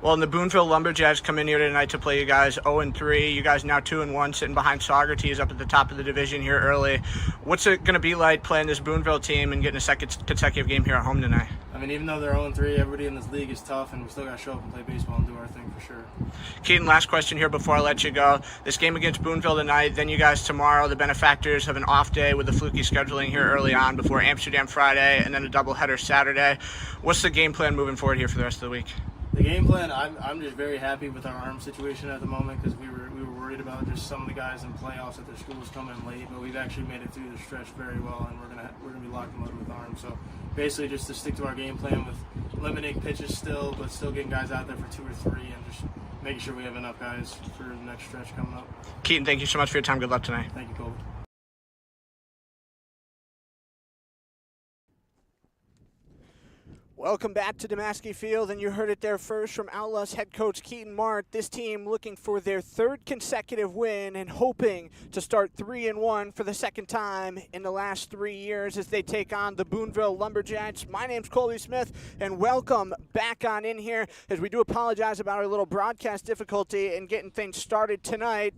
Well, and the Boonville Lumberjacks come in here tonight to play you guys 0-3. You guys now 2-1, sitting behind Socrates up at the top of the division here early. What's it going to be like playing this Boonville team and getting a second consecutive game here at home tonight? I mean, even though they're 0-3, everybody in this league is tough, and we still got to show up and play baseball and do our thing for sure. Keaton, last question here before I let you go. This game against Boonville tonight, then you guys tomorrow, the Benefactors, have an off day with the fluky scheduling here early on before Amsterdam Friday and then a doubleheader Saturday. What's the game plan moving forward here for the rest of the week? The game plan, I'm just very happy with our arm situation at the moment because we were worried about just some of the guys in playoffs at their schools coming late, but we've actually made it through the stretch very well, and we're gonna be locked and loaded with arms. So basically, just to stick to our game plan with limiting pitches still, but still getting guys out there for 2 or 3, and just making sure we have enough guys for the next stretch coming up. Keaton, thank you so much for your time. Good luck tonight. Thank you, Colby. Welcome back to Damaschke Field, and you heard it there first from Outlaws head coach Keaton Mart. This team looking for their 3rd consecutive win and hoping to start 3-1 for the second time in the last 3 years as they take on the Boonville Lumberjacks. My name's Colby Smith, and welcome back on in here as we do apologize about our little broadcast difficulty in getting things started tonight.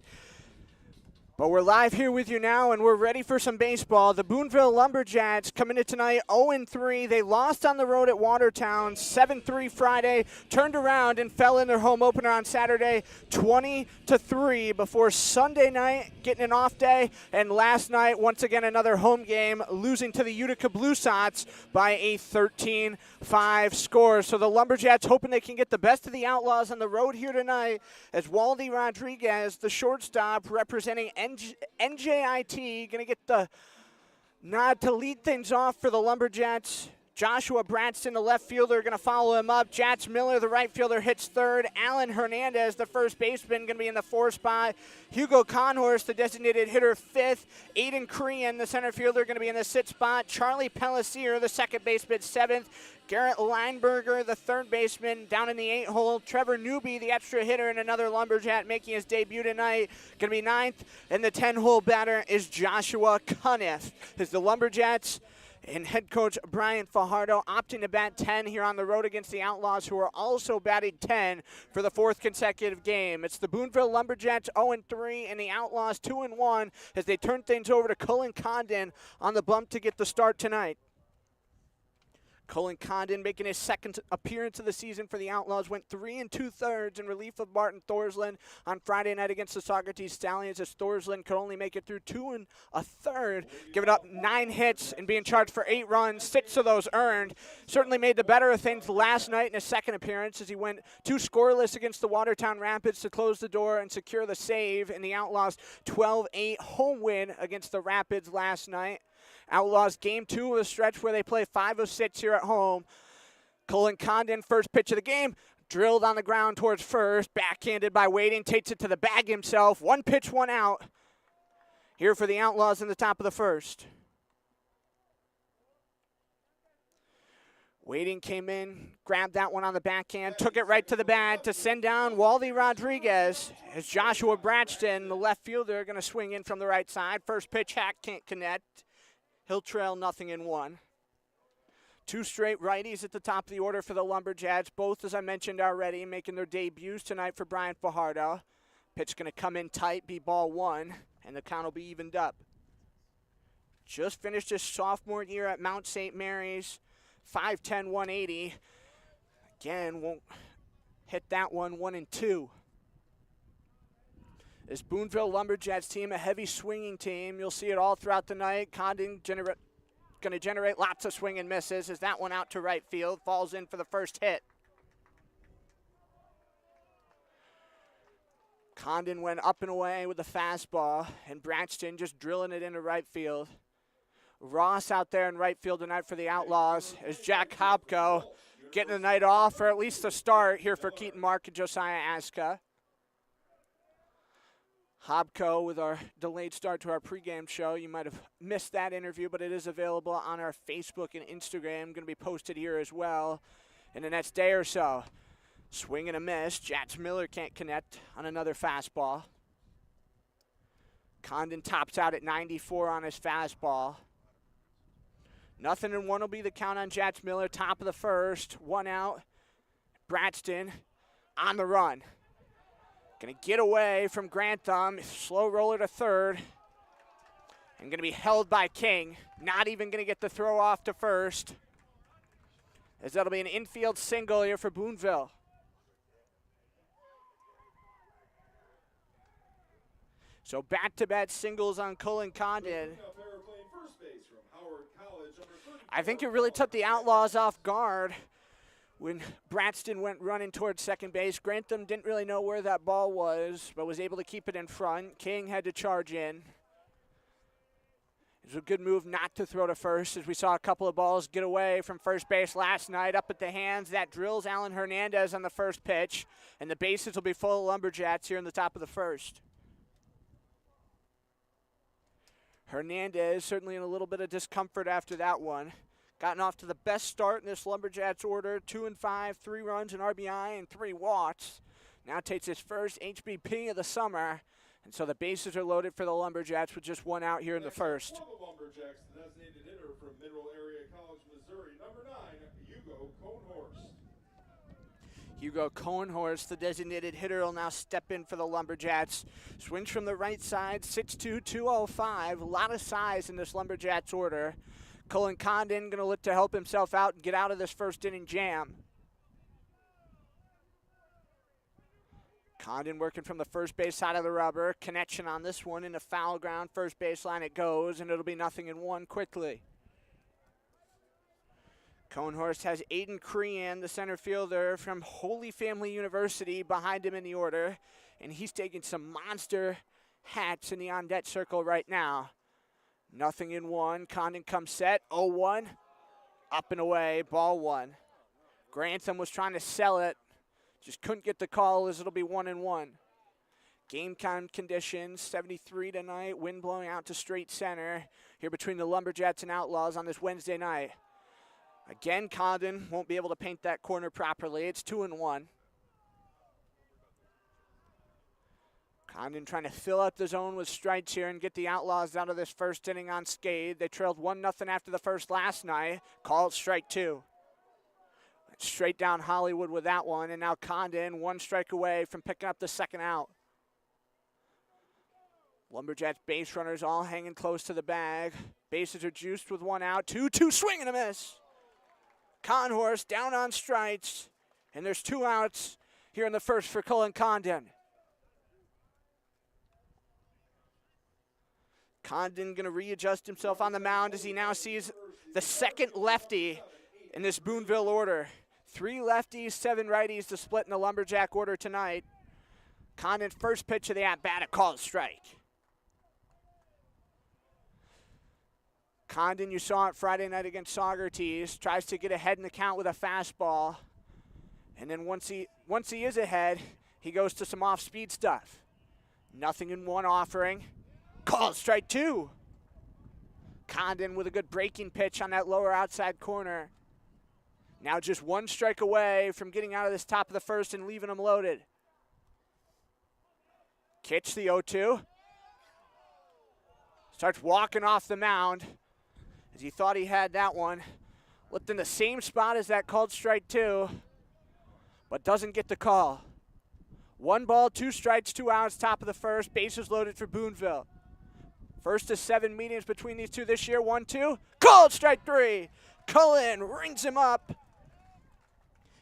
But we're live here with you now, and we're ready for some baseball. The Boonville Lumberjacks coming in tonight 0-3. They lost on the road at Watertown 7-3 Friday, turned around and fell in their home opener on Saturday 20-3 before Sunday night getting an off day, and last night once again another home game, losing to the Utica Blue Sox by a 13-5 score. So the Lumberjacks hoping they can get the best of the Outlaws on the road here tonight as Waldy Rodriguez, the shortstop representing NJIT, going to get the nod to lead things off for the Lumberjacks. Joshua Braxton, the left fielder, going to follow him up. Jats Miller, the right fielder, hits 3rd. Alan Hernandez, the first baseman, going to be in the 4th spot. Hugo Conhorst, the designated hitter, 5th. Aiden Crean, the center fielder, going to be in the 6th spot. Charlie Pellissier, the second baseman, 7th. Garrett Lineberger, the 3rd baseman, down in the 8 hole. Trevor Newby, the extra hitter, and another Lumberjack making his debut tonight, going to be 9th. And the 10-hole batter is Joshua Cuniff. As the Lumberjacks and head coach Brian Fajardo opting to bat 10 here on the road against the Outlaws, who are also batting 10 for the 4th consecutive game. It's the Boonville Lumberjacks 0-3 and the Outlaws 2-1 as they turn things over to Cullen Condon on the bump to get the start tonight. Cullen Condon making his 2nd appearance of the season for the Outlaws, went 3 2/3 in relief of Martin Thorsland on Friday night against the Socrates Stallions, as Thorsland could only make it through 2 1/3, giving up 9 hits and being charged for 8 runs, 6 of those earned. Certainly made the better of things last night in his 2nd appearance as he went 2 scoreless against the Watertown Rapids to close the door and secure the save in the Outlaws' 12-8 home win against the Rapids last night. Outlaws game 2 of a stretch where they play 5 of 6 here at home. Cullen Condon, first pitch of the game, drilled on the ground towards first, backhanded by Wading, takes it to the bag himself. 1 pitch, 1 out here for the Outlaws in the top of the 1st. Wading came in, grabbed that one on the backhand, took it right to the bat to send down Waldy Rodriguez as Joshua Braxton, the left fielder, going to swing in from the right side. First pitch, Hack can't connect. He'll trail 0-1. 2 straight righties at the top of the order for the Lumberjacks, both, as I mentioned already, making their debuts tonight for Brian Fajardo. Pitch going to come in tight, be ball 1, and the count will be evened up. Just finished his sophomore year at Mount St. Mary's, 5'10", 180. Again, won't hit that one, 1-2. This Boonville Lumberjacks team, a heavy swinging team. You'll see it all throughout the night. Condon going to generate lots of swing and misses as that one out to right field. Falls in for the first hit. Condon went up and away with the fastball, and Braxton just drilling it into right field. Ross out there in right field tonight for the Outlaws as Jack Hopko getting the night off, or at least the start here for Keaton Mark and Josiah Aska. Hobco with our delayed start to our pregame show. You might have missed that interview, but it is available on our Facebook and Instagram. Going to be posted here as well in the next day or so. Swing and a miss. Jats Miller can't connect on another fastball. Condon tops out at 94 on his fastball. 0-1 will be the count on Jats Miller. Top of the 1st. 1 out. Braxton on the run. Going to get away from Grantham. Slow roller to third. And going to be held by King. Not even going to get the throw off to first, as that'll be an infield single here for Boonville. So back-to-back singles on Cullen Condon. I think it really took the Outlaws off guard when Braxton went running towards second base. Grantham didn't really know where that ball was, but was able to keep it in front. King had to charge in. It was a good move not to throw to first, as we saw a couple of balls get away from first base last night. Up at the hands, that drills Alan Hernandez on the first pitch, and the bases will be full of Lumberjacks here in the top of the first. Hernandez certainly in a little bit of discomfort after that one. Gotten off to the best start in this Lumberjacks order, 2-5, 3 runs, an RBI, and 3 walks. Now takes his first HBP of the summer, and so the bases are loaded for the Lumberjacks with just 1 out here in the first. For the Lumberjacks, the designated hitter from Mineral Area College, Missouri, number 9, Hugo Cohnhorst. Hugo Cohnhorst, the designated hitter, will now step in for the Lumberjacks. Swings from the right side, 6'2", 205. A lot of size in this Lumberjacks order. Cullen Condon going to look to help himself out and get out of this first inning jam. Condon working from the first base side of the rubber. Connection on this one into foul ground. First baseline it goes, and it'll be 0-1 quickly. Cohnhorst has Aiden Crean, the center fielder from Holy Family University, behind him in the order, and he's taking some monster hats in the on-deck circle right now. 0-1. Condon comes set. 0-1. Up and away. Ball 1. Grantham was trying to sell it. Just couldn't get the call, as it'll be 1-1. Game time conditions, 73 tonight. Wind blowing out to straight center here between the Lumberjacks and Outlaws on this Wednesday night. Again, Condon won't be able to paint that corner properly. It's 2-1. Condon trying to fill out the zone with strikes here and get the Outlaws out of this first inning unscathed. They trailed 1-0 after the first last night. Called strike 2. Straight down Hollywood with that one, and now Condon 1 strike away from picking up the second out. Lumberjacks base runners all hanging close to the bag. Bases are juiced with 1 out. 2-2 swing and a miss. Cohnhorst down on strikes, and there's 2 outs here in the first for Cullen Condon. Condon going to readjust himself on the mound as he now sees the second lefty in this Boonville order. 3 lefties, 7 righties to split in the Lumberjack order tonight. Condon first pitch of the at-bat, a called strike. Condon, you saw it Friday night against Saugerties, tries to get ahead in the count with a fastball. And then once he is ahead, he goes to some off-speed stuff. 0-1 offering. Called strike 2. Condon with a good breaking pitch on that lower outside corner. Now just 1 strike away from getting out of this top of the first and leaving him loaded. Kitch the 0-2. Starts walking off the mound as he thought he had that one. Looked in the same spot as that called strike 2, but doesn't get the call. 1 ball, 2 strikes, 2 outs, top of the first. Bases loaded for Boonville. First of 7 meetings between these two this year. 1-2. Called strike 3. Cullen rings him up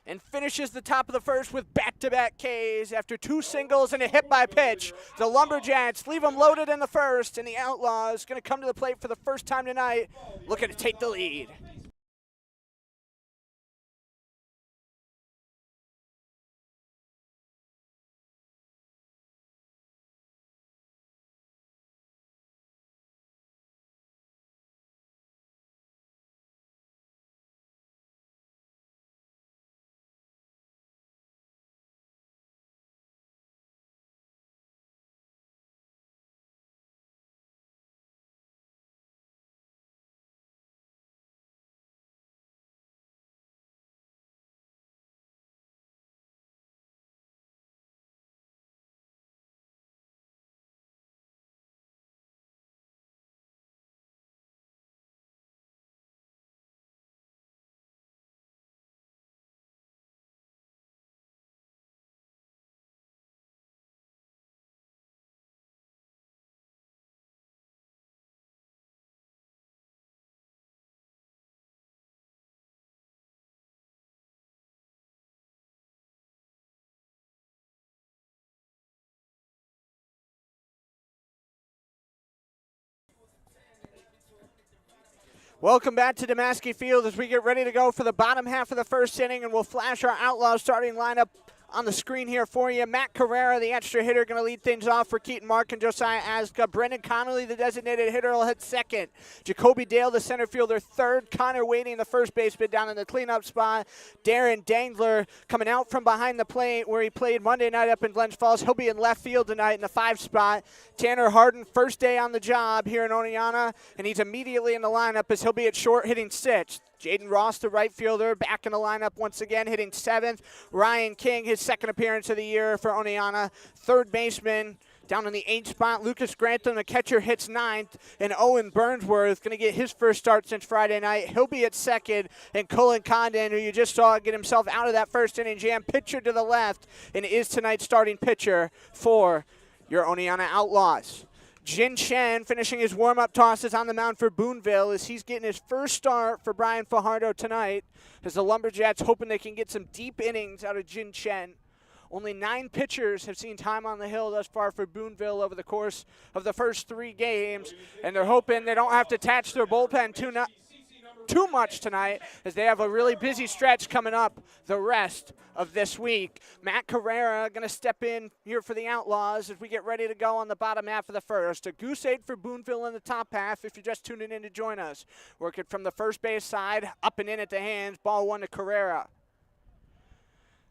and finishes the top of the first with back-to-back Ks after 2 singles and a hit by pitch. The Lumberjacks leave them loaded in the first, and the Outlaws going to come to the plate for the first time tonight, looking to take the lead. Welcome back to Damaschke Field as we get ready to go for the bottom half of the first inning, and we'll flash our Outlaws starting lineup on the screen here for you. Matt Carrera, the extra hitter, going to lead things off for Keaton Mark and Josiah Aska. Brendan Connolly, the designated hitter, will hit second. Jacoby Dale, the center fielder, third. Connor Wading, the first baseman, down in the cleanup spot. Darren Dangler coming out from behind the plate where he played Monday night up in Glens Falls. He'll be in left field tonight in the 5 spot. Tanner Harden, first day on the job here in Oneonta, and he's immediately in the lineup as he'll be at short hitting 6th. Jaden Ross, the right fielder, back in the lineup once again, hitting 7th. Ryan King, his second appearance of the year for Oneonta. Third baseman down in the 8th spot. Lucas Grantham, the catcher, hits 9th. And Owen Burnsworth going to get his first start since Friday night. He'll be at second. And Cullen Condon, who you just saw get himself out of that first inning jam, pitcher to the left, and is tonight's starting pitcher for your Oneonta Outlaws. Jin Chen finishing his warm-up tosses on the mound for Boonville as he's getting his first start for Brian Fajardo tonight, as the Lumberjacks hoping they can get some deep innings out of Jin Chen. Only 9 pitchers have seen time on the hill thus far for Boonville over the course of the first 3 games, and they're hoping they don't have to attach their bullpen too much tonight, as they have a really busy stretch coming up the rest of this week. Matt Carrera going to step in here for the Outlaws as we get ready to go on the bottom half of the first. A goose egg for Boonville in the top half if you're just tuning in to join us. Working from the first base side, up and in at the hands, ball 1 to Carrera.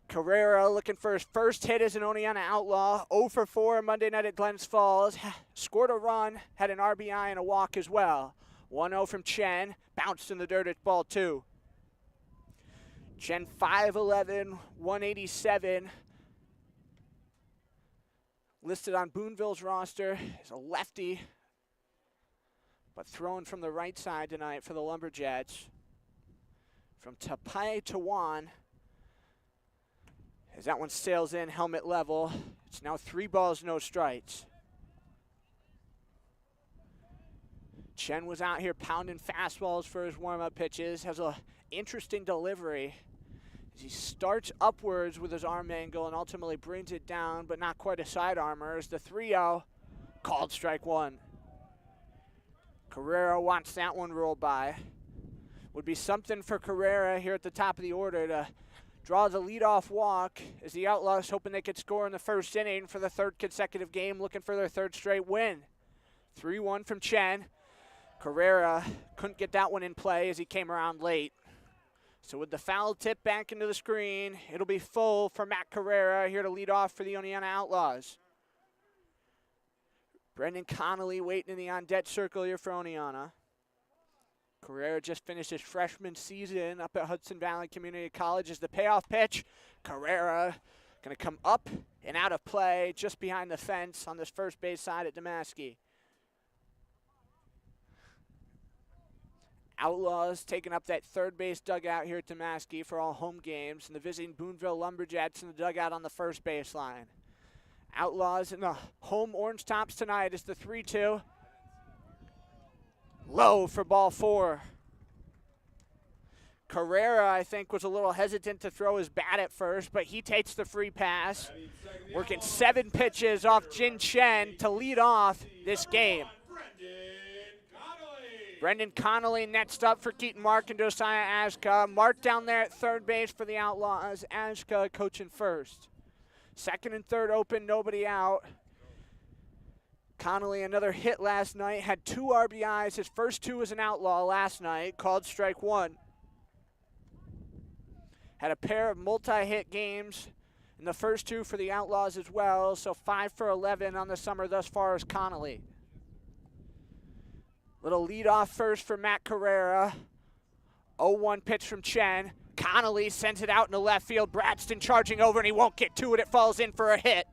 Carrera looking for his first hit as an Oneonta Outlaw. 0 for 4 Monday night at Glens Falls. Scored a run, had an RBI and a walk as well. 1-0 from Chen, bounced in the dirt at ball 2. Chen 5'11", 187. Listed on Boonville's roster as a lefty, but throwing from the right side tonight for the Lumberjacks. From Tapai Tawan, as that one sails in helmet level. It's now 3 balls, no strikes. Chen was out here pounding fastballs for his warm-up pitches. Has an interesting delivery as he starts upwards with his arm angle and ultimately brings it down, but not quite a side armor. As the 3-0 called strike 1. Carrera wants that one rolled by. Would be something for Carrera here at the top of the order to draw the leadoff walk, as the Outlaws hoping they could score in the first inning for the 3rd consecutive game, looking for their 3rd straight win. 3-1 from Chen. Carrera couldn't get that one in play as he came around late. So with the foul tip back into the screen, it'll be full for Matt Carrera here to lead off for the Oneonta Outlaws. Brendan Connolly waiting in the on-deck circle here for Oneonta. Carrera just finished his freshman season up at Hudson Valley Community College as the payoff pitch. Carrera going to come up and out of play just behind the fence on this first base side at Damaschke. Outlaws taking up that 3rd base dugout here at Damaschke for all home games, and the visiting Boonville Lumberjacks in the dugout on the first baseline. Outlaws in the home orange tops tonight is the 3-2. Low for ball 4. Carrera, I think, was a little hesitant to throw his bat at first, but he takes the free pass. Working 7 pitches off Jin Chen to lead off this game. Brendan Connolly next up for Keaton Mark and Josiah Aska. Mark down there at 3rd base for the Outlaws. Aska coaching first. 2nd and 3rd open, nobody out. Connolly, another hit last night, had 2 RBIs. His first 2 as an Outlaw last night, called strike 1. Had a pair of multi-hit games in the first 2 for the Outlaws as well, so 5 for 11 on the summer thus far as Connolly. Little lead off first for Matt Carrera. 0-1 pitch from Chen. Connolly sends it out into left field. Braxton charging over, and he won't get to it. It falls in for a hit.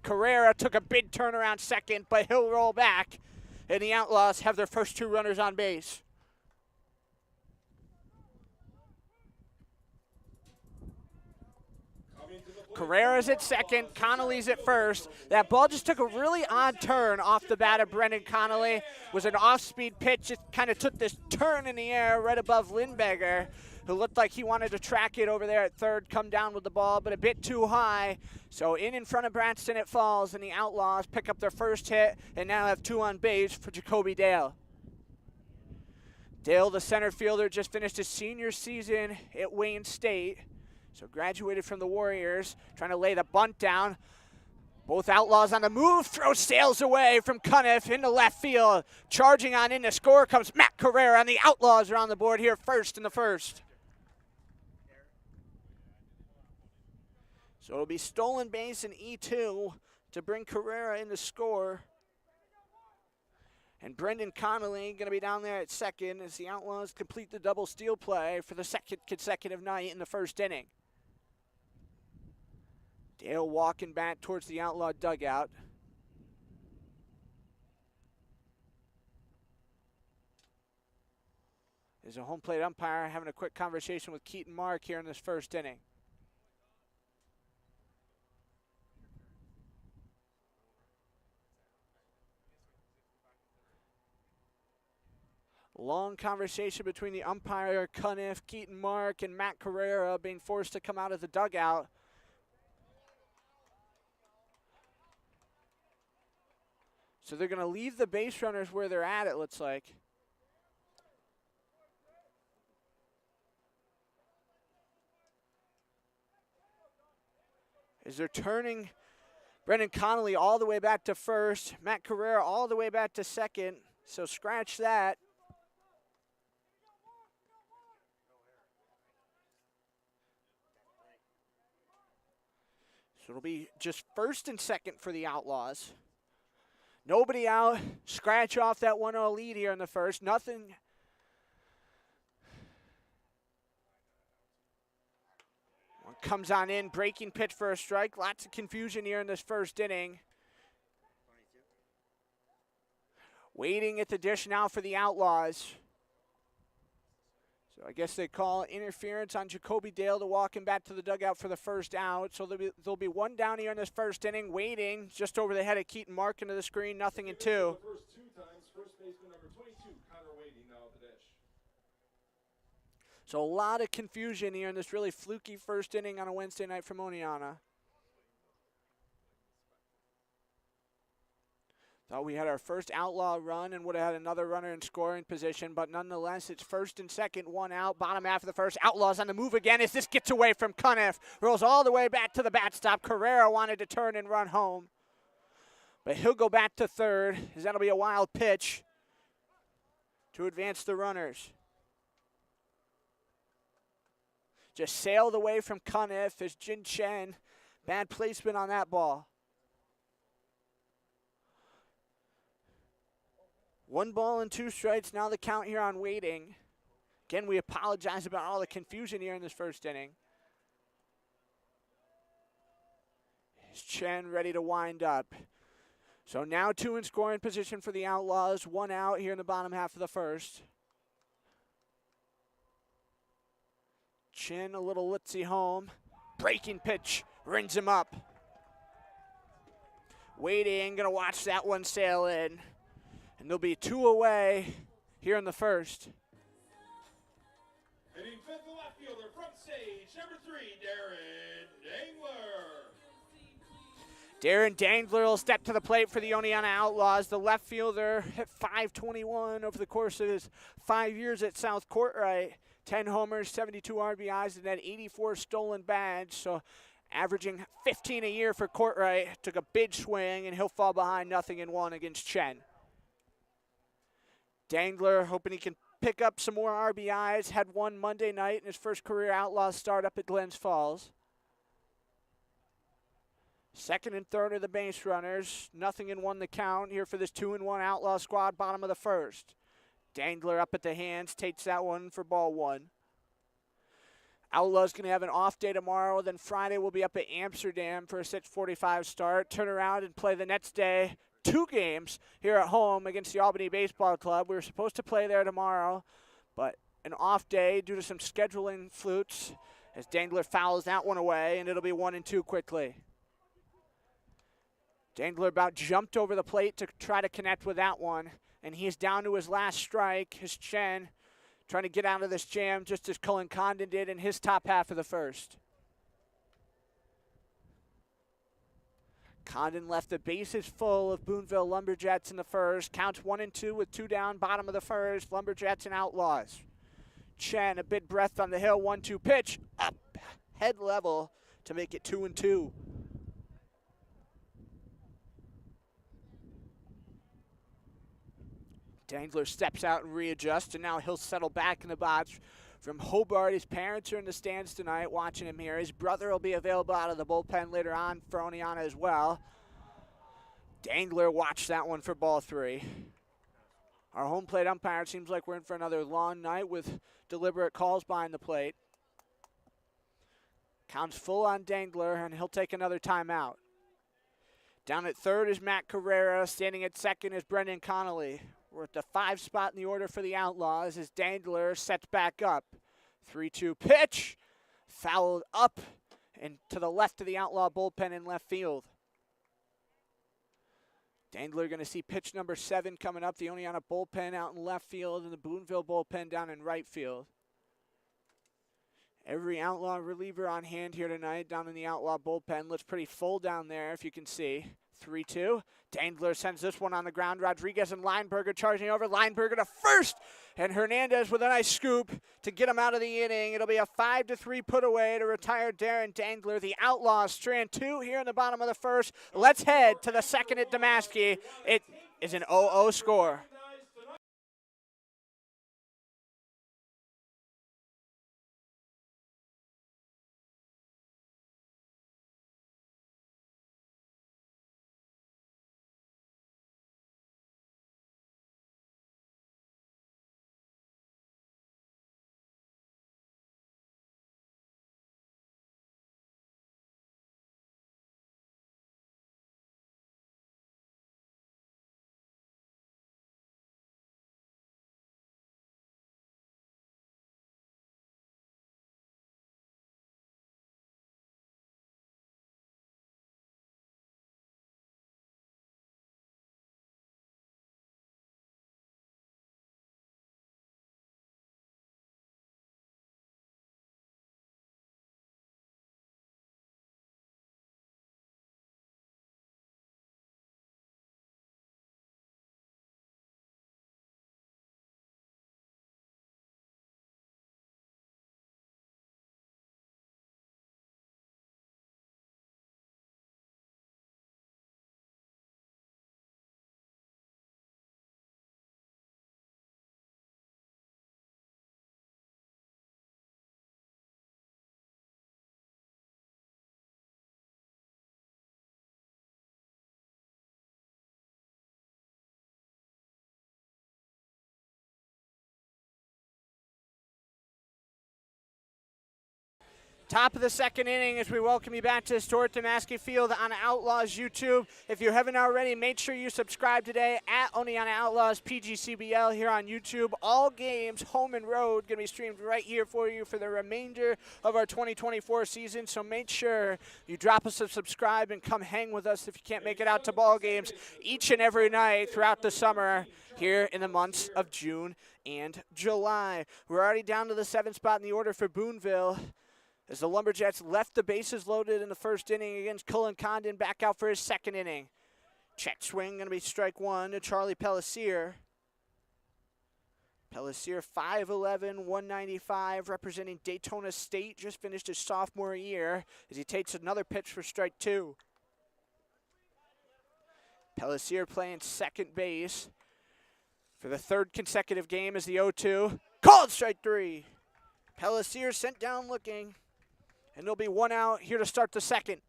Carrera took a big turnaround second, but he'll roll back, and the Outlaws have their first 2 runners on base. Carrera's at second, Connolly's at first. That ball just took a really odd turn off the bat of Brendan Connolly. It was an off-speed pitch. It kind of took this turn in the air right above Lindberger, who looked like he wanted to track it over there at third, come down with the ball, but a bit too high. So in front of Braxton it falls, and the Outlaws pick up their first hit and now have 2 on base for Jacoby Dale. Dale, the center fielder, just finished his senior season at Wayne State, so graduated from the Warriors, trying to lay the bunt down. Both Outlaws on the move, throw sails away from Cuniff into left field. Charging on in to score comes Matt Carrera, and the Outlaws are on the board here first in the first. So it'll be stolen base in E2 to bring Carrera in to score. And Brendan Connolly going to be down there at second as the Outlaws complete the double steal play for the second consecutive night in the first inning. Dale walking back towards the Outlaw dugout. There's a home plate umpire having a quick conversation with Keaton Mark here in this first inning. Long conversation between the umpire, Cuniff, Keaton Mark, and Matt Carrera being forced to come out of the dugout. So they're going to leave the base runners where they're at, it looks like. As they're turning Brendan Connolly all the way back to first, Matt Carrera all the way back to second, so scratch that. So it'll be just first and second for the Outlaws. Nobody out. Scratch off that 1-0 lead here in the first. Nothing. One comes on in, breaking pitch for a strike. Lots of confusion here in this first inning. Waiting at the dish now for the Outlaws. So I guess they call interference on Jacoby Dale to walk him back to the dugout for the first out. So there'll be one down here in this first inning, waiting just over the head of Keaton Mark into the screen, 0-2. The first two times, first baseman number 22, Connor waiting now at the dish. So a lot of confusion here in this really fluky first inning on a Wednesday night from Oneonta. Thought we had our first Outlaw run and would have had another runner in scoring position, but nonetheless, it's first and second, one out, bottom half of the first. Outlaws on the move again as this gets away from Cuniff. Rolls all the way back to the bat stop. Carrera wanted to turn and run home, but he'll go back to third as that'll be a wild pitch to advance the runners. Just sailed away from Cuniff as Jin Chen. Bad placement on that ball. 1-2 strikes, now the count here on waiting. Again, we apologize about all the confusion here in this first inning. Is Chen ready to wind up? So now two in scoring position for the Outlaws, one out here in the bottom half of the first. Chen a little litsy home. Breaking pitch, rings him up. Waiting, gonna watch that one sail in. And there'll be two away here in the first. Hitting fifth, the left fielder from stage, number 3, Darren Dangler. Darren Dangler will step to the plate for the Oneonta Outlaws. The left fielder hit .521 over the course of his 5 years at South Courtright. 10 homers, 72 RBIs, and then 84 stolen bags. So averaging 15 a year for Courtright. Took a big swing, and he'll fall behind 0-1 against Chen. Dangler hoping he can pick up some more RBIs. Had one Monday night in his first career Outlaws start up at Glens Falls. Second and third are the base runners. 0-1 the count here for this 2-1 Outlaw squad, bottom of the first. Dangler up at the hands, takes that one for ball one. Outlaws going to have an off day tomorrow. Then Friday we'll be up at Amsterdam for a 6:45 start. Turn around and play the next day. 2 games here at home against the Albany Baseball Club. We were supposed to play there tomorrow, but an off day due to some scheduling flukes as Dangler fouls that one away, and it'll be 1-2 quickly. Dangler about jumped over the plate to try to connect with that one, and he's down to his last strike. His Chen trying to get out of this jam just as Cullen Condon did in his top half of the first. Condon left the bases full of Boonville Lumberjacks in the first. Counts 1-2 with 2 down, bottom of the first. Lumberjacks and Outlaws. Chen, a big breath on the hill, 1-2 pitch, up, head level to make it 2-2. Dangler steps out and readjusts, and now he'll settle back in the box. From Hobart, his parents are in the stands tonight watching him here. His brother will be available out of the bullpen later on for Oneonta as well. Dangler watched that one for ball 3. Our home plate umpire seems like we're in for another long night with deliberate calls behind the plate. Counts full on Dangler, and he'll take another timeout. Down at third is Matt Carrera. Standing at second is Brendan Connolly. We're at the 5 spot in the order for the Outlaws as Dangler sets back up. 3-2 pitch. Fouled up and to the left of the Outlaw bullpen in left field. Dangler going to see pitch number 7 coming up. The Oneonta bullpen out in left field and the Boonville bullpen down in right field. Every Outlaw reliever on hand here tonight down in the Outlaw bullpen. Looks pretty full down there if you can see. 3-2. Dangler sends this one on the ground. Rodriguez and Lineberger charging over. Lineberger to first. And Hernandez with a nice scoop to get him out of the inning. It'll be a 5-3 put away to retire Darren Dangler. The Outlaws strand 2 here in the bottom of the first. Let's head to the second at Damaschke. It is an 0-0 score. Top of the second inning as we welcome you back to historic Damaschke Field on Outlaws YouTube. If you haven't already, make sure you subscribe today at Oneonta Outlaws PGCBL here on YouTube. All games, home and road, going to be streamed right here for you for the remainder of our 2024 season. So make sure you drop us a subscribe and come hang with us if you can't make it out to ball games each and every night throughout the summer here in the months of June and July. We're already down to the 7th spot in the order for Boonville, as the Lumberjacks left the bases loaded in the first inning against Cullen Condon, back out for his second inning. Check swing, going to be strike 1 to Charlie Pellissier. Pellissier, 5'11", 195, representing Daytona State, just finished his sophomore year as he takes another pitch for strike 2. Pellissier playing second base for the 3rd consecutive game as the 0-2. Called strike 3. Pellissier sent down looking. And there'll be 1 out here to start the second.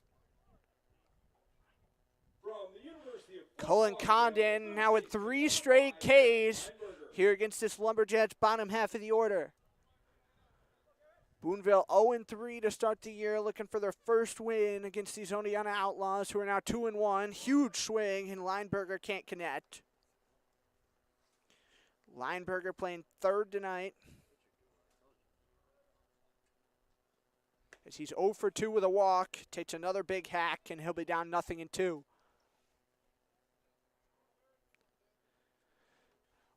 Cullen Condon now with 3 straight Ks here against this Lumberjacks bottom half of the order. Boonville 0-3 to start the year, looking for their first win against these Oneonta Outlaws, who are now 2-1. Huge swing, and Lineberger can't connect. Lineberger playing third tonight, as he's 0 for 2 with a walk, takes another big hack, and he'll be down 0-2.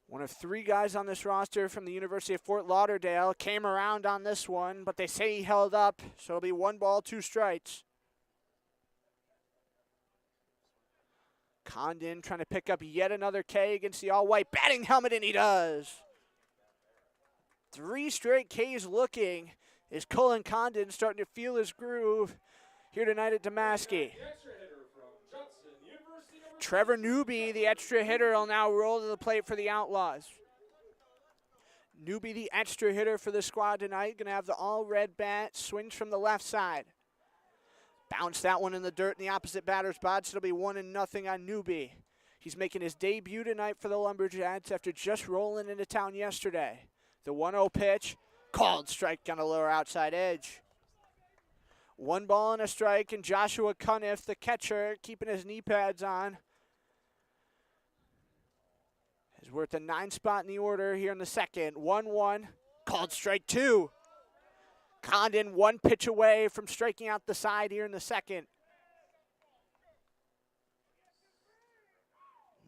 One of 3 guys on this roster from the University of Fort Lauderdale came around on this one, but they say he held up, so it'll be 1 ball, 2 strikes. Condon trying to pick up yet another K against the all-white batting helmet, and he does. 3 straight Ks looking. Is Cullen Condon starting to feel his groove here tonight at Damaschke? Trevor Newby, the extra hitter, will now roll to the plate for the Outlaws. Newby, the extra hitter for the squad tonight, going to have the all-red bat, swings from the left side. Bounce that one in the dirt in the opposite batter's box. It'll be 1-0 on Newby. He's making his debut tonight for the Lumberjacks after just rolling into town yesterday. The 1-0 pitch, called strike on the lower outside edge. 1 ball and a strike, and Joshua Cuniff, the catcher, keeping his knee pads on, is worth a 9 spot in the order here in the second. 1-1, called strike 2. Condon 1 pitch away from striking out the side here in the second.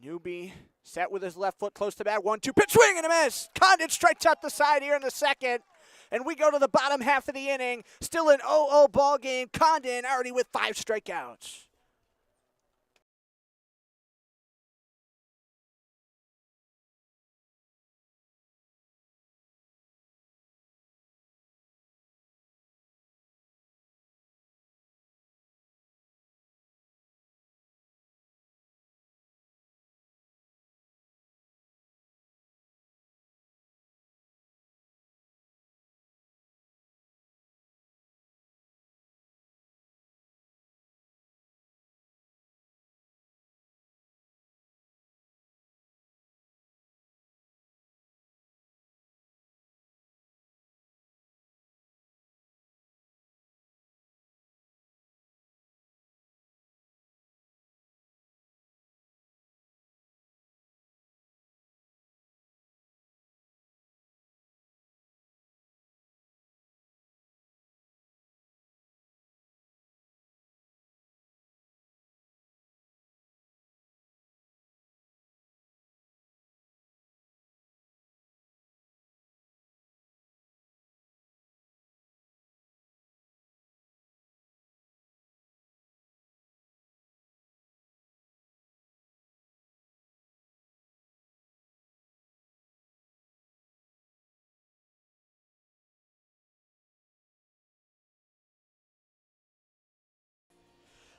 Newby set with his left foot close to bat. 1-2 pitch, swing and a miss. Condon strikes out the side here in the second. And we go to the bottom half of the inning. Still an 0-0 ball game. Condon already with 5 strikeouts.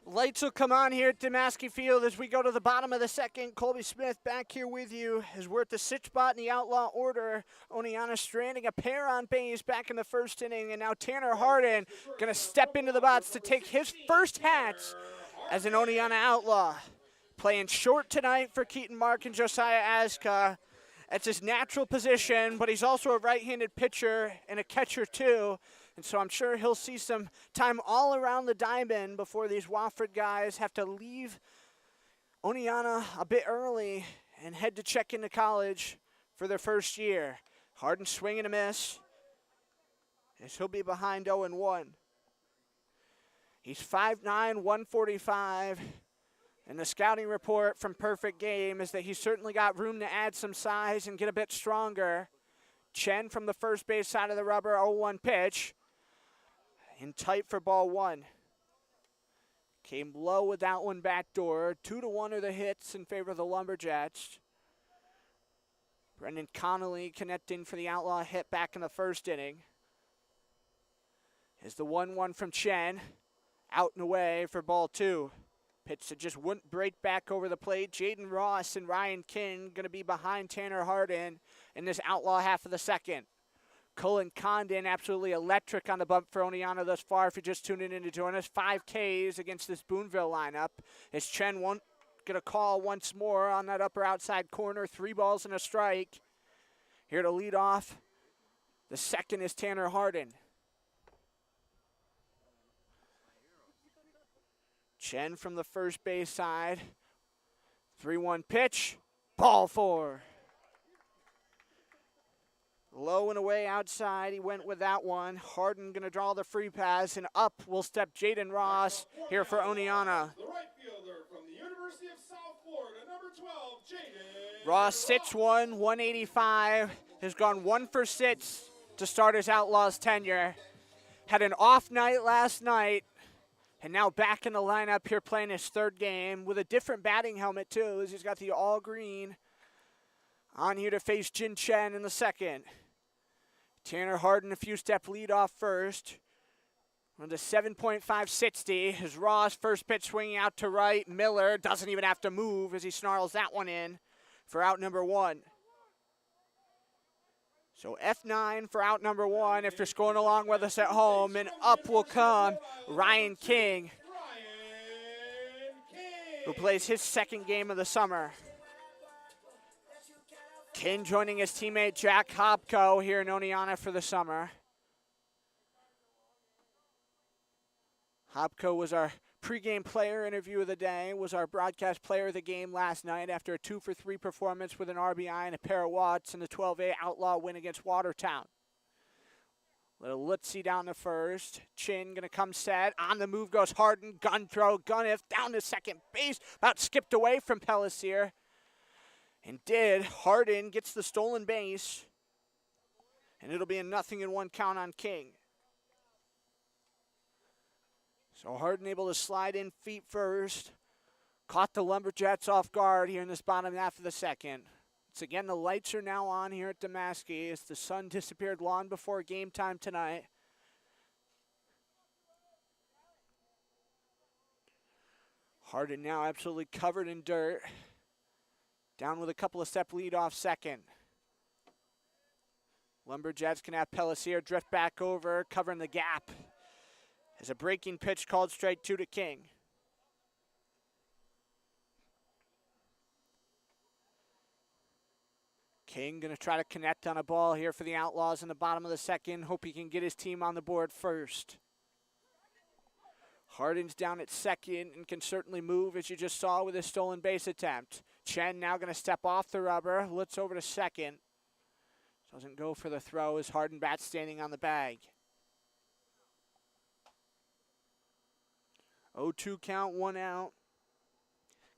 Lights will come on here at Damaschke Field as we go to the bottom of the second. Colby Smith back here with you is worth the 6th spot in the outlaw order. Oneonta stranding a pair on base back in the first inning, and now Tanner Harden going to step into the box to take his first hats as an Oneonta Outlaw. Playing short tonight for Keaton Mark and Josiah Aska. That's his natural position, but he's also a right-handed pitcher and a catcher too. And so I'm sure he'll see some time all around the diamond before these Wofford guys have to leave Oneonta a bit early and head to check into college for their first year. Harden swing and a miss, as he'll be behind 0-1. He's 5'9", 145, and the scouting report from Perfect Game is that he's certainly got room to add some size and get a bit stronger. Chen from the first base side of the rubber, 0-1 pitch. In tight for ball 1. Came low with that one backdoor. 2-1 are the hits in favor of the Lumberjacks. Brendan Connolly connecting for the Outlaw hit back in the first inning. Is the 1-1 from Chen. Out and away for ball 2. Pitch that just wouldn't break back over the plate. Jaden Ross and Ryan King going to be behind Tanner Harden in this Outlaw half of the second. Cullen Condon absolutely electric on the bump for Oneonta thus far. If you're just tuning in to join us, 5 Ks against this Boonville lineup. As Chen going to call once more on that upper outside corner. 3 balls and a strike. Here to lead off. The second is Tanner Harden. Chen from the first base side. 3-1 pitch. Ball 4. Low and away outside. He went with that one. Harden going to draw the free pass, and up will step Jaden Ross here for Oneonta. The right fielder from the University of South Florida, number 12, Jaden Ross sits 185. Has gone 1 for 6 to start his Outlaws tenure. Had an off night last night. And now back in the lineup here playing his third game with a different batting helmet too, as he's got the all green on here to face Jin Chen in the second. Tanner Harden a few step lead off first. On the 7.560, his Ross first pitch swinging out to right. Miller doesn't even have to move as he snarls that one in for out number one. So F9 for out number one if you're scoring along with us at home, and up will come Ryan King, who plays his second game of the summer. King joining his teammate Jack Hopko here in Oneonta for the summer. Hopko was our pregame player interview of the day, was our broadcast player of the game last night after a 2-for-3 performance with an RBI and a pair of watts in the 12A Outlaw win against Watertown. Little Lutzy down the first. Chin going to come set. On the move goes Harden. Gun throw. Gunniff down to second base. About skipped away from Pellissier. And did. Harden gets the stolen base. And it'll be a 0-1 count on King. So Harden able to slide in feet first. Caught the Lumberjacks off guard here in this bottom half of the second. Once again, the lights are now on here at Damaschke as the sun disappeared long before game time tonight. Harden now absolutely covered in dirt. Down with a couple of step lead off second. Lumberjacks can have Pellissier drift back over, covering the gap. As a breaking pitch called strike two to King. King going to try to connect on a ball here for the Outlaws in the bottom of the second. Hope he can get his team on the board first. Harden's down at second and can certainly move, as you just saw with his stolen base attempt. Chen now going to step off the rubber. Looks over to second. Doesn't go for the throw as Harden bats standing on the bag. 0-2 count, 1 out.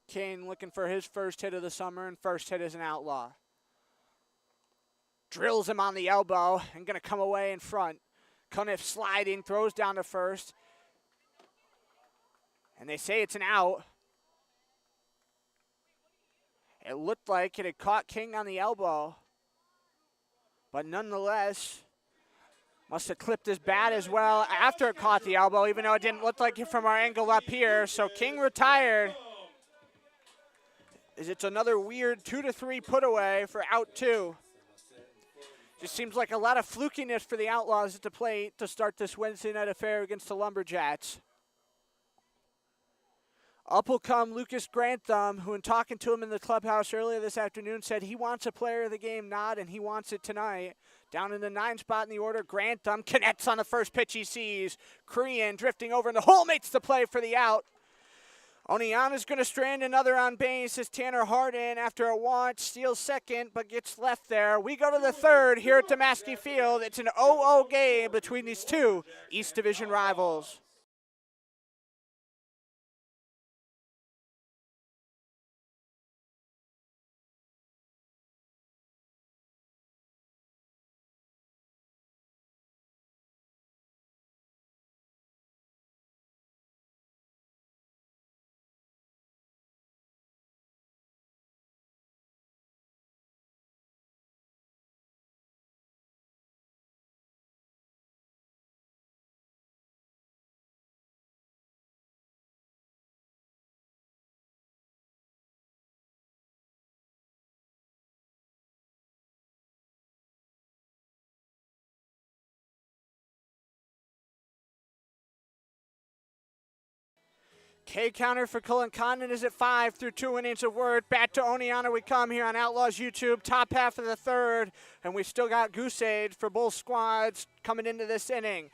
Kane looking for his first hit of the summer and first hit as an Outlaw. Drills him on the elbow and going to come away in front. Cunniff sliding, throws down to first. And they say it's an out. It looked like it had caught King on the elbow. But nonetheless, must have clipped his bat as well after it caught the elbow, even though it didn't look like it from our angle up here. So King retired. As it's another weird 2-3 put away for out two. Just seems like a lot of flukiness for the Outlaws at the plate to start this Wednesday night affair against the Lumberjacks. Up will come Lucas Grantham, who in talking to him in the clubhouse earlier this afternoon said he wants a player of the game nod and he wants it tonight. Down in the 9 spot in the order, Grantham connects on the first pitch he sees. Korean drifting over in the hole, makes the play for the out. Oneonta's going to strand another on base as Tanner Harden, after a watch, steals second but gets left there. We go to the third here at Damaschke Field. It's an 0-0 game between these two East Division rivals. K counter for Cullen Condon is at 5 through 2 innings of work. Back to Oneonta we come here on Outlaws YouTube. Top half of the third, and we've still got goose age for both squads coming into this inning.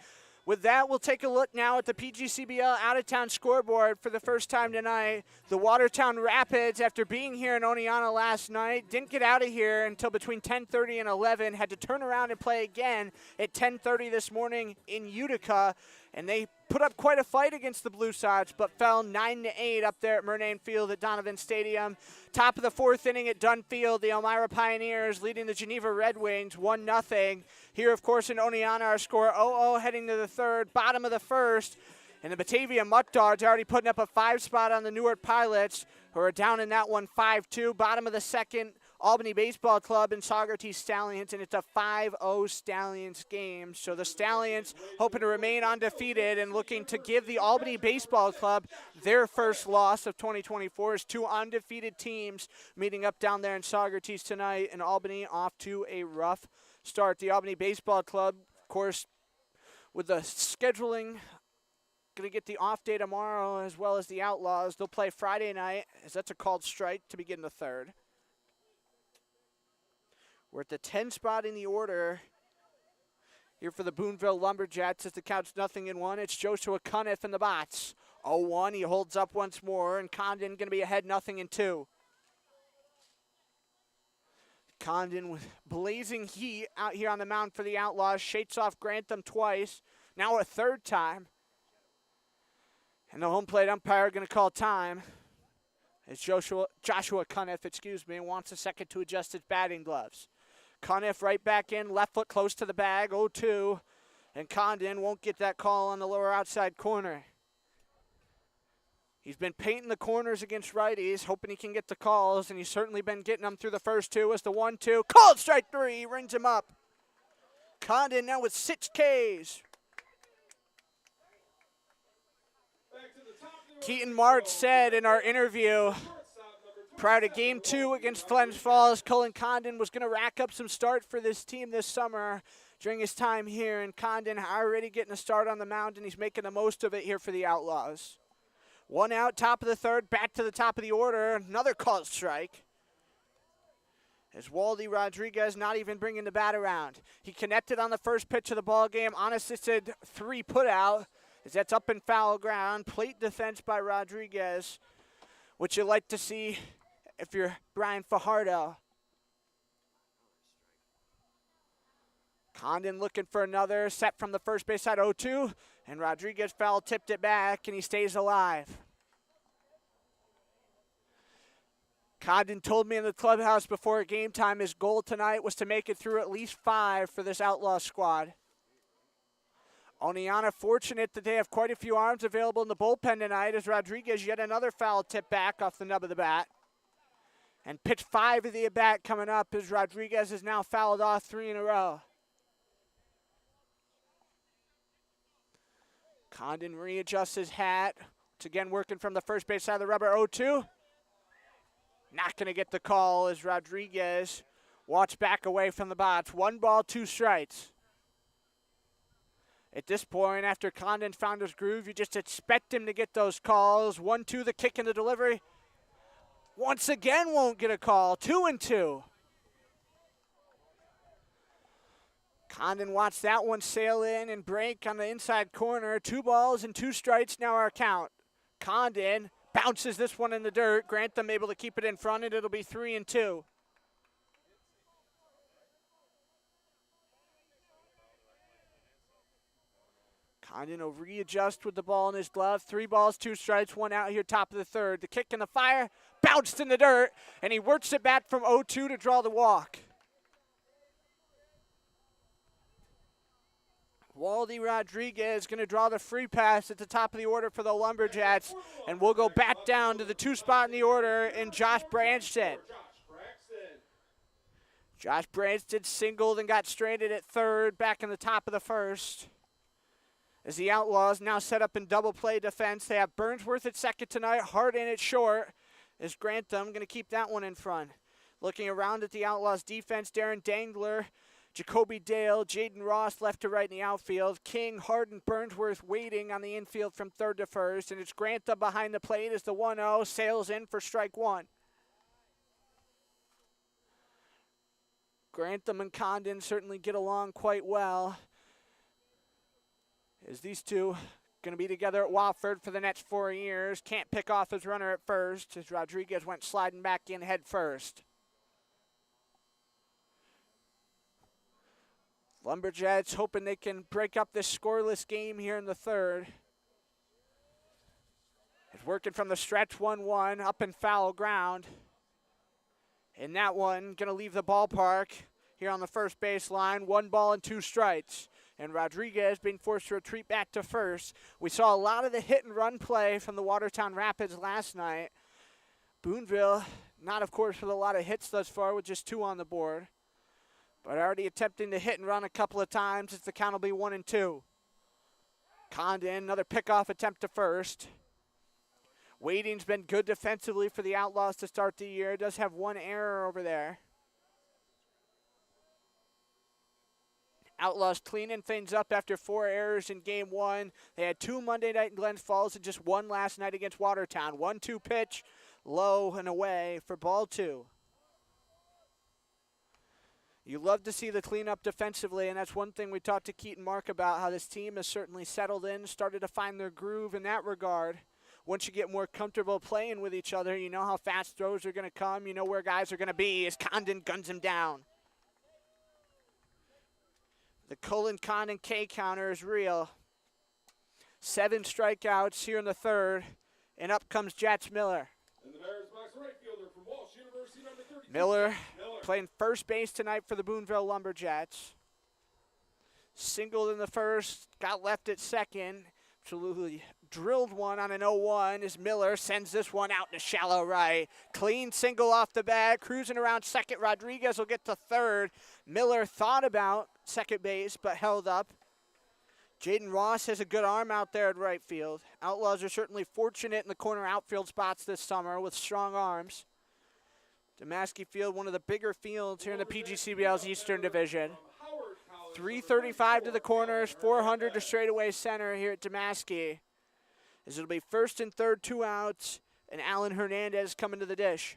With that, we'll take a look now at the PGCBL out-of-town scoreboard for the first time tonight. The Watertown Rapids, after being here in Oneonta last night, didn't get out of here until between 10:30 and 11, had to turn around and play again at 10:30 this morning in Utica, and they put up quite a fight against the Blue Sox, but fell 9-8 up there at Murnane Field at Donovan Stadium. Top of the fourth inning at Dunfield, the Elmira Pioneers leading the Geneva Red Wings 1-0. Here, of course, in Oneonta, our score 0-0 heading to the third. Bottom of the first, And the Batavia Muckdards already putting up a 5 spot on the Newark Pilots, who are down in that one 5-2. Bottom of the second, Albany Baseball Club and Saugerties Stallions, and it's a 5-0 Stallions game. So the Stallions hoping to remain undefeated and looking to give the Albany Baseball Club their first loss of 2024 as 2 undefeated teams meeting up down there in Saugerties tonight, and Albany off to a rough start. The Albany Baseball Club, of course, with the scheduling, going to get the off day tomorrow, as well as the Outlaws. They'll play Friday night, as that's a called strike to begin the third. We're at the 10 spot in the order here for the Boonville Lumberjacks as the count's 0-1. It's Joshua Cuniff in the box. 0-1, he holds up once more, and Condon going to be ahead 0-2. Condon with blazing heat out here on the mound for the Outlaws. Shakes off Grantham twice, now a third time. And the home plate umpire going to call time. It's Joshua Cuniff, wants a second to adjust his batting gloves. Cuniff right back in, left foot close to the bag, 0-2. And Condon won't get that call on the lower outside corner. He's been painting the corners against righties, hoping he can get the calls, and he's certainly been getting them through the first 2 as the 1-2. Called strike 3, he rings him up. Condon now with 6 Ks. Keaton March said in our interview prior to Game 2 against Glens Falls, Cullen Condon was going to rack up some start for this team this summer during his time here, and Condon already getting a start on the mound, and he's making the most of it here for the Outlaws. 1 out, top of the third, back to the top of the order, another called strike. As Waldy Rodriguez not even bringing the bat around. He connected on the first pitch of the ball game, unassisted 3 put out. As that's up in foul ground. Plate defense by Rodriguez, which you like to see if you're Brian Fajardo. Condon looking for another, set from the first base side, 0-2, and Rodriguez foul tipped it back, and he stays alive. Condon told me in the clubhouse before game time his goal tonight was to make it through at least 5 for this Outlaw squad. Oneonta fortunate that they have quite a few arms available in the bullpen tonight as Rodriguez yet another foul tip back off the nub of the bat. And pitch 5 of the at-bat coming up as Rodriguez has now fouled off 3 in a row. Condon readjusts his hat. Once again working from the first base side of the rubber, 0-2. Not going to get the call as Rodriguez walks back away from the box. 1 ball, 2 strikes. At this point, after Condon found his groove, you just expect him to get those calls. 1-2, the kick and the delivery. Once again, won't get a call. 2-2. Condon watched that one sail in and break on the inside corner. 2 balls and 2 strikes now our count. Condon bounces this one in the dirt. Grantham able to keep it in front, and it'll be 3-2. Condon will readjust with the ball in his glove. 3 balls, 2 strikes, 1 out here, top of the third. The kick in the fire, bounced in the dirt, and he works it back from 0-2 to draw the walk. Waldy Rodriguez going to draw the free pass at the top of the order for the Lumberjacks, and we'll go back down to the 2 spot in the order in Josh Branston. Josh Branston singled and got stranded at third, back in the top of the first. As the Outlaws now set up in double play defense, they have Burnsworth at second tonight, Hart in at short, as Grantham going to keep that one in front. Looking around at the Outlaws defense, Darren Dangler, Jacoby Dale, Jaden Ross left to right in the outfield, King, Hart, Burnsworth waiting on the infield from third to first, and it's Grantham behind the plate as the 1-0 sails in for strike 1. Grantham and Condon certainly get along quite well, as these two going to be together at Wofford for the next 4 years. Can't pick off his runner at first as Rodriguez went sliding back in head first. Lumberjacks hoping they can break up this scoreless game here in the third. It's working from the stretch, 1-1, up in foul ground. And that one going to leave the ballpark here on the first baseline. 1 ball and 2 strikes. and Rodriguez being forced to retreat back to first. We saw a lot of the hit and run play from the Watertown Rapids last night. Boonville, not of course with a lot of hits thus far, with just 2 on the board, but already attempting to hit and run a couple of times. It's the count will be 1-2. Condon, another pickoff attempt to first. Wading's been good defensively for the Outlaws to start the year. Does have 1 error over there. Outlaws cleaning things up after 4 errors in game 1. They had 2 Monday night in Glens Falls and just 1 last night against Watertown. 1-2 pitch, low and away for ball 2. You love to see the cleanup defensively, and that's one thing we talked to Keaton Mark about, how this team has certainly settled in, started to find their groove in that regard. Once you get more comfortable playing with each other, you know how fast throws are going to come. You know where guys are going to be as Condon guns him down. The Cullen Condon K counter is real. 7 strikeouts here in the 3rd, and up comes Jats Miller. And the Bears box right fielder from Walsh University, number 32. Miller playing first base tonight for the Boonville Lumberjacks. Singled in the 1st, got left at 2nd. Absolutely drilled one on an 0-1 as Miller sends this one out to shallow right. Clean single off the bat, cruising around 2nd. Rodriguez will get to 3rd. Miller thought about 2nd base but held up. Jaden Ross has a good arm out there at right field. Outlaws are certainly fortunate in the corner outfield spots this summer with strong arms. Damaschke Field, one of the bigger fields here in the PGCBL's Eastern Division. 335 to the corners, 400 to straightaway center here at Damaschke. As it'll be 1st and 3rd, 2 outs, and Alan Hernandez coming to the dish.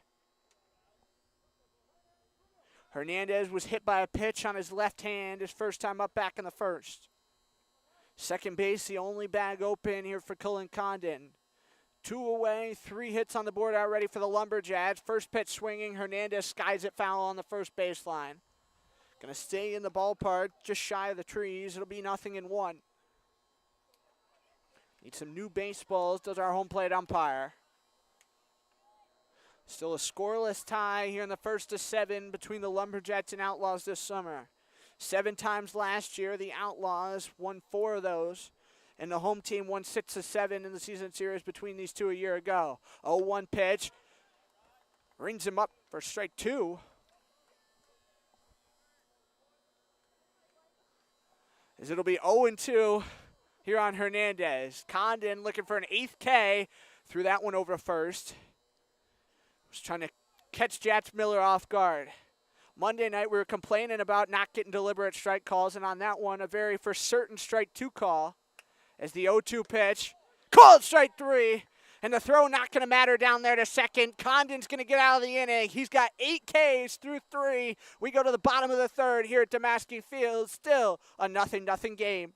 Hernandez was hit by a pitch on his left hand, his first time up back in the 1st. 2nd base, the only bag open here for Cullen Condon. 2 away, 3 hits on the board already for the Lumberjacks. First pitch swinging, Hernandez skies it foul on the first baseline. Going to stay in the ballpark, just shy of the trees. It'll be 0-1. Need some new baseballs, does our home plate umpire. Still a scoreless tie here in the 1st of 7 between the Lumberjacks and Outlaws this summer. 7 times last year, the Outlaws won 4 of those, and the home team won 6 of 7 in the season series between these 2 a year ago. 0-1 pitch, rings him up for strike 2. As it'll be 0-2 here on Hernandez. Condon looking for an 8th K, threw that one over first. Was trying to catch Jats Miller off guard. Monday night we were complaining about not getting deliberate strike calls, and on that one, a very for certain strike 2 call. As the 0-2 pitch, called strike 3, and the throw not going to matter down there to 2nd. Condon's going to get out of the inning. He's got 8 Ks through 3. We go to the bottom of the 3rd here at Damaschke Field. Still a 0-0 game.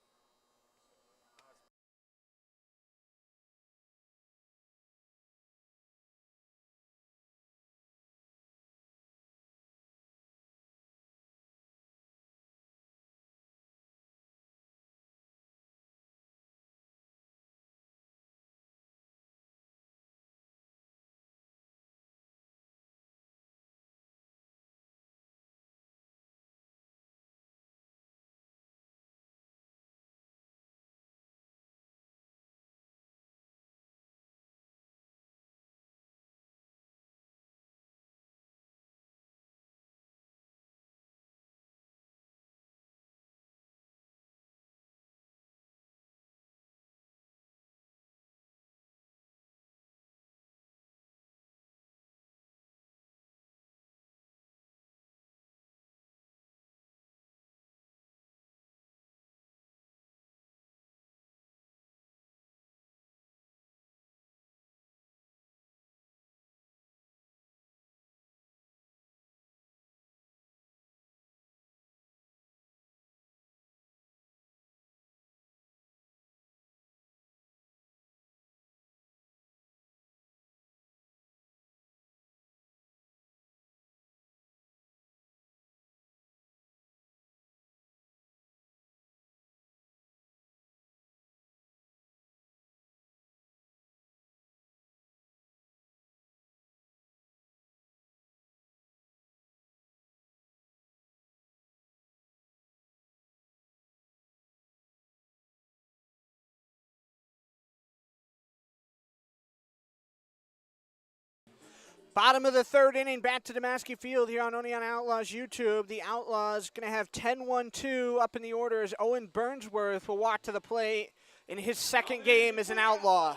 Bottom of the third inning, back to Damaschke Field here on Oneonta Outlaws YouTube. The Outlaws going to have 10-1-2 up in the order as Owen Burnsworth will walk to the plate in his second game as an Outlaw.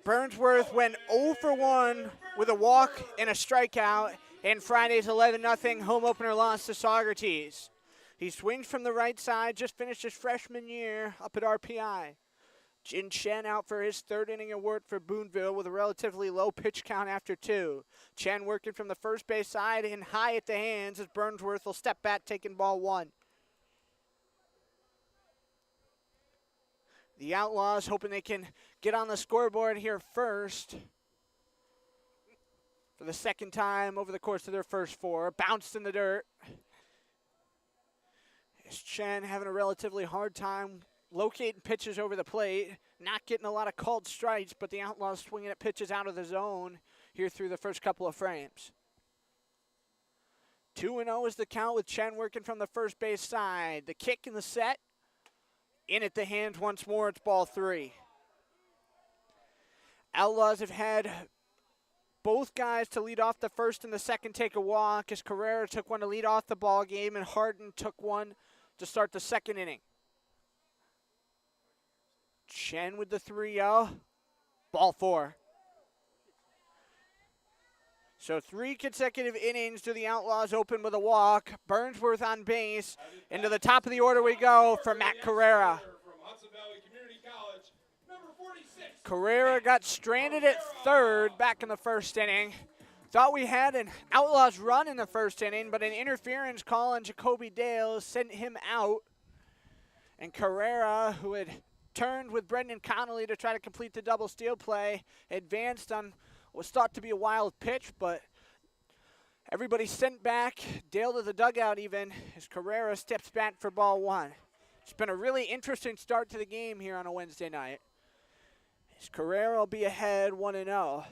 Burnsworth went 0 for 1 with a walk and a strikeout in Friday's 11-0 home opener loss to Saugerties. He swings from the right side, just finished his freshman year up at RPI. Jin Chen out for his third inning of work for Boonville with a relatively low pitch count after 2. Chen working from the first base side and high at the hands as Burnsworth will step back taking ball 1. The Outlaws hoping they can get on the scoreboard here first for the second time over the course of their first 4. Bounced in the dirt. As Chen having a relatively hard time locating pitches over the plate, not getting a lot of called strikes, but the Outlaws swinging at pitches out of the zone here through the first couple of frames. 2-0 is the count with Chen working from the first base side. The kick in the set, in at the hands once more, it's ball 3. Outlaws have had both guys to lead off the first and the second take a walk as Carrera took one to lead off the ball game and Harden took one to start the second inning. Chen with the 3-0, ball 4. So 3 consecutive innings to the Outlaws open with a walk. Burnsworth on base. Into the top of the order we go for Matt Carrera. Carrera got stranded at third back in the first inning. Thought we had an Outlaws run in the first inning, but an interference call on Jacoby Dale sent him out. And Carrera, who had turned with Brendan Connolly to try to complete the double steal play, advanced on what was thought to be a wild pitch, but everybody sent back, Dale to the dugout even, as Carrera steps back for ball 1. It's been a really interesting start to the game here on a Wednesday night. As Carrera will be ahead 1-0.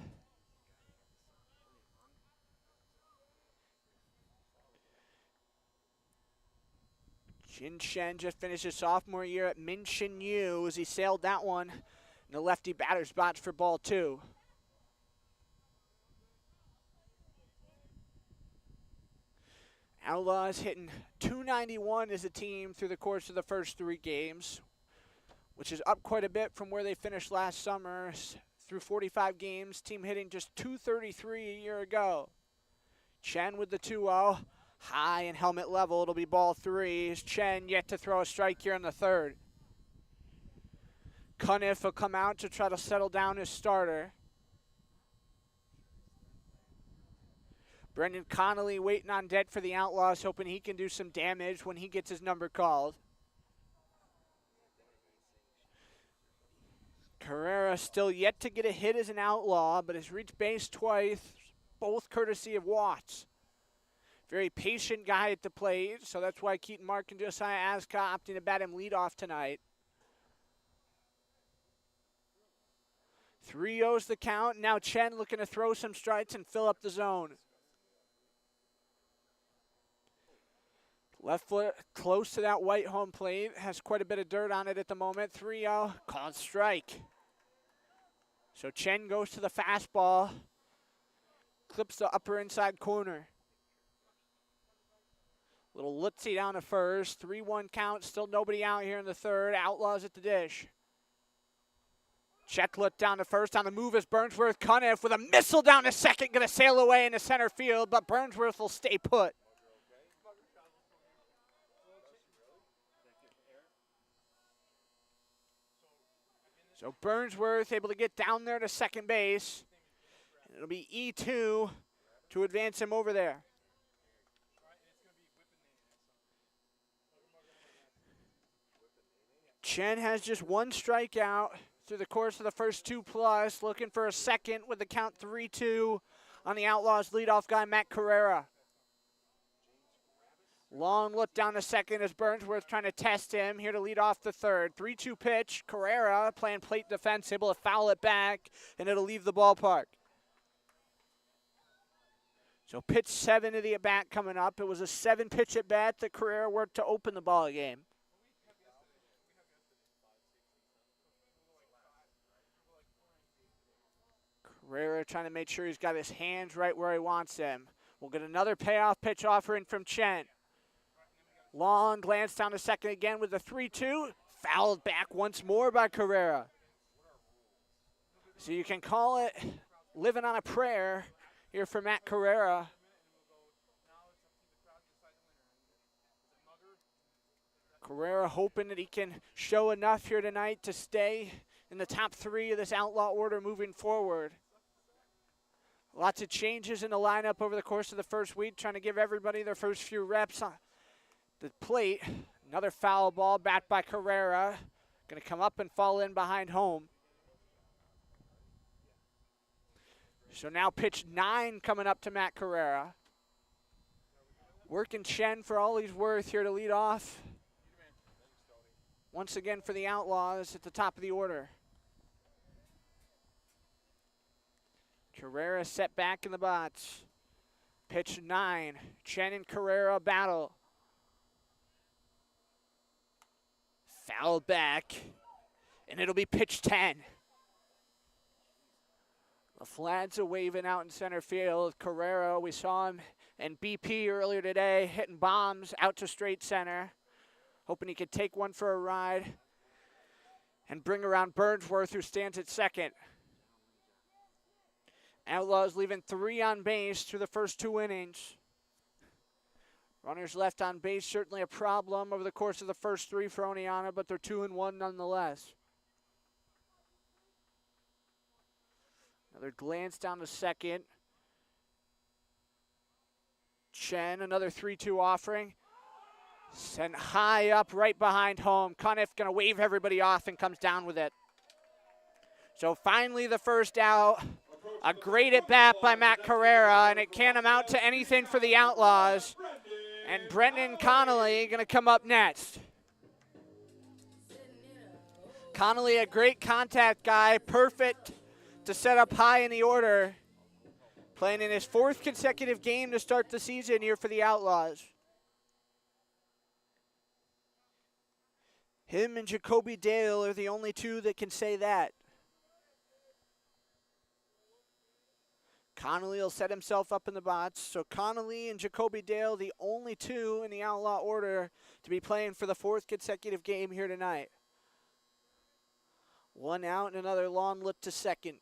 Jin Shen just finished his sophomore year at Minchin U as he sailed that one in the lefty batter's box for ball 2. Outlaws hitting .291 as a team through the course of the first 3 games, which is up quite a bit from where they finished last summer. Through 45 games, team hitting just .233 a year ago. Chen with the 2-0. High and helmet level, it'll be ball 3. As Chen yet to throw a strike here in the third. Cuniff will come out to try to settle down his starter. Brendan Connolly waiting on deck for the Outlaws, hoping he can do some damage when he gets his number called. Carrera still yet to get a hit as an Outlaw, but has reached base twice, both courtesy of Watts. Very patient guy at the plate, so that's why Keaton Mark and Josiah Ascott opting to bat him leadoff tonight. 3-0's the count. Now Chen looking to throw some strikes and fill up the zone. Left foot close to that white home plate. Has quite a bit of dirt on it at the moment. 3-0, called strike. So Chen goes to the fastball. Clips the upper inside corner. Little Lutzy down to first. 3-1 count. Still nobody out here in the third. Outlaws at the dish. Check look down to first. On the move is Burnsworth. Cuniff with a missile down to second. Going to sail away into center field, but Burnsworth will stay put. So Burnsworth able to get down there to second base. And it'll be E2 to advance him over there. Chen has just 1 strikeout through the course of the first 2+, looking for a second with the count 3-2 on the Outlaws leadoff guy, Matt Carrera. Long look down to second as Burnsworth trying to test him, here to lead off the third. 3-2 pitch, Carrera playing plate defense, able to foul it back, and it'll leave the ballpark. So pitch 7 of the at-bat coming up. It was a 7-pitch at-bat that Carrera worked to open the ball game. Carrera trying to make sure he's got his hands right where he wants them. We'll get another payoff pitch offering from Chen. Long glance down to second again with the 3-2. Fouled back once more by Carrera. So you can call it living on a prayer here for Matt Carrera. Carrera hoping that he can show enough here tonight to stay in the top 3 of this outlaw order moving forward. Lots of changes in the lineup over the course of the first week, trying to give everybody their first few reps on the plate. Another foul ball backed by Carrera. Going to come up and fall in behind home. So now pitch 9 coming up to Matt Carrera. Working Chen for all he's worth here to lead off. Once again for the Outlaws at the top of the order. Carrera set back in the box. Pitch 9. Chen and Carrera battle. Fouled back. And it'll be pitch 10. The flags are waving out in center field. Carrera, we saw him in BP earlier today, hitting bombs out to straight center. Hoping he could take one for a ride and bring around Burnsworth, who stands at second. Outlaws leaving 3 on base through the first 2 innings. Runners left on base, certainly a problem over the course of the first 3 for Oneonta, but they're 2-1 nonetheless. Another glance down to second. Chen, another 3-2 offering. Sent high up right behind home. Cuniff going to wave everybody off and comes down with it. So finally the first out. A great at bat by Matt Carrera, and it can't amount to anything for the Outlaws. And Brendan Connolly going to come up next. Connolly, a great contact guy, perfect to set up high in the order. Playing in his 4th consecutive game to start the season here for the Outlaws. Him and Jacoby Dale are the only 2 that can say that. Connolly will set himself up in the box. So Connolly and Jacoby Dale, the only 2 in the outlaw order to be playing for the 4th consecutive game here tonight. 1 out and another long look to second.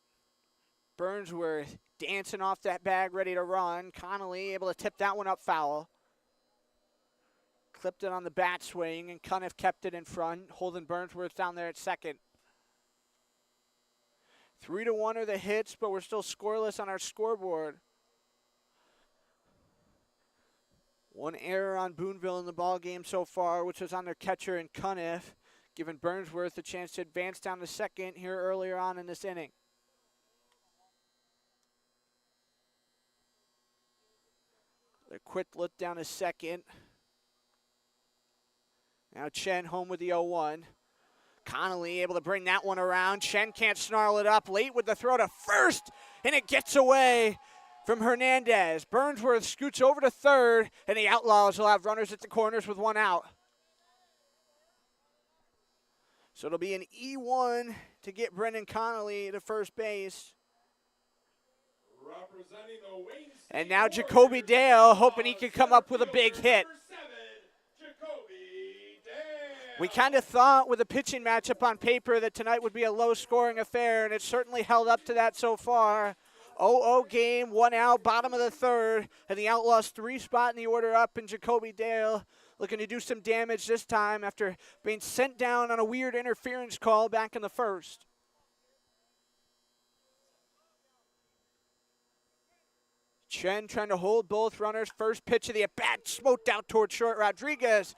Burnsworth dancing off that bag, ready to run. Connolly able to tip that one up foul. Clipped it on the bat swing, and Cuniff kept it in front, holding Burnsworth down there at second. 3-1 are the hits, but we're still scoreless on our scoreboard. 1 error on Boonville in the ball game so far, which was on their catcher and Cuniff, giving Burnsworth a chance to advance down to second here earlier on in this inning. A quick look down to second. Now Chen home with the 0-1. Connolly able to bring that one around. Chen can't snarl it up. Late with the throw to first, and it gets away from Hernandez. Burnsworth scoots over to third, and the Outlaws will have runners at the corners with 1 out. So it'll be an E1 to get Brendan Connolly to first base. And now Jacoby Dale hoping he can come up with a big hit. We kind of thought with a pitching matchup on paper that tonight would be a low-scoring affair, and it's certainly held up to that so far. 0-0 game, 1 out, bottom of the 3rd, and the Outlaws 3 spot in the order up, and Jacoby Dale looking to do some damage this time after being sent down on a weird interference call back in the 1st. Chen trying to hold both runners. First pitch of the at-bat, smoked out toward short. Rodriguez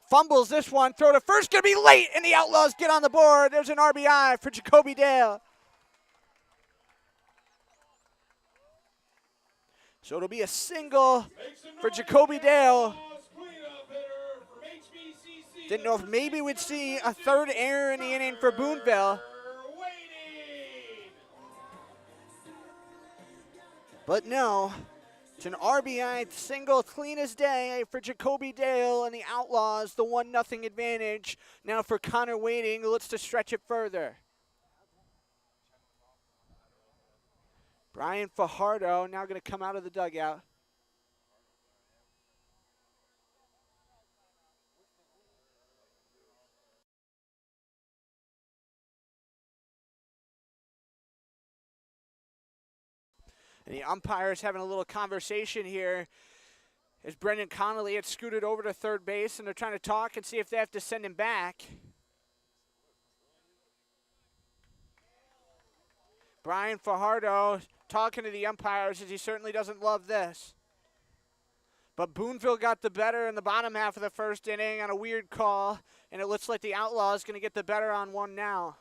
fumbles this one, throw to first, going to be late, and the Outlaws get on the board. There's an RBI for Jacoby Dale. So it'll be a single for Jacoby Dale. Didn't know if maybe we'd see a 3rd error in the inning for Boonville. But no, it's an RBI single, clean as day for Jacoby Dale, and the Outlaws, the 1-0 advantage. Now for Connor Waiting, who looks to stretch it further. Brian Fajardo now going to come out of the dugout. And the umpire's having a little conversation here as Brendan Connolly had scooted over to third base, and they're trying to talk and see if they have to send him back. Brian Fajardo talking to the umpires as he certainly doesn't love this. But Boonville got the better in the bottom half of the first inning on a weird call, and it looks like the Outlaws going to get the better on one now.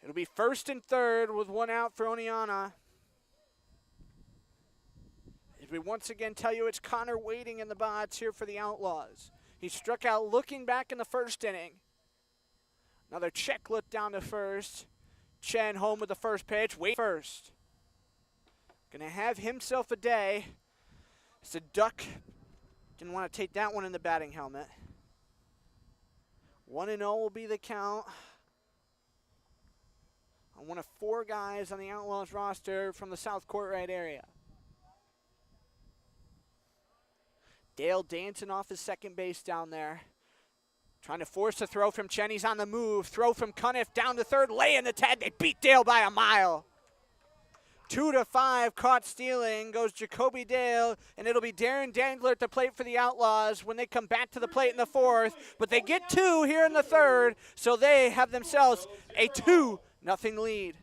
It'll be first and third with one out for Oneonta. As we once again tell you, it's Connor waiting in the box here for the Outlaws. He struck out looking back in the first inning. Another check look down to first. Chen home with the first pitch. Wait first. Gonna have himself a day. It's a duck. Didn't want to take that one in the batting helmet. 1-0 will be the count on one of four guys on the Outlaws roster from the South Courtright area. Dale dancing off his second base down there. Trying to force a throw from Chen. He's on the move. Throw from Cuniff down to third. Lay in the tag. They beat Dale by a mile. 2-5, caught stealing, goes Jacoby Dale, and it'll be Darren Dangler at the plate for the Outlaws when they come back to the plate in the fourth. But they get two here in the third, so they have themselves a 2-0 lead.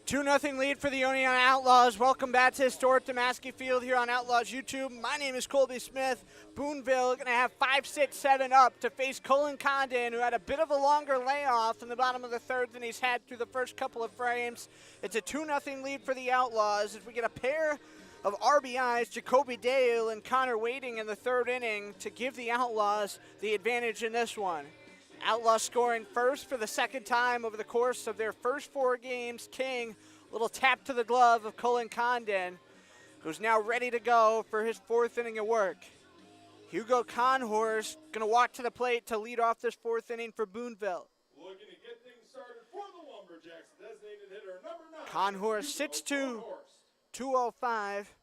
Two 0 lead for the Oneonta Outlaws. Welcome back to historic Damaschke Field here on Outlaws YouTube. My name is Colby Smith. Boonville going to have 5, 6, 7 up to face Cullen Condon, who had a bit of a longer layoff in the bottom of the third than he's had through the first couple of frames. It's a 2-0 lead for the Outlaws as we get a pair of RBIs, Jacoby Dale and Connor Waiting in the third inning to give the Outlaws the advantage in this one. Outlaws scoring first for the second time over the course of their first 4 games. King, little tap to the glove of Cullen Condon, who's now ready to go for his 4th inning of work. Hugo Conhorst going to walk to the plate to lead off this 4th inning for Boonville. Looking to get things started for the Lumberjacks, designated hitter number 9. Conhorst 6'2", 205.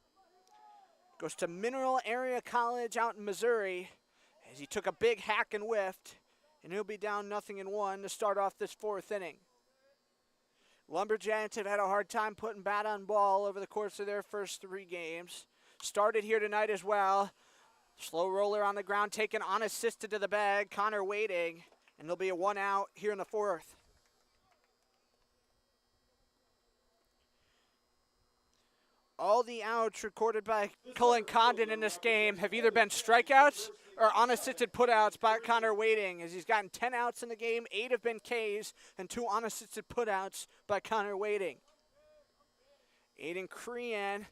Goes to Mineral Area College out in Missouri as he took a big hack and whiffed. And he'll be down 0-1 to start off this 4th inning. Lumberjacks have had a hard time putting bat on ball over the course of their first 3 games. Started here tonight as well. Slow roller on the ground, taken unassisted to the bag. Connor waiting, and there'll be a 1 out here in the 4th. All the outs recorded by Cullen Condon in this game have either been strikeouts or unassisted putouts by Connor Waiting, as he's gotten 10 outs in the game. 8 have been Ks and 2 unassisted putouts by Connor Waiting. Aiden Crean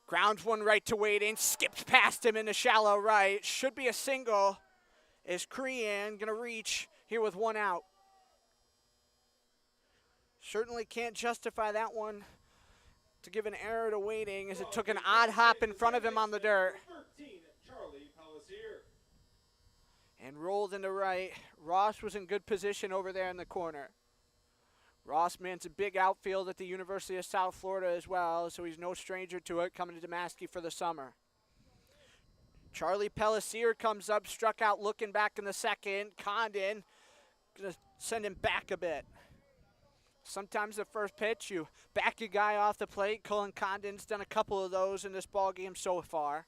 grounds one right to Waiting, skips past him in the shallow right. Should be a single. Is Crean going to reach here with 1 out? Certainly can't justify that one to give an error to Waiting, as it took an odd hop in front of him on the dirt. 13, Charlie Palacier. And rolled into right. Ross was in good position over there in the corner. Ross mans a big outfield at the University of South Florida as well, so he's no stranger to it, coming to Damaschke for the summer. Charlie Palacier comes up, struck out looking back in the second. Condon going to send him back a bit. Sometimes the first pitch, you back your guy off the plate. Cullen Condon's done a couple of those in this ball game so far.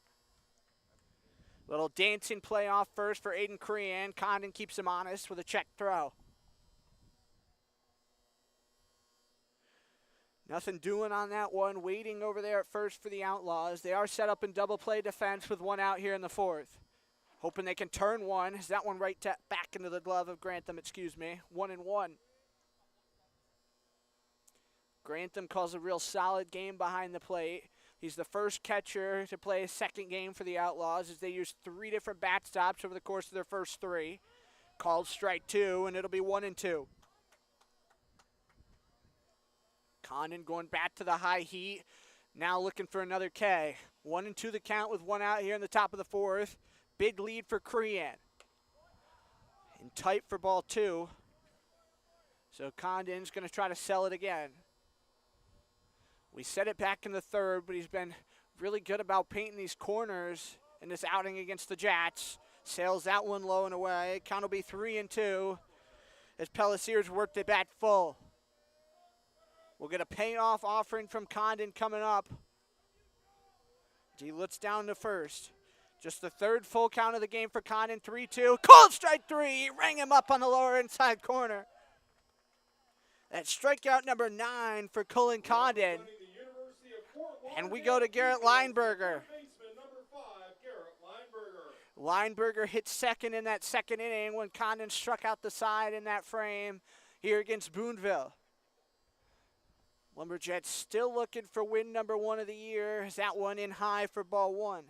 Little dancing play off first for Aiden Crean. Condon keeps him honest with a check throw. Nothing doing on that one. Waiting over there at first for the Outlaws. They are set up in double play defense with 1 out here in the 4th. Hoping they can turn one. Is that one right back into the glove of Grantham, 1-1. Grantham calls a real solid game behind the plate. He's the first catcher to play a second game for the Outlaws, as they use 3 different bat stops over the course of their first 3. Called strike 2, and it'll be 1-2. Condon going back to the high heat. Now looking for another K. 1-2 the count with 1 out here in the top of the 4th. Big lead for Crean. And tight for ball 2. So Condon's going to try to sell it again. We set it back in the 3rd, but he's been really good about painting these corners in this outing against the Jats. Sails that one low and away. Count will be 3-2 as Pellicier's worked the bat full. We'll get a payoff offering from Condon coming up. He looks down to first. Just the 3rd full count of the game for Condon. 3-2. Called strike 3. He rang him up on the lower inside corner. That's strikeout number 9 for Cullen Condon. And we go to Garrett Lineberger. Lineberger hit second in that second inning when Condon struck out the side in that frame here against Boonville. Lumberjacks still looking for win number 1 of the year. Is that one in high for ball 1?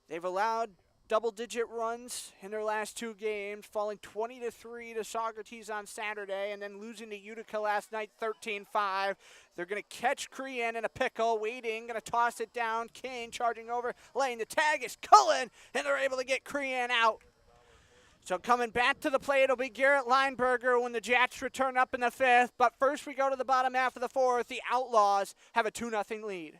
They've allowed double-digit runs in their last 2 games, falling 20-3 to Socrates on Saturday, and then losing to Utica last night 13-5. They're going to catch Crean in a pickle. Waiting, going to toss it down. Kane charging over, laying the tag is Cullen, and they're able to get Crean out. So coming back to the plate, it'll be Garrett Lineberger when the Jats return up in the 5th. But first we go to the bottom half of the 4th. The Outlaws have a 2-0 lead.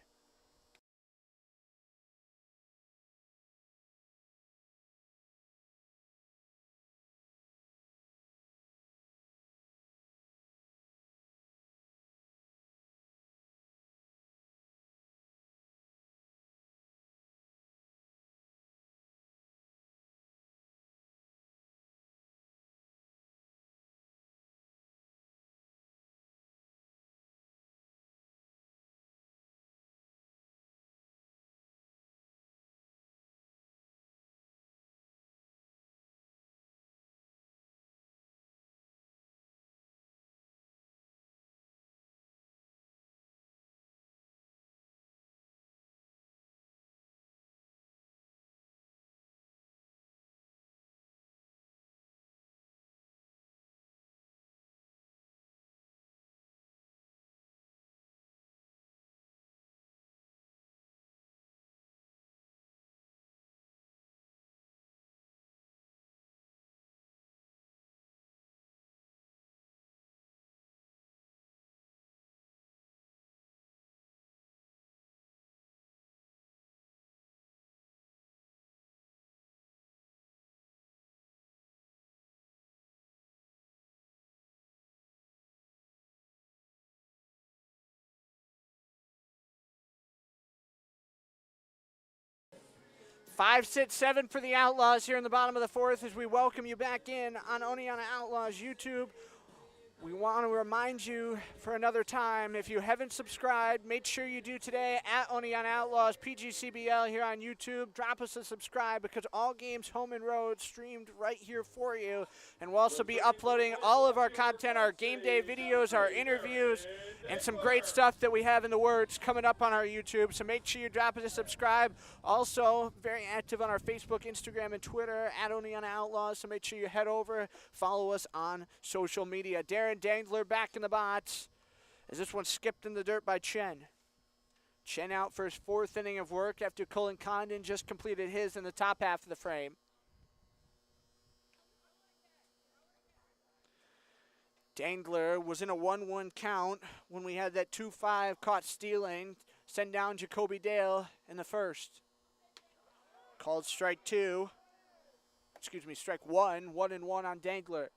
5-7 for the Outlaws here in the bottom of the fourth as we welcome you back in on Oneonta Outlaws YouTube. We want to remind you for another time, if you haven't subscribed, make sure you do today at Oneonta Outlaws PGCBL here on YouTube. Drop us a subscribe because all games home and road streamed right here for you. And we'll also be uploading all of our content, our game day videos, our interviews, and some great stuff that we have in the works coming up on our YouTube. So make sure you drop us a subscribe. Also, very active on our Facebook, Instagram, and Twitter at Oneonta Outlaws. So make sure you head over, follow us on social media. Darren Dangler back in the box as this one skipped in the dirt by Chen. Chen out for his fourth inning of work after Cullen Condon just completed his in the top half of the frame. Dangler was in a 1-1 count when we had that 2-5 caught stealing, send down Jacoby Dale in the first. Called strike one, 1-1 on Dangler.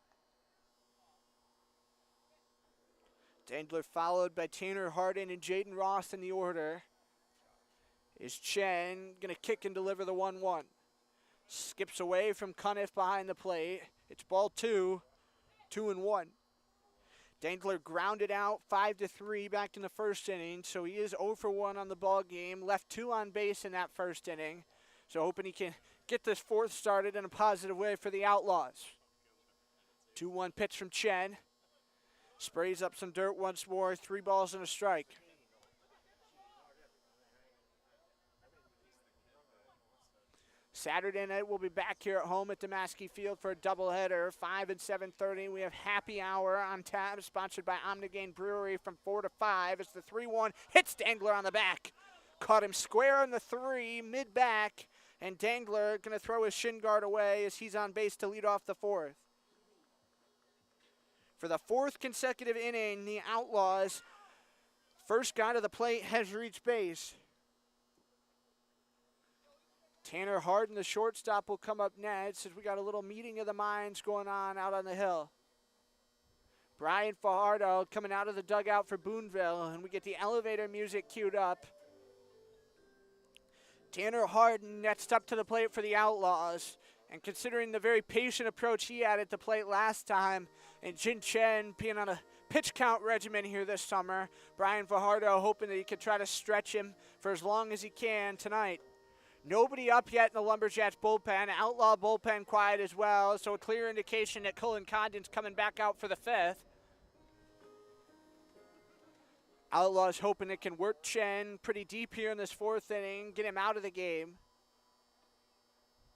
Dangler followed by Tanner Hardin and Jaden Ross in the order. Is Chen going to kick and deliver the 1-1? Skips away from Cuniff behind the plate. It's ball 2, 2-1. Dangler grounded out 5-3 back in the first inning, so he is 0 for 1 on the ball game. Left 2 on base in that first inning. So hoping he can get this fourth started in a positive way for the Outlaws. 2-1 pitch from Chen. Sprays up some dirt once more, 3 balls and a strike. Saturday night we'll be back here at home at Damaschke Field for a doubleheader, 5 and 7:30. We have happy hour on tap, sponsored by Omnigain Brewery from 4 to 5. As the 3-1 hits Dangler on the back. Caught him square on the 3, mid-back, and Dangler going to throw his shin guard away as he's on base to lead off the fourth. For the fourth consecutive inning, the Outlaws' first guy to the plate has reached base. Tanner Hardin, the shortstop, will come up next as we got a little meeting of the minds going on out on the hill. Brian Fajardo coming out of the dugout for Boonville, and we get the elevator music queued up. Tanner Hardin next up to the plate for the Outlaws. And considering the very patient approach he had at the plate last time, and Jin Chen being on a pitch count regimen here this summer, Brian Fajardo hoping that he could try to stretch him for as long as he can tonight. Nobody up yet in the Lumberjacks bullpen. Outlaw bullpen quiet as well, so a clear indication that Cullen Condon's coming back out for the fifth. Outlaws hoping it can work Chen pretty deep here in this fourth inning, get him out of the game.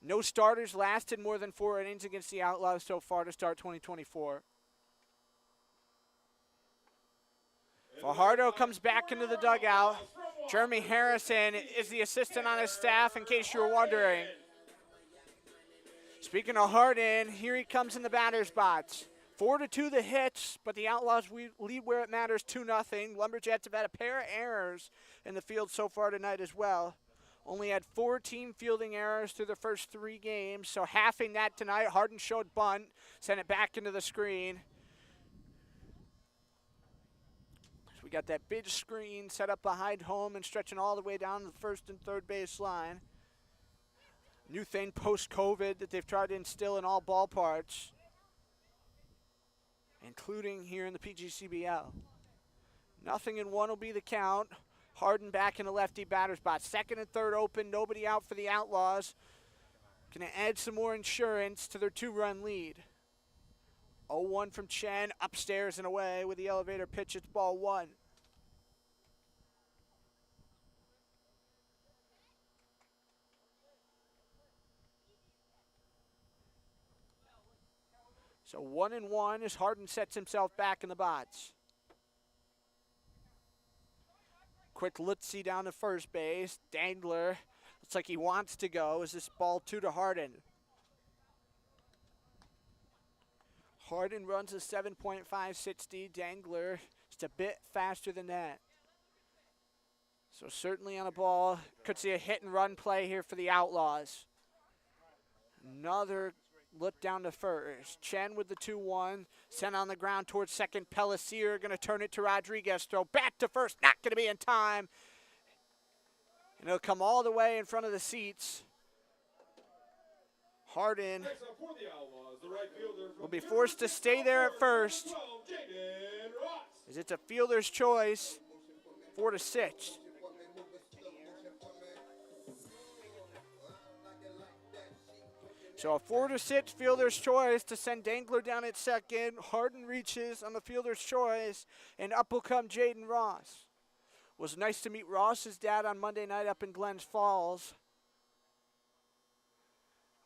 No starters lasted more than 4 innings against the Outlaws so far to start 2024. Fajardo comes back into the dugout. Jeremy Harrison is the assistant on his staff, in case you were wondering. Speaking of Hardin, here he comes in the batter's box. 4-2 the hits, but the Outlaws lead where it matters 2-0. Lumberjacks have had a pair of errors in the field so far tonight as well. Only had 4 team fielding errors through the first 3 games, so halving that tonight. Hardin showed bunt, sent it back into the screen. So we got that big screen set up behind home and stretching all the way down the first and third base line. New thing post-COVID that they've tried to instill in all ballparks, including here in the PGCBL. 0-1 will be the count. Hardin back in the lefty batter's box. Second and third open, nobody out for the Outlaws. Going to add some more insurance to their 2-run lead. 0-1 from Chen, upstairs and away with the elevator pitch. It's ball 1. So 1-1 as Hardin sets himself back in the box. Quick look-see down to first base. Dangler looks like he wants to go. Is this ball 2 to Hardin? Hardin runs a 7.560. Dangler just a bit faster than that. So certainly on a ball. Could see a hit and run play here for the Outlaws. Another look down to first. Chen with the 2-1. Sent on the ground towards second. Pellissier going to turn it to Rodriguez. Throw back to first. Not going to be in time. And it'll come all the way in front of the seats. Harden Next up for the Outlaws, the right fielder from will be forced to stay there at first, Number 12, Jaden Ross. as it's a fielder's choice, 4-6. So a 4-6 fielder's choice to send Dangler down at second. Harden reaches on the fielder's choice, and up will come Jaden Ross. It was nice to meet Ross's dad on Monday night up in Glens Falls.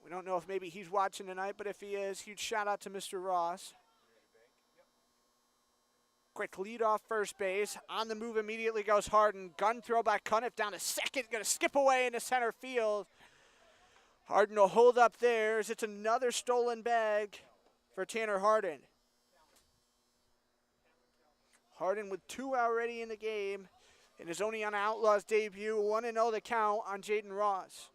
We don't know if maybe he's watching tonight, but if he is, huge shout out to Mr. Ross. Quick lead off first base. On the move immediately goes Harden. Gun throw by Cuniff down to second. Going to skip away into center field. Harden will hold up there as it's another stolen bag for Tanner Harden. Harden with 2 already in the game in his Oneonta Outlaws debut. 1-0 the count on Jaden Ross.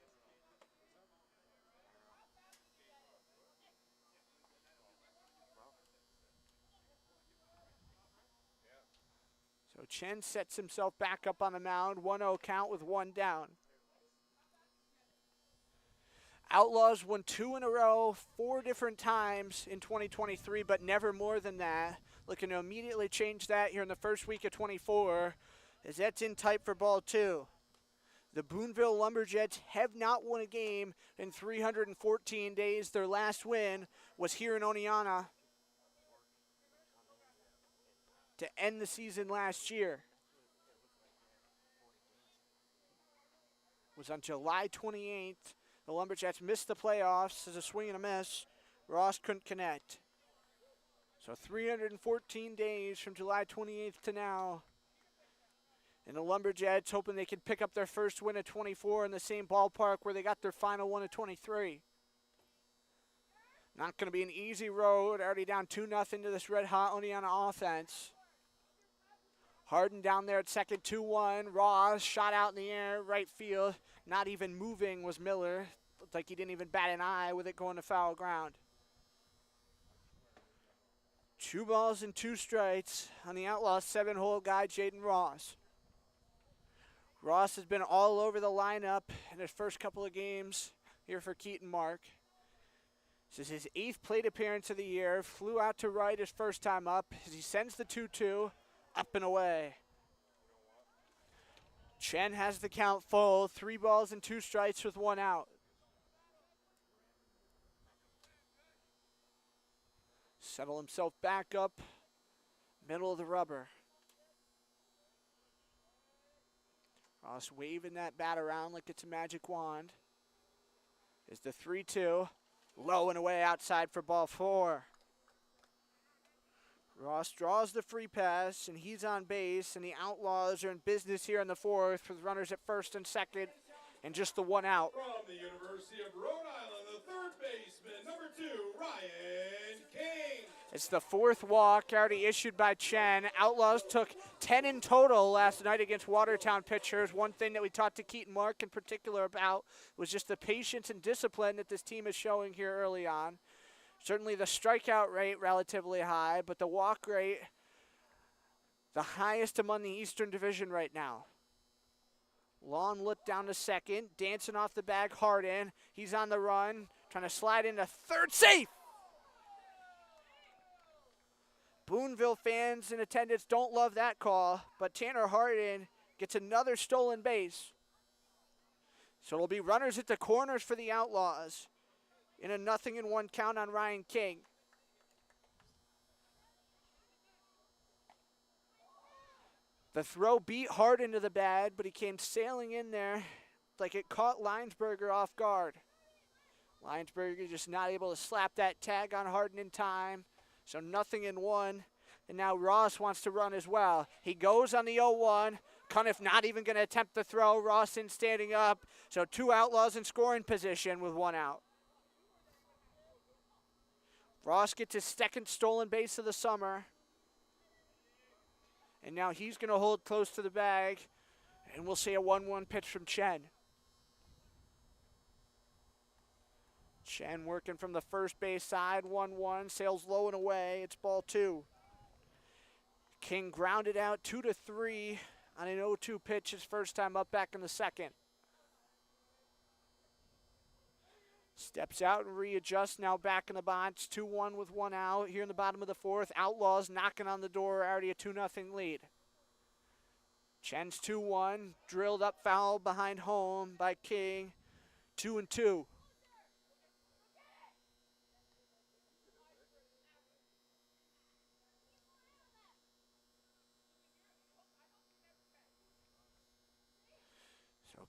So Chen sets himself back up on the mound. 1-0 count with 1 down. Outlaws won 2 in a row, 4 different times in 2023, but never more than that. Looking to immediately change that here in the first week of 24, as that's in tight for ball 2. The Boonville Lumberjacks have not won a game in 314 days. Their last win was here in Oneonta to end the season last year. It was on July 28th. The Lumberjacks missed the playoffs as a swing and a miss. Ross couldn't connect. So 314 days from July 28th to now. And the Lumberjacks hoping they could pick up their first win of 24 in the same ballpark where they got their final one of 23. Not going to be an easy road. Already down 2-0 to this red-hot Oneonta offense. Harden down there at second, 2-1. Ross shot out in the air, right field. Not even moving was Miller. Looked like he didn't even bat an eye with it going to foul ground. 2 balls and 2 strikes on the Outlaws 7-hole guy, Jaden Ross. Ross has been all over the lineup in his first couple of games here for Keaton Mark. This is his 8th plate appearance of the year. Flew out to right his first time up as he sends the 2-2 up and away. Chen has the count full. 3 balls and 2 strikes with 1 out. Settle himself back up, middle of the rubber. Ross waving that bat around like it's a magic wand. Is the 3-2. Low and away outside for ball 4. Ross draws the free pass, and he's on base, and the Outlaws are in business here in the 4th with runners at first and second, and just the 1 out. From the University of Rhode Island, the third baseman, number 2, Ryan King. It's the 4th walk already issued by Chen. Outlaws took 10 in total last night against Watertown pitchers. One thing that we talked to Keaton Mark in particular about was just the patience and discipline that this team is showing here early on. Certainly the strikeout rate relatively high, but the walk rate, the highest among the Eastern Division right now. Long look down to second, dancing off the bag, Harden. He's on the run, trying to slide into third, safe! Boonville fans in attendance don't love that call, but Tanner Harden gets another stolen base. So it'll be runners at the corners for the Outlaws in a 0-1 count on Ryan King. The throw beat hard into the bag, but he came sailing in there like it caught Linesberger off guard. Linesberger just not able to slap that tag on Harden in time. So 0-1, and now Ross wants to run as well. He goes on the 0-1. Cuniff not even going to attempt the throw. Ross in standing up. So 2 Outlaws in scoring position with 1 out. Ross gets his 2nd stolen base of the summer. And now he's going to hold close to the bag. And we'll see a 1-1 pitch from Chen. Chen working from the first base side, 1-1, sails low and away. It's ball 2. King grounded out 2-3 on an 0-2 pitch his first time up back in the 2nd. Steps out and readjusts, now back in the box. 2-1 with one out here in the bottom of the fourth. Outlaws knocking on the door, already a 2-0 lead. Chen's 2-1, drilled up foul behind home by King. 2-2. So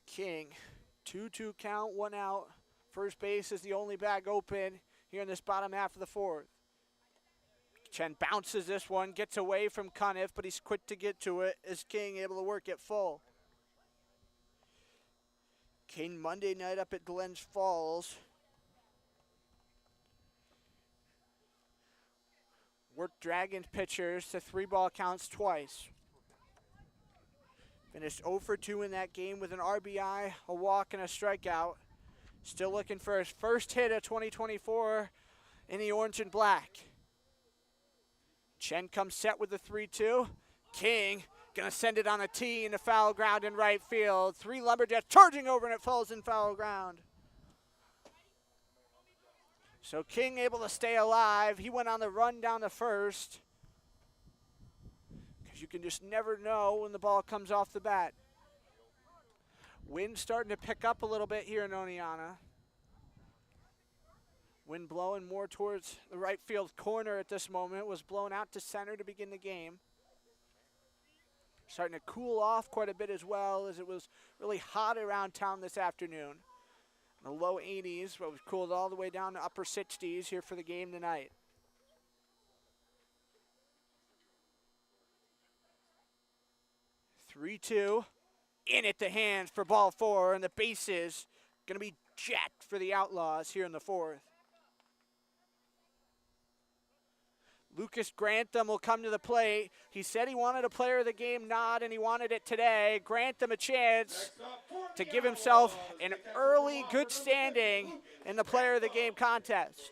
King, 2-2 count, one out. First base is the only bag open here in this bottom half of the fourth. Chen bounces this one, gets away from Cuniff, but he's quick to get to it as King able to work it full. King Monday night up at Glens Falls. Worked Dragons pitchers to 3-ball counts twice. Finished 0 for 2 in that game with an RBI, a walk, and a strikeout. Still looking for his first hit of 2024 in the orange and black. Chen comes set with the 3-2. King gonna send it on a tee in the foul ground in right field. 3 Lumberjacks charging over, and it falls in foul ground. So King able to stay alive. He went on the run down to first. Because you can just never know when the ball comes off the bat. Wind starting to pick up a little bit here in Oneonta. Wind blowing more towards the right field corner at this moment. Was blown out to center to begin the game. Starting to cool off quite a bit as well, as it was really hot around town this afternoon. In the low 80s, but we've cooled all the way down to upper 60s here for the game tonight. Three-two, in at the hands for ball 4, and the bases going to be jacked for the Outlaws here in the fourth. Lucas Grantham will come to the plate. He said he wanted a player of the game nod, and he wanted it today. Grantham a chance to give himself an early good standing in the player of the game contest.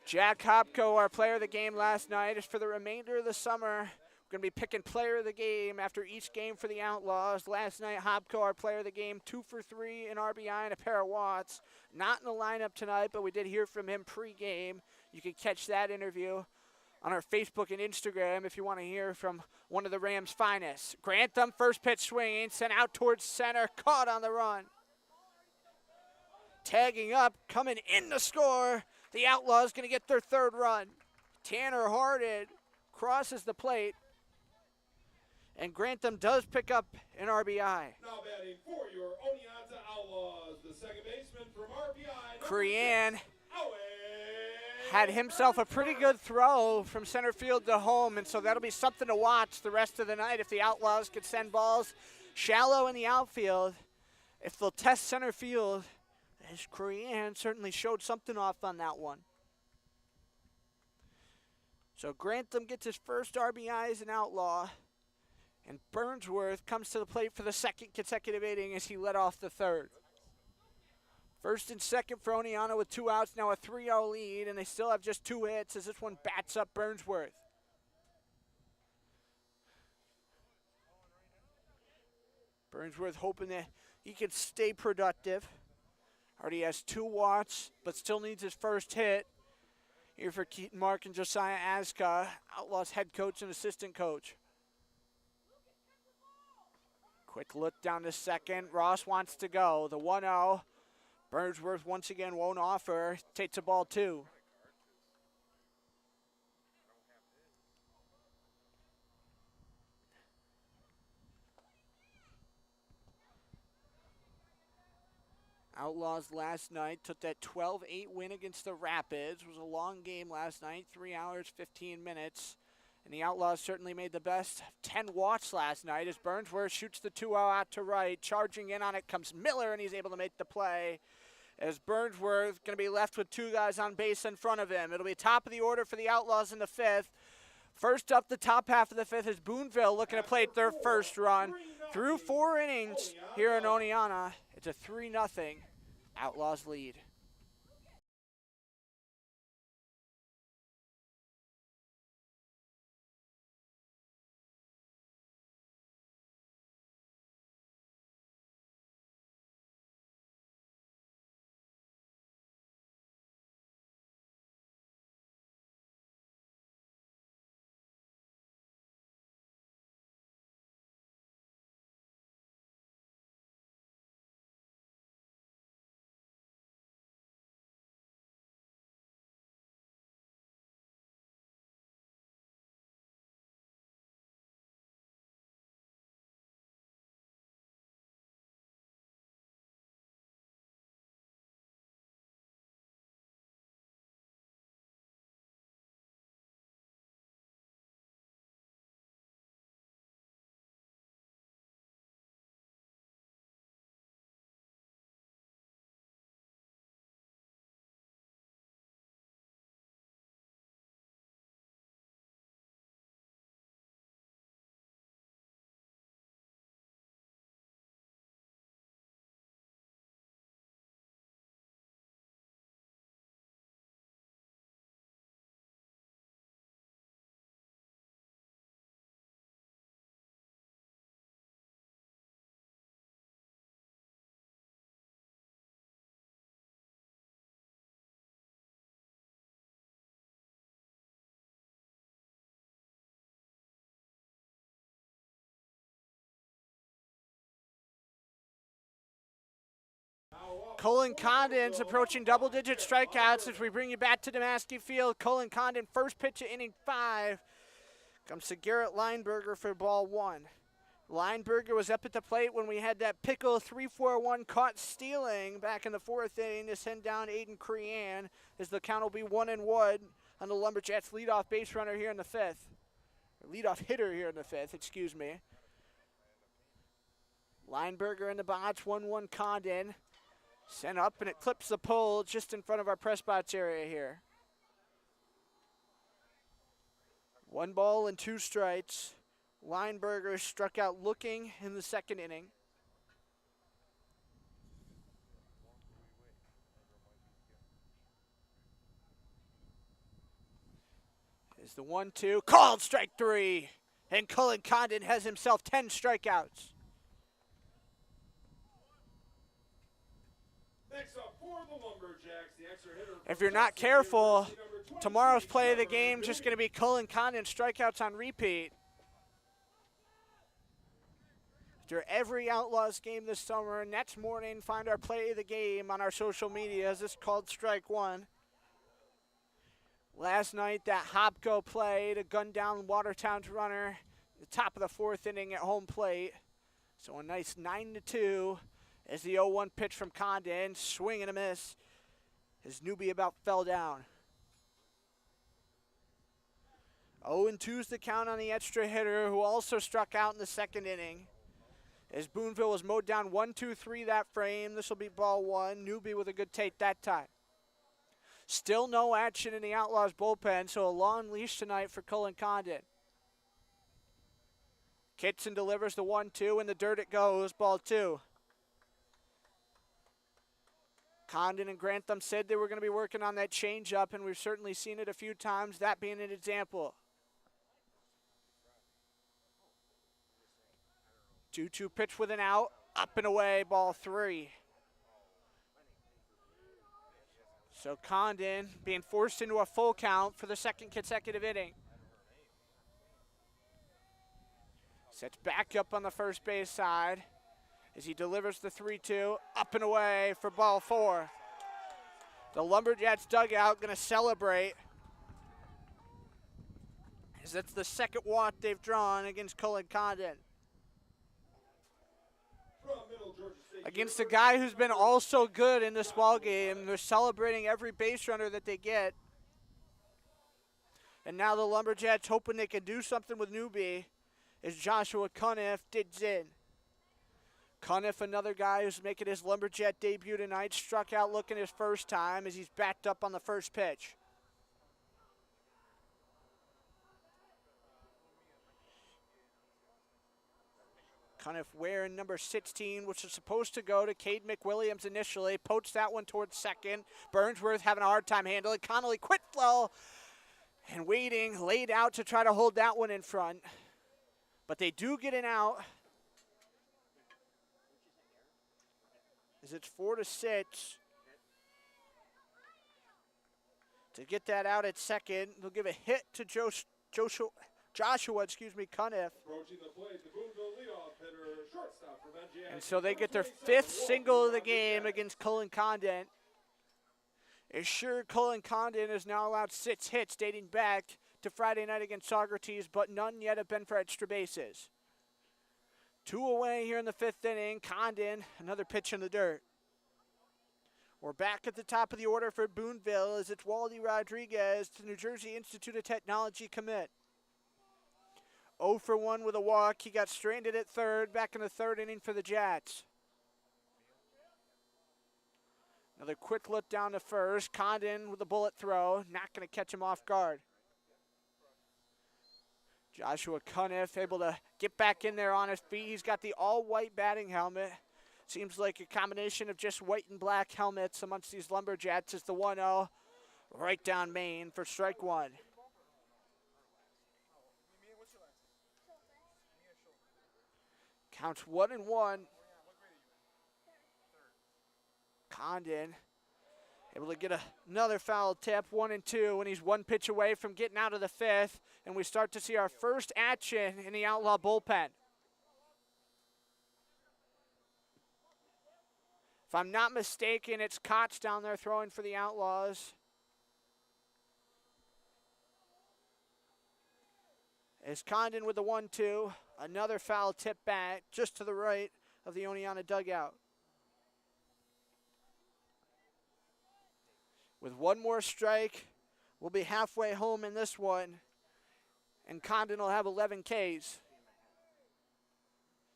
Jack Hopko, our player of the game last night, is for the remainder of the summer. We're going to be picking player of the game after each game for the Outlaws. Last night, Hopko, our player of the game, 2 for 3 in RBI and a pair of watts. Not in the lineup tonight, but we did hear from him pre-game. You can catch that interview on our Facebook and Instagram if you want to hear from one of the Rams' finest. Grantham, first pitch swinging, sent out towards center, caught on the run. Tagging up, coming in to score. The Outlaws going to get their third run. Tanner Harded crosses the plate. And Grantham does pick up an RBI. Now batting for your Oneonta Outlaws, the second baseman from RBI. Crean had himself a pretty good throw from center field to home, and so that'll be something to watch the rest of the night if the Outlaws could send balls shallow in the outfield. If they'll test center field, as Crean certainly showed something off on that one. So Grantham gets his first RBI as an Outlaw. And Burnsworth comes to the plate for the second consecutive inning as he led off the third. First and second for Oneonta with 2 outs, now a 3-0 lead, and they still have just 2 hits as this one bats up Burnsworth. Burnsworth hoping that he can stay productive. Already has 2 walks, but still needs his first hit. Here for Keaton Mark and Josiah Aska, Outlaws head coach and assistant coach. Quick look down to second. Ross wants to go. The 1-0. Burnsworth once again won't offer. Takes a ball 2. Outlaws last night took that 12-8 win against the Rapids. It was a long game last night, 3 hours, 15 minutes. And the Outlaws certainly made the best of 10 walks last night as Burnsworth shoots the 2-0 out to right. Charging in on it comes Miller, and he's able to make the play. As Burnsworth going to be left with 2 guys on base in front of him. It'll be top of the order for the Outlaws in the 5th. First up the top half of the 5th is Boonville looking to plate their first run. Through 4 innings here in Oneonta, it's a 3-0 Outlaws lead. Cullen Condon's approaching double-digit strikeouts as we bring you back to Damaschke Field. Cullen Condon, first pitch of inning 5. Comes to Garrett Lineberger for ball 1. Lineberger was up at the plate when we had that pickle 3-4-1 caught stealing back in the 4th inning to send down Aiden Crean, as the count will be 1-1 on the Lumberjacks leadoff base runner here in the 5th. Or leadoff hitter here in the 5th, excuse me. Lineberger in the box, 1-1 Condon. Sent up and it clips the pole just in front of our press box area here. 1 ball and 2 strikes. Lineberger struck out looking in the 2nd inning. Is the 1-2 called strike 3, and Cullen Condon has himself 10 strikeouts. Next up for the Lumberjacks, the extra hitter. If you're not careful, tomorrow's play of the game just going to be Cullen Condon strikeouts on repeat. After every Outlaws game this summer, next morning, find our play of the game on our social media as this called strike 1. Last night, that Hopko play to gun down Watertown's runner, the top of the 4th inning at home plate. So a nice 9-2 as the 0-1 pitch from Condon, swing and a miss. His newbie about fell down. 0-2's the count on the extra hitter, who also struck out in the 2nd inning. As Boonville was mowed down 1-2-3 that frame, this will be ball 1. Newbie with a good take that time. Still no action in the Outlaws bullpen, so a long leash tonight for Cullen Condon. Kitson delivers the 1-2, in the dirt it goes, ball 2. Condon and Grantham said they were going to be working on that changeup, and we've certainly seen it a few times, that being an example. 2-2 pitch with an out, up and away, ball 3. So Condon being forced into a full count for the 2nd consecutive inning. Sets back up on the first base side as he delivers the 3-2, up and away for ball 4. The Lumberjacks dugout going to celebrate, as that's the 2nd walk they've drawn against Cullen Condon. Against a guy who's been also good in this ball game. They're celebrating every base runner that they get. And now the Lumberjacks hoping they can do something with newbie as Joshua Cuniff digs in. Cuniff, another guy who's making his Lumberjack debut tonight, struck out looking his first time as he's backed up on the first pitch. Cuniff wearing number 16, which is supposed to go to Cade McWilliams initially. Poached that one towards 2nd. Burnsworth having a hard time handling. Connolly quit flow and waiting, laid out to try to hold that one in front. But they do get an out. As it's 4-6. To get that out at 2nd, they'll give a hit to Joshua Cuniff. Approaching the plate, the Boonville leadoff hitter, shortstop for Lumberjacks. And so they get their 5th single of the game against Cullen Condon. It's sure Cullen Condon is now allowed 6 hits dating back to Friday night against Socrates, but none yet have been for extra bases. 2 away here in the 5th inning. Condon, another pitch in the dirt. We're back at the top of the order for Boonville as it's Waldy Rodriguez, the New Jersey Institute of Technology commit. 0 for 1 with a walk. He got stranded at 3rd, back in the 3rd inning for the Jats. Another quick look down to 1st. Condon with a bullet throw, not going to catch him off guard. Joshua Cuniff able to get back in there on his feet. He's got the all-white batting helmet. Seems like a combination of just white and black helmets amongst these Lumberjacks. Is the 1-0 right down Main for strike 1. Counts 1-1. Condon able to get another foul tip, 1-2, and he's 1 pitch away from getting out of the 5th, and we start to see our first action in the Outlaw bullpen. If I'm not mistaken, it's Koch down there throwing for the Outlaws. As Condon with the 1-2. Another foul tip back just to the right of the Oneonta dugout. With one more strike, we'll be halfway home in this one. And Condon will have 11 Ks.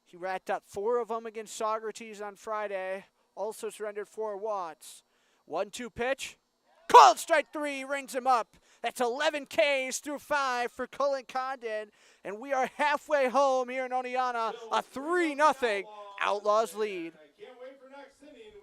He racked up 4 of them against Socrates on Friday. Also surrendered 4 Watts. 1-2 pitch. Called strike 3, rings him up. That's 11 Ks through 5 for Cullen Condon. And we are halfway home here in Oneonta. A 3-0 Outlaws lead. Can't wait for next inning.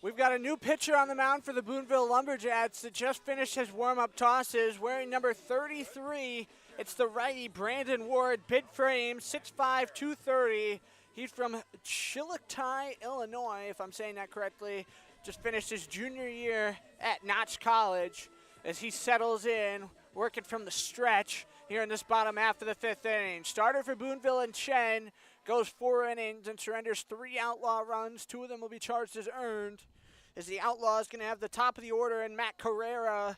We've got a new pitcher on the mound for the Boonville Lumberjacks that just finished his warm-up tosses, wearing number 33. It's the righty Brandon Ward, bid frame, 6'5", 230. He's from Chillicothe, Illinois, if I'm saying that correctly. Just finished his junior year at Notch College as he settles in, working from the stretch here in this bottom half of the 5th inning. Starter for Boonville and Chen, goes 4 innings and surrenders 3 Outlaw runs. 2 of them will be charged as earned. As the Outlaws going to have the top of the order and Matt Carrera,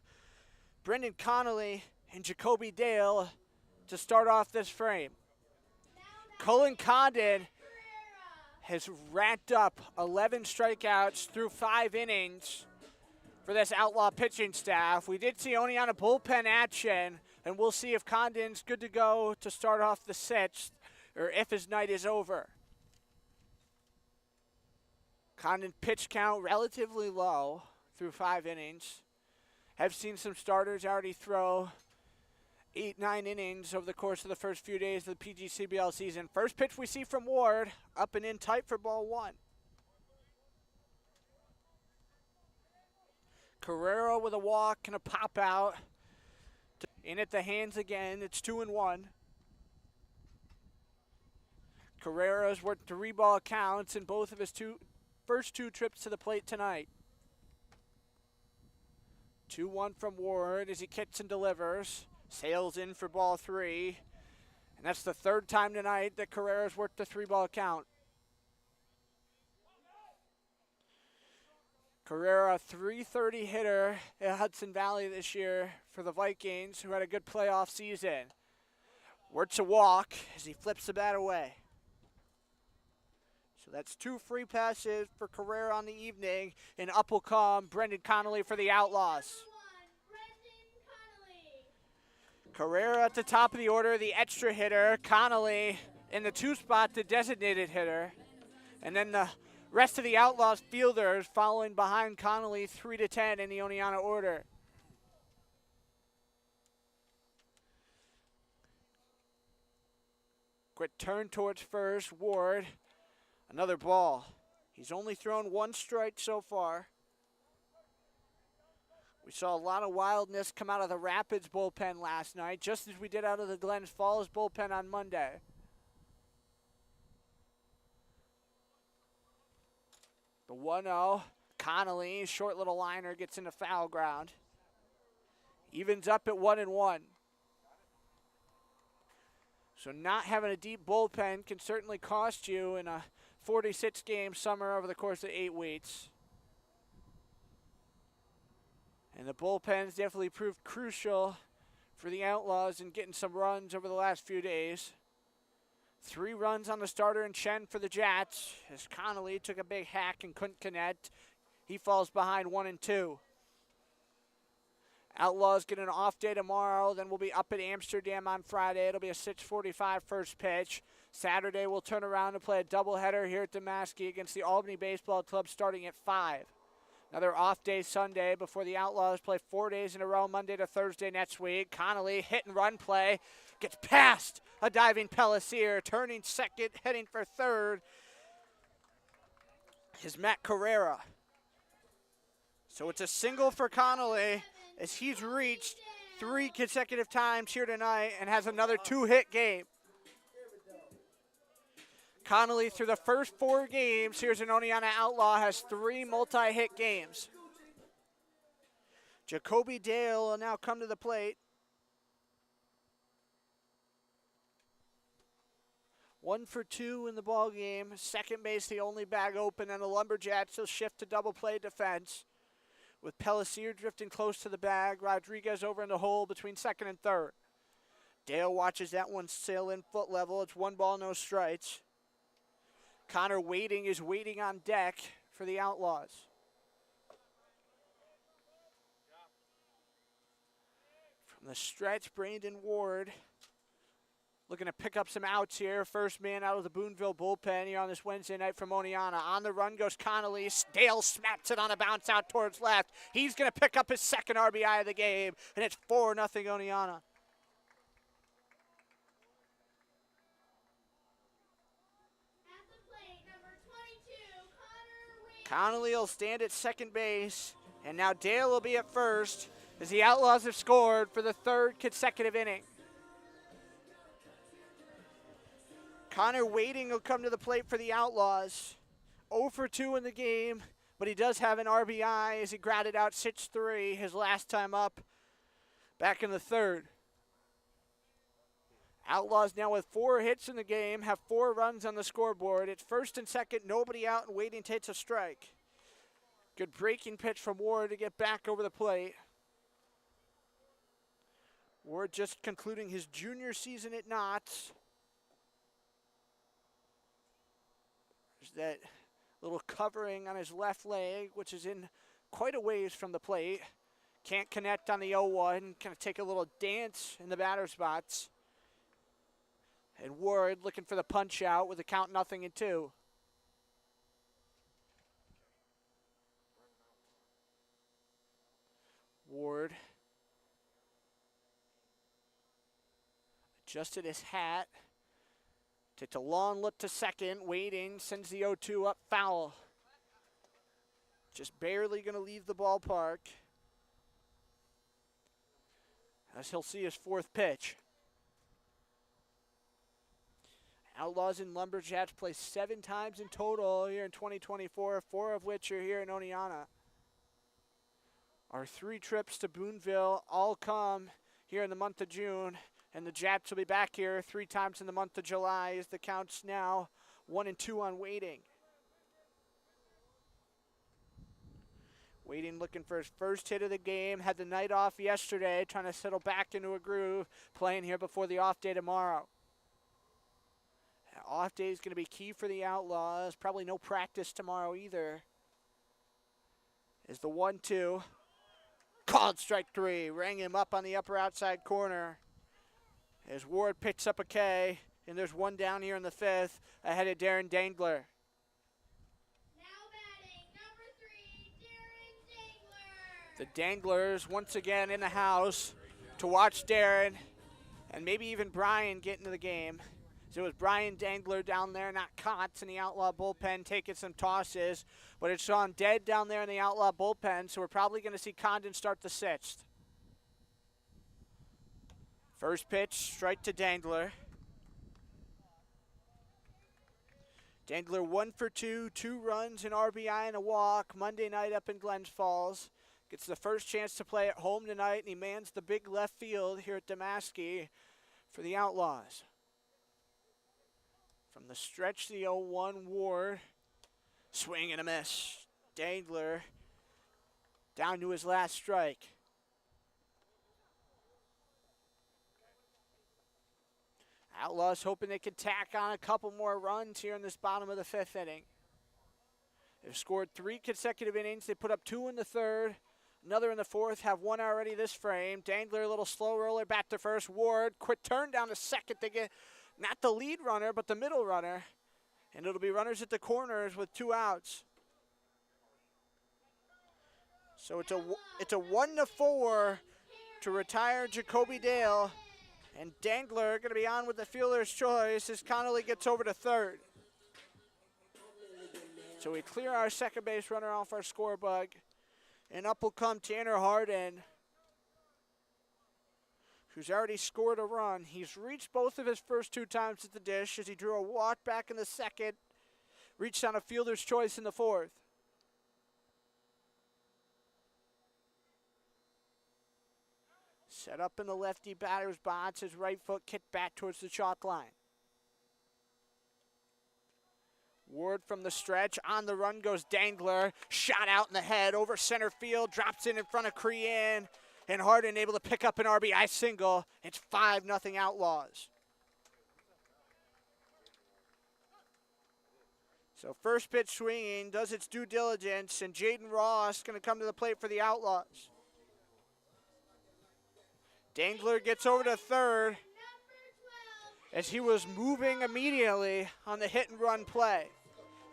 Brendan Connolly, and Jacoby Dale to start off this frame. Cullen Condon has racked up 11 strikeouts through 5 innings for this Outlaw pitching staff. We did see Oneonta bullpen action, and we'll see if Condon's good to go to start off the 6th, or if his night is over. Condon pitch count relatively low through 5 innings. Have seen some starters already throw 8-9 innings over the course of the first few days of the PGCBL season. First pitch we see from Ward, up and in tight for ball 1. Carrera with a walk and a pop out. In at the hands again, it's 2-1. Carrera's worked 3 ball counts in both of his first 2 trips to the plate tonight. 2-1 from Ward as he kicks and delivers. Sails in for ball 3. And that's the 3rd time tonight that Carrera's worked the 3 ball count. Carrera, a .330 hitter at Hudson Valley this year for the Vikings, who had a good playoff season. Works a walk as he flips the bat away. So that's 2 free passes for Carrera on the evening. And up will come Brendan Connolly for the Outlaws. Carrera at the top of the order, the extra hitter. Connolly in the 2 spot, the designated hitter. And then the Rest of the Outlaws fielders following behind Connolly 3-10 in the Oneonta order. Quick turn towards first. Ward. Another ball. He's only thrown one strike so far. We saw a lot of wildness come out of the Rapids bullpen last night, just as we did out of the Glens Falls bullpen on Monday. The 1-0. Connolly, short little liner, gets into foul ground. Evens up at 1-1. So not having a deep bullpen can certainly cost you in a 46-game summer over the course of 8 weeks. And the bullpen's definitely proved crucial for the Outlaws in getting some runs over the last few days. 3 runs on the starter and Chen for the Jats as Connolly took a big hack and couldn't connect. He falls behind 1-2. Outlaws get an off day tomorrow, then we'll be up at Amsterdam on Friday. It'll be a 6:45 first pitch. Saturday we'll turn around and play a doubleheader here at Damaschke against the Albany Baseball Club starting at 5. Another off day Sunday before the Outlaws play 4 days in a row, Monday to Thursday next week. Connolly, hit and run play, gets past a diving Pellissier, turning second, heading for third is Matt Carrera. So it's a single for Connolly as he's reached 3 consecutive times here tonight and has another 2-hit game. Connolly, through the first 4 games, here's an Oneonta Outlaw, has 3 multi-hit games. Jacoby Dale will now come to the plate. 1 for 2 in the ball game. Second base, the only bag open, and the Lumberjacks will shift to double play defense. With Pellissier drifting close to the bag, Rodriguez over in the hole between second and third. Dale watches that one sail in foot level. It's 1 ball, no strikes. Connor Waiting is waiting on deck for the Outlaws. From the stretch, Brandon Ward looking to pick up some outs here. First man out of the Boonville bullpen here on this Wednesday night from Oneonta. On the run goes Connolly. Dale smacks it on a bounce out towards left. He's going to pick up his second RBI of the game, and it's 4-0 Oneonta. Connolly will stand at second base, and now Dale will be at first as the Outlaws have scored for the 3rd consecutive inning. Connor Waiting will come to the plate for the Outlaws. 0 for 2 in the game, but he does have an RBI as he grounded out 6-3 his last time up back in the 3rd. Outlaws now with 4 hits in the game, have 4 runs on the scoreboard. It's first and second, nobody out, and Waiting takes a strike. Good breaking pitch from Ward to get back over the plate. Ward just concluding his junior season at Knott's. There's that little covering on his left leg, which is in quite a ways from the plate. Can't connect on the 0-1, kind of take a little dance in the batter spots. And Ward looking for the punch out with a count 0-2. Ward adjusted his hat. Takes a long look to second. Waiting, sends the 0-2 up foul. Just barely going to leave the ballpark as he'll see his 4th pitch. Outlaws and Lumberjacks play 7 times in total here in 2024, 4 of which are here in Oneonta. Our 3 trips to Boonville all come here in the month of June, and the Jats will be back here 3 times in the month of July as the count's now 1-2 on Waiting. Waiting looking for his first hit of the game, had the night off yesterday, trying to settle back into a groove, playing here before the off day tomorrow. Off day is going to be key for the Outlaws. Probably no practice tomorrow either. Is the 1-2. Called strike 3. Rang him up on the upper outside corner. As Ward picks up a K. And there's one down here in the 5th ahead of Darren Dangler. Now The Danglers once again in the house to watch Darren and maybe even Brian get into the game. So it was Brian Dangler down there, not Kotz in the Outlaw bullpen taking some tosses. But it's Sean Dead down there in the Outlaw bullpen, so we're probably going to see Condon start the sixth. First pitch, strike to Dangler. Dangler 1 for 2, 2 runs, an RBI and a walk Monday night up in Glens Falls. Gets the first chance to play at home tonight, and he mans the big left field here at Damaschke for the Outlaws. From the stretch, the 0-1 Ward. Swing and a miss. Dangler down to his last strike. Outlaws hoping they can tack on a couple more runs here in this bottom of the fifth inning. They've scored 3 consecutive innings. They put up 2 in the third, another in the fourth, have 1 already this frame. Dangler, a little slow roller, back to first. Ward, quick turn down to second to get not the lead runner, but the middle runner. And it'll be runners at the corners with 2 outs. So it's a 1-4 to retire Jacoby Dale. And Dangler going to be on with the fielder's choice as Connolly gets over to third. So we clear our second base runner off our scorebook. And up will come Tanner Harden, who's already scored a run. He's reached both of his first 2 times at the dish as he drew a walk back in the second, reached on a fielder's choice in the fourth. Set up in the lefty batter's box, his right foot kicked back towards the chalk line. Ward from the stretch, on the run goes Dangler, shot out in the head, over center field, drops in front of Crean, and Harden able to pick up an RBI single. It's 5-0 Outlaws. So first pitch swinging, does its due diligence, and Jaden Ross going to come to the plate for the Outlaws. Dangler gets over to third as he was moving immediately on the hit and run play.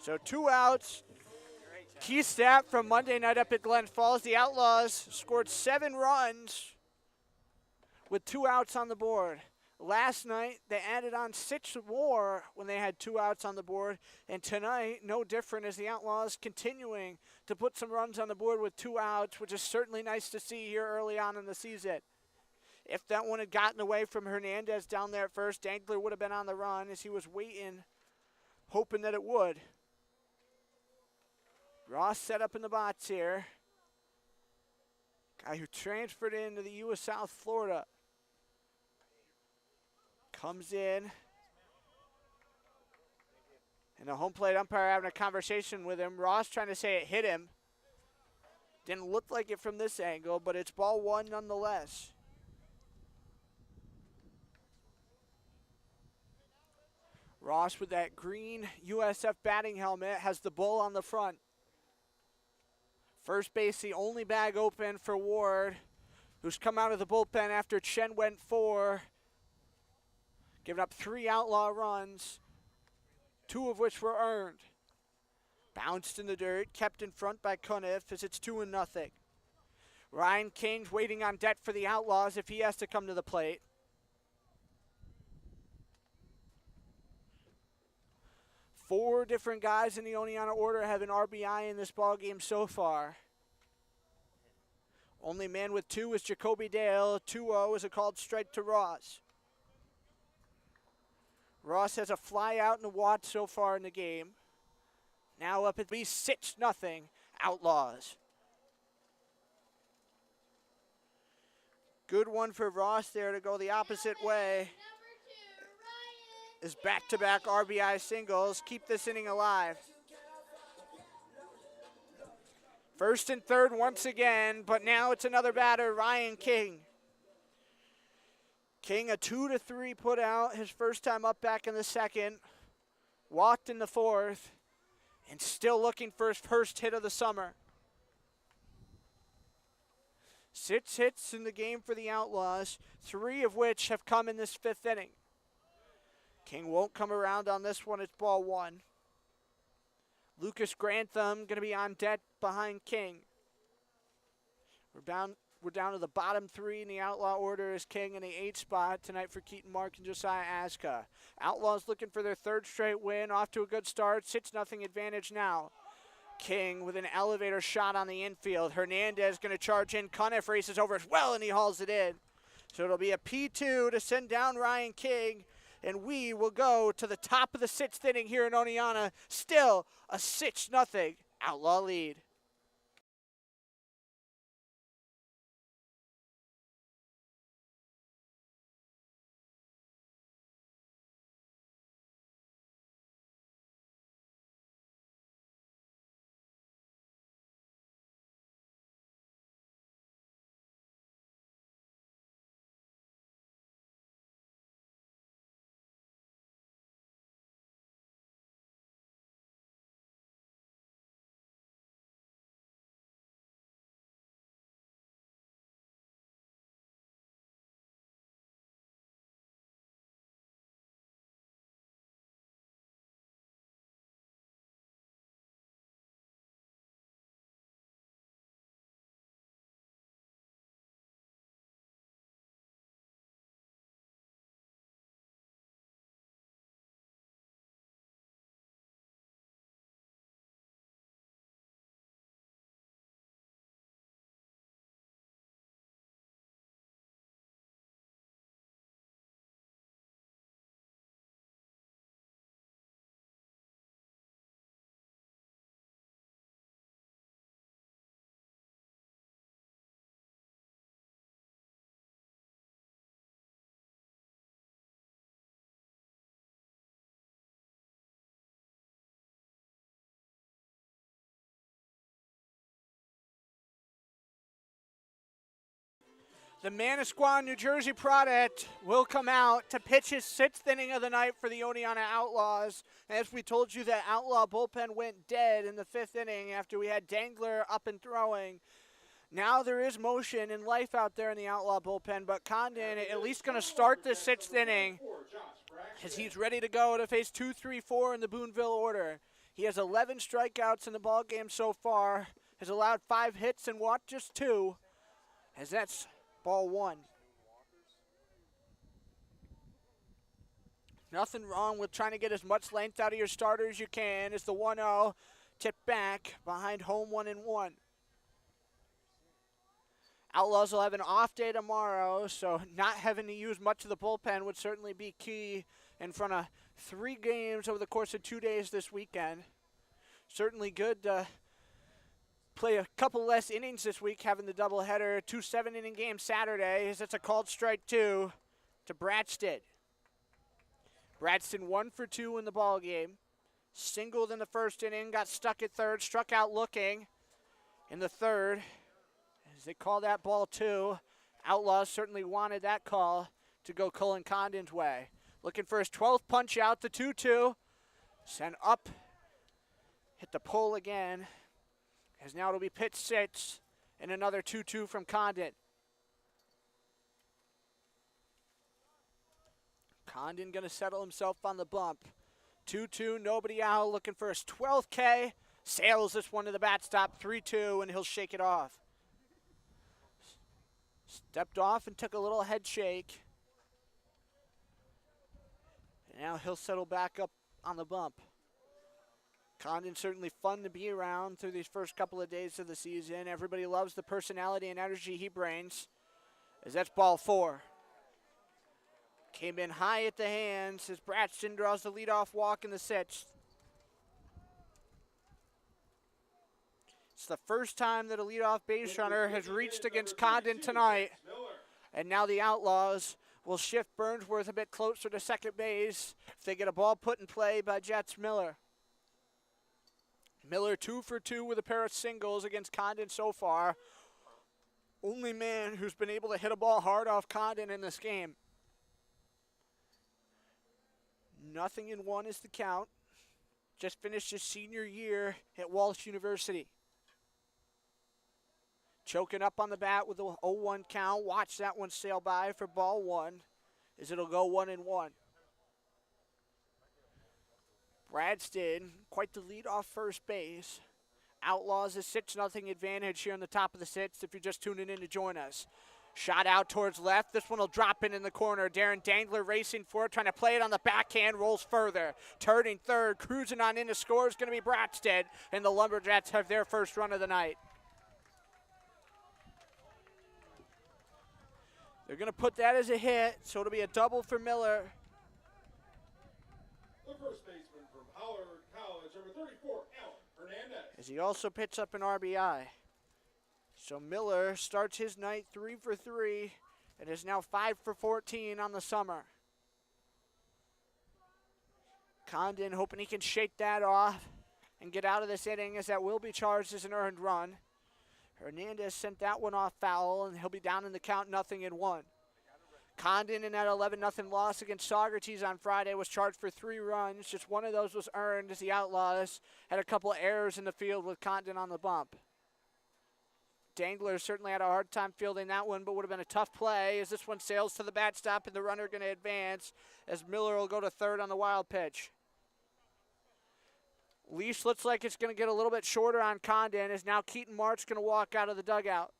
So 2 outs. Key stat from Monday night up at Glen Falls. The Outlaws scored 7 runs with 2 outs on the board. Last night, they added on 6 more when they had 2 outs on the board. And tonight, no different as the Outlaws continuing to put some runs on the board with 2 outs, which is certainly nice to see here early on in the season. If that one had gotten away from Hernandez down there at first, Dangler would have been on the run as he was waiting, hoping that it would. Ross set up in the box here. Guy who transferred into the U of South Florida. Comes in. And the home plate umpire having a conversation with him. Ross trying to say it hit him. Didn't look like it from this angle, but it's ball 1 nonetheless. Ross with that green USF batting helmet has the bull on the front. First base, the only bag open for Ward, who's come out of the bullpen after Chen went 4, giving up 3 outlaw runs, 2 of which were earned. Bounced in the dirt, kept in front by Cuniff as it's 2-0. Ryan King's waiting on deck for the Outlaws if he has to come to the plate. Four different guys in the Oneonta order have an RBI in this ballgame so far. Only man with 2 is Jacoby Dale. 2-0 is a called strike to Ross. Ross has a fly out and a walk so far in the game. Now up at least 6-0 Outlaws. Good one for Ross there to go the opposite way. Is back-to-back RBI singles. Keep this inning alive. First and third once again, but now it's another batter, Ryan King. King, a 2-3 put out, his first time up back in the second. Walked in the fourth, and still looking for his first hit of the summer. 6 hits in the game for the Outlaws, 3 of which have come in this 5th inning. King won't come around on this one. It's ball 1. Lucas Grantham going to be on deck behind King. We're down to the bottom three in the Outlaw order as King in the 8th spot tonight for Keaton Mark and Josiah Aska. Outlaws looking for their 3rd straight win, off to a good start, 6-0 advantage now. King with an elevator shot on the infield. Hernandez going to charge in. Cuniff races over as well, and he hauls it in. So it'll be a P2 to send down Ryan King, and we will go to the top of the 6th inning here in Oneonta. Still a 6-0 Outlaw lead. The Manasquan, New Jersey product will come out to pitch his 6th inning of the night for the Oneonta Outlaws. As we told you, that Outlaw bullpen went dead in the 5th inning after we had Dangler up and throwing. Now there is motion and life out there in the Outlaw bullpen, but Condon at least going to start this 6th inning as he's ready to go to face 2, 3, 4 in the Boonville order. He has 11 strikeouts in the ball game so far, has allowed 5 hits and walked just 2, as that's ball 1. Nothing wrong with trying to get as much length out of your starter as you can as the 1-0 tipped back behind home 1-1. Outlaws will have an off day tomorrow, so not having to use much of the bullpen would certainly be key in front of 3 games over the course of 2 days this weekend. Certainly good to play a couple less innings this week, having the doubleheader, 2 7-inning games Saturday, as it's a called strike 2 to Bradston. Bradston 1 for 2 in the ball game. Singled in the 1st inning, got stuck at 3rd, struck out looking in the 3rd. As they call that ball 2, Outlaws certainly wanted that call to go Cullen Condon's way. Looking for his 12th punch out, the 2-2. Sent up, hit the pole again. As now it'll be pitch 6 and another 2-2 from Condon. Condon going to settle himself on the bump. 2-2, nobody out, looking for his 12th K. Sails this one to the bat stop, 3-2, and he'll shake it off. Stepped off and took a little head shake. And now he'll settle back up on the bump. Condon certainly fun to be around through these first couple of days of the season. Everybody loves the personality and energy he brings, as that's ball 4. Came in high at the hands as Bradston draws the leadoff walk in the 6th. It's the first time that a leadoff base runner has reached against Condon tonight. And now the Outlaws will shift Burnsworth a bit closer to second base if they get a ball put in play by Jets Miller. Miller 2 for 2 with a pair of singles against Condon so far. Only man who's been able to hit a ball hard off Condon in this game. 0-1 is the count. Just finished his senior year at Walsh University. Choking up on the bat with a 0-1 count. Watch that one sail by for ball 1 as it'll go 1-1. Bradston, quite the lead off first base. Outlaws a 6-0 advantage here on the top of the sixth if you're just tuning in to join us. Shot out towards left. This one will drop in the corner. Darren Dangler racing for it, trying to play it on the backhand, rolls further. Turning third, cruising on in to score is going to be Bratstead, and the Lumberjacks have their first run of the night. They're going to put that as a hit, so it'll be a double for Miller. The first baseman from Howard College, number 34, Alan Hernandez. As he also picks up an RBI. So Miller starts his night 3 for 3. It is now 5 for 14 on the summer. Condon hoping he can shake that off and get out of this inning, as that will be charged as an earned run. Hernandez sent that one off foul, and he'll be down in the count 0-1. Condon in that 11-0 loss against Socrates on Friday was charged for 3 runs. Just one of those was earned, as the Outlaws had a couple of errors in the field with Condon on the bump. Dangler certainly had a hard time fielding that one, but would have been a tough play, as this one sails to the bat stop and the runner going to advance, as Miller will go to third on the wild pitch. Leash looks like it's going to get a little bit shorter on Condon, as now Keaton Mart's going to walk out of the dugout.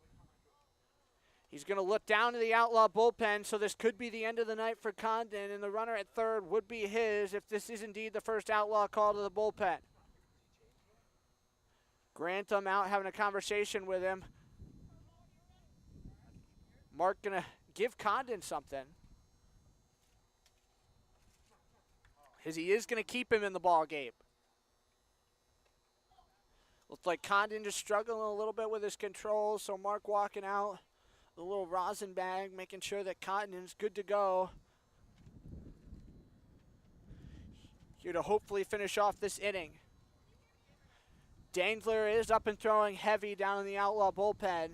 He's going to look down to the Outlaw bullpen, so this could be the end of the night for Condon, and the runner at third would be his if this is indeed the first Outlaw call to the bullpen. Grantham out having a conversation with him. Mark going to give Condon something, as he is going to keep him in the ball game. Looks like Condon just struggling a little bit with his control, so Mark walking out, the little rosin bag, making sure that Condon's good to go. Here to hopefully finish off this inning. Dangler is up and throwing heavy down in the Outlaw bullpen.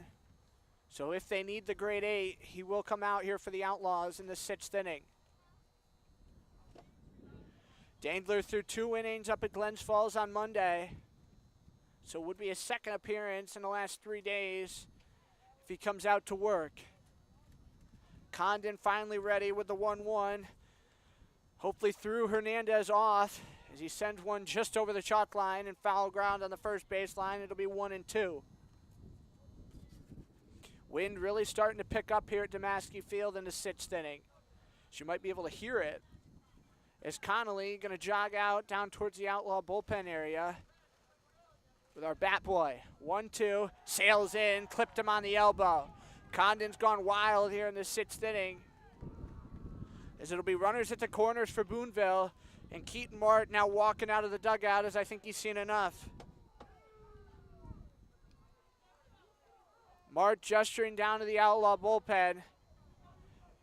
So if they need the grade 8, he will come out here for the Outlaws in the 6th inning. Dangler threw 2 innings up at Glens Falls on Monday. So it would be his second appearance in the last 3 days if he comes out to work. Condon finally ready with the 1-1. Hopefully threw Hernandez off as he sends one just over the chalk line and foul ground on the first baseline. It'll be 1-2. Wind really starting to pick up here at Damaschke Field in the 6th inning. So you might be able to hear it. As Connolly going to jog out down towards the Outlaw bullpen area with our bat boy. 1-2, sails in, clipped him on the elbow. Condon's gone wild here in the 6th inning, as it'll be runners at the corners for Boonville, and Keaton Mart now walking out of the dugout, as I think he's seen enough. Mart gesturing down to the Outlaw bullpen,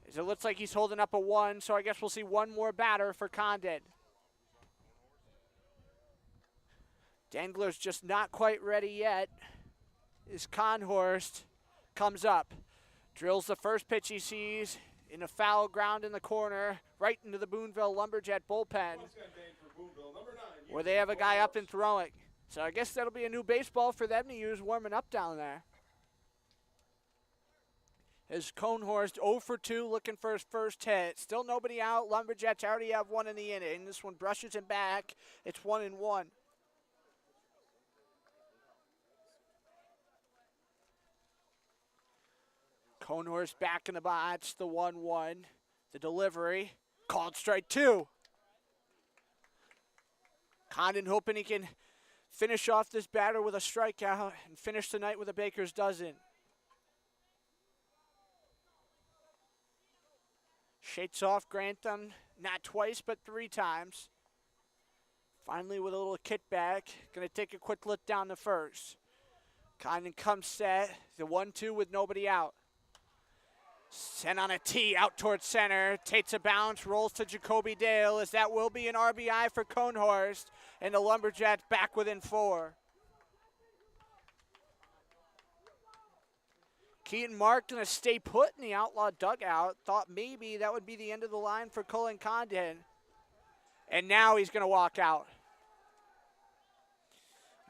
as it looks like he's holding up a 1, so I guess we'll see one more batter for Condon. Dangler's just not quite ready yet, as Conhorst comes up. Drills the first pitch he sees in a foul ground in the corner, right into the Boonville Lumberjack bullpen, where they have a guy up and throwing. So I guess that'll be a new baseball for them to use warming up down there. As Conhorst 0 for 2 looking for his first hit. Still nobody out. Lumberjacks already have 1 in the inning. This one brushes him back. It's 1-1. Conhorst back in the box, the 1-1. The delivery, called strike 2. Condon hoping he can finish off this batter with a strikeout and finish the night with a baker's dozen. Shakes off Grantham, not twice, but 3 times. Finally with a little kickback, gonna take a quick look down the first. Condon comes set, the 1-2 with nobody out. Sent on a tee out towards center, takes a bounce, rolls to Jacoby Dale, as that will be an RBI for Conhorst, and the Lumberjacks back within 4. Keaton Mark gonna stay put in the Outlaw dugout. Thought maybe that would be the end of the line for Cullen Condon. And now he's gonna walk out.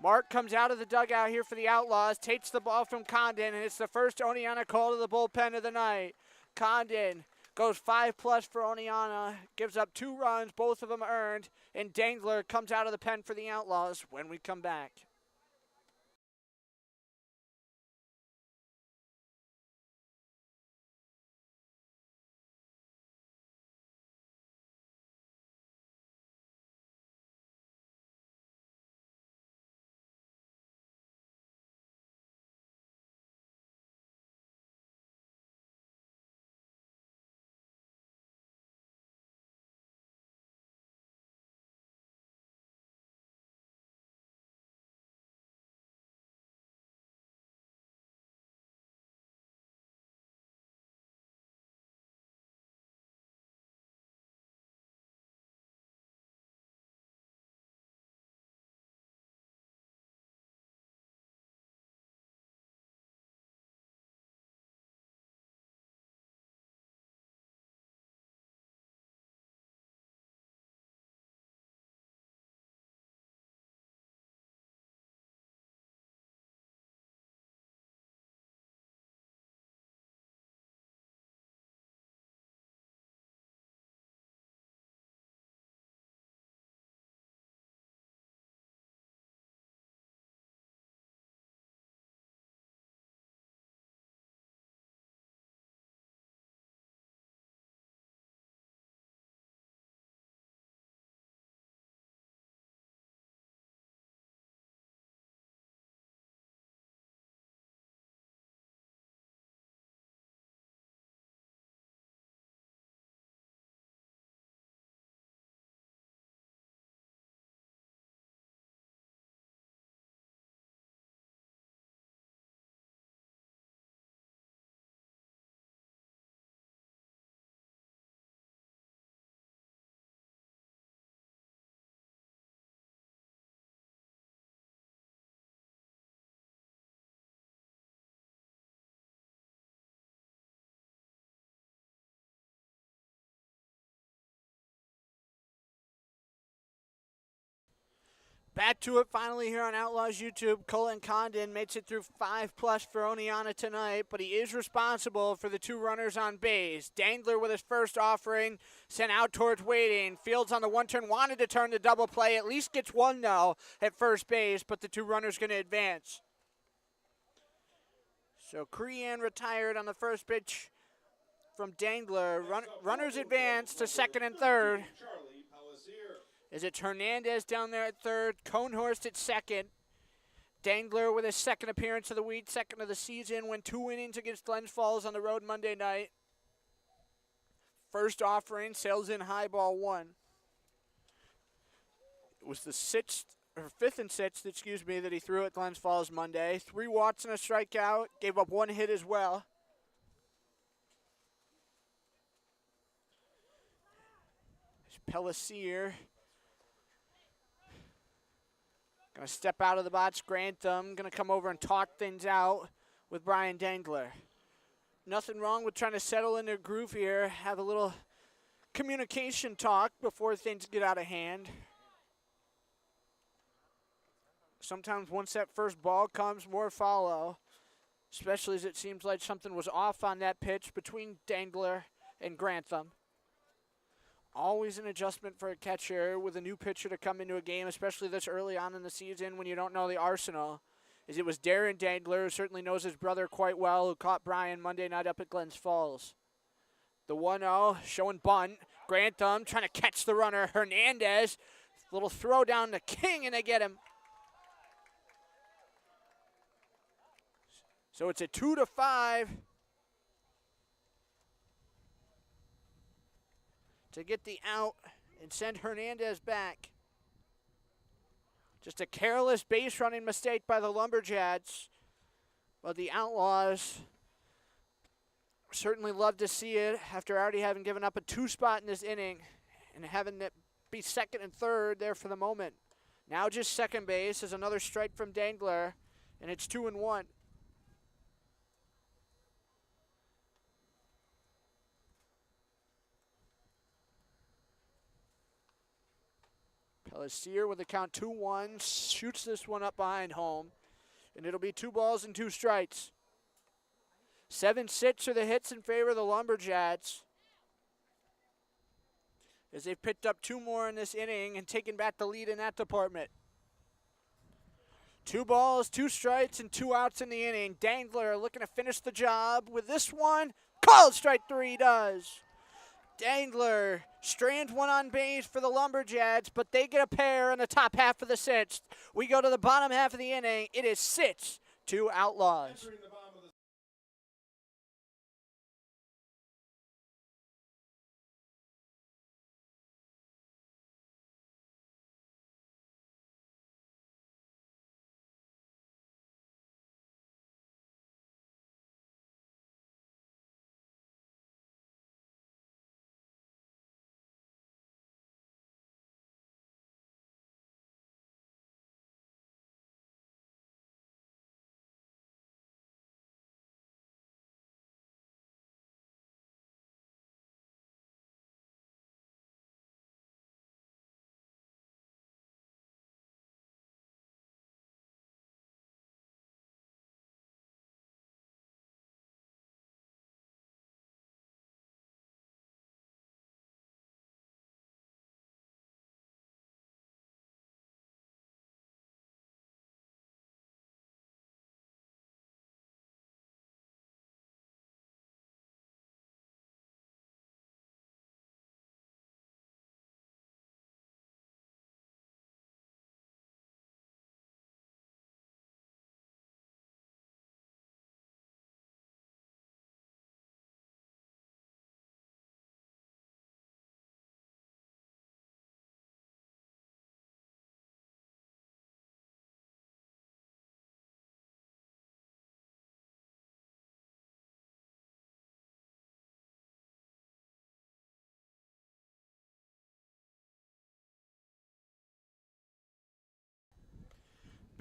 Mark comes out of the dugout here for the Outlaws, takes the ball from Condon, and it's the first Oneonta call to the bullpen of the night. Condon goes 5+ for Oneonta, gives up 2 runs, both of them earned, and Dangler comes out of the pen for the Outlaws when we come back. Back to it finally here on Outlaws YouTube. Colin Condon makes it through 5+ for Oneonta tonight, but he is responsible for the 2 runners on base. Dangler with his first offering, sent out towards waiting. Fields on the 1-turn, wanted to turn the double play. At least gets 1 though at first base, but the 2 runners going to advance. So Crean retired on the first pitch from Dangler. Runners advance to second and third. As it's Hernandez down there at third, Conehorst at second. Dangler with his second appearance of the week, second of the season, went 2 innings against Glens Falls on the road Monday night. First offering, sails in high, ball 1. It was the 5th and 6th, that he threw at Glens Falls Monday. 3 walks and a strikeout, gave up 1 hit as well. Pellissier going to step out of the box. Grantham going to come over and talk things out with Brian Dangler. Nothing wrong with trying to settle in their groove here, have a little communication talk before things get out of hand. Sometimes once that first ball comes, more follow, especially as it seems like something was off on that pitch between Dangler and Grantham. Always an adjustment for a catcher with a new pitcher to come into a game, especially this early on in the season when you don't know the arsenal. As it was Darren Dangler, who certainly knows his brother quite well, who caught Brian Monday night up at Glens Falls. The 1-0 showing bunt. Grantham trying to catch the runner. Hernandez, little throw down to King, and they get him. So it's a 2-5. To get the out and send Hernandez back. Just a careless base running mistake by the Lumberjacks. But the Outlaws certainly love to see it after already having given up a 2 spot in this inning and having it be second and third there for the moment. Now just second base is another strike from Dangler, and it's 2-1. Pellissier with the count 2-1, shoots this one up behind home, and it'll be 2 balls and 2 strikes. 7-6 are the hits in favor of the Lumberjacks, as they've picked up 2 more in this inning and taken back the lead in that department. 2 balls, 2 strikes, and 2 outs in the inning. Dangler looking to finish the job with this one. Called strike 3, does. Dangler strands 1 on base for the Lumberjacks, but they get a pair in the top half of the 6th. We go to the bottom half of the inning. It is 6-2 Outlaws.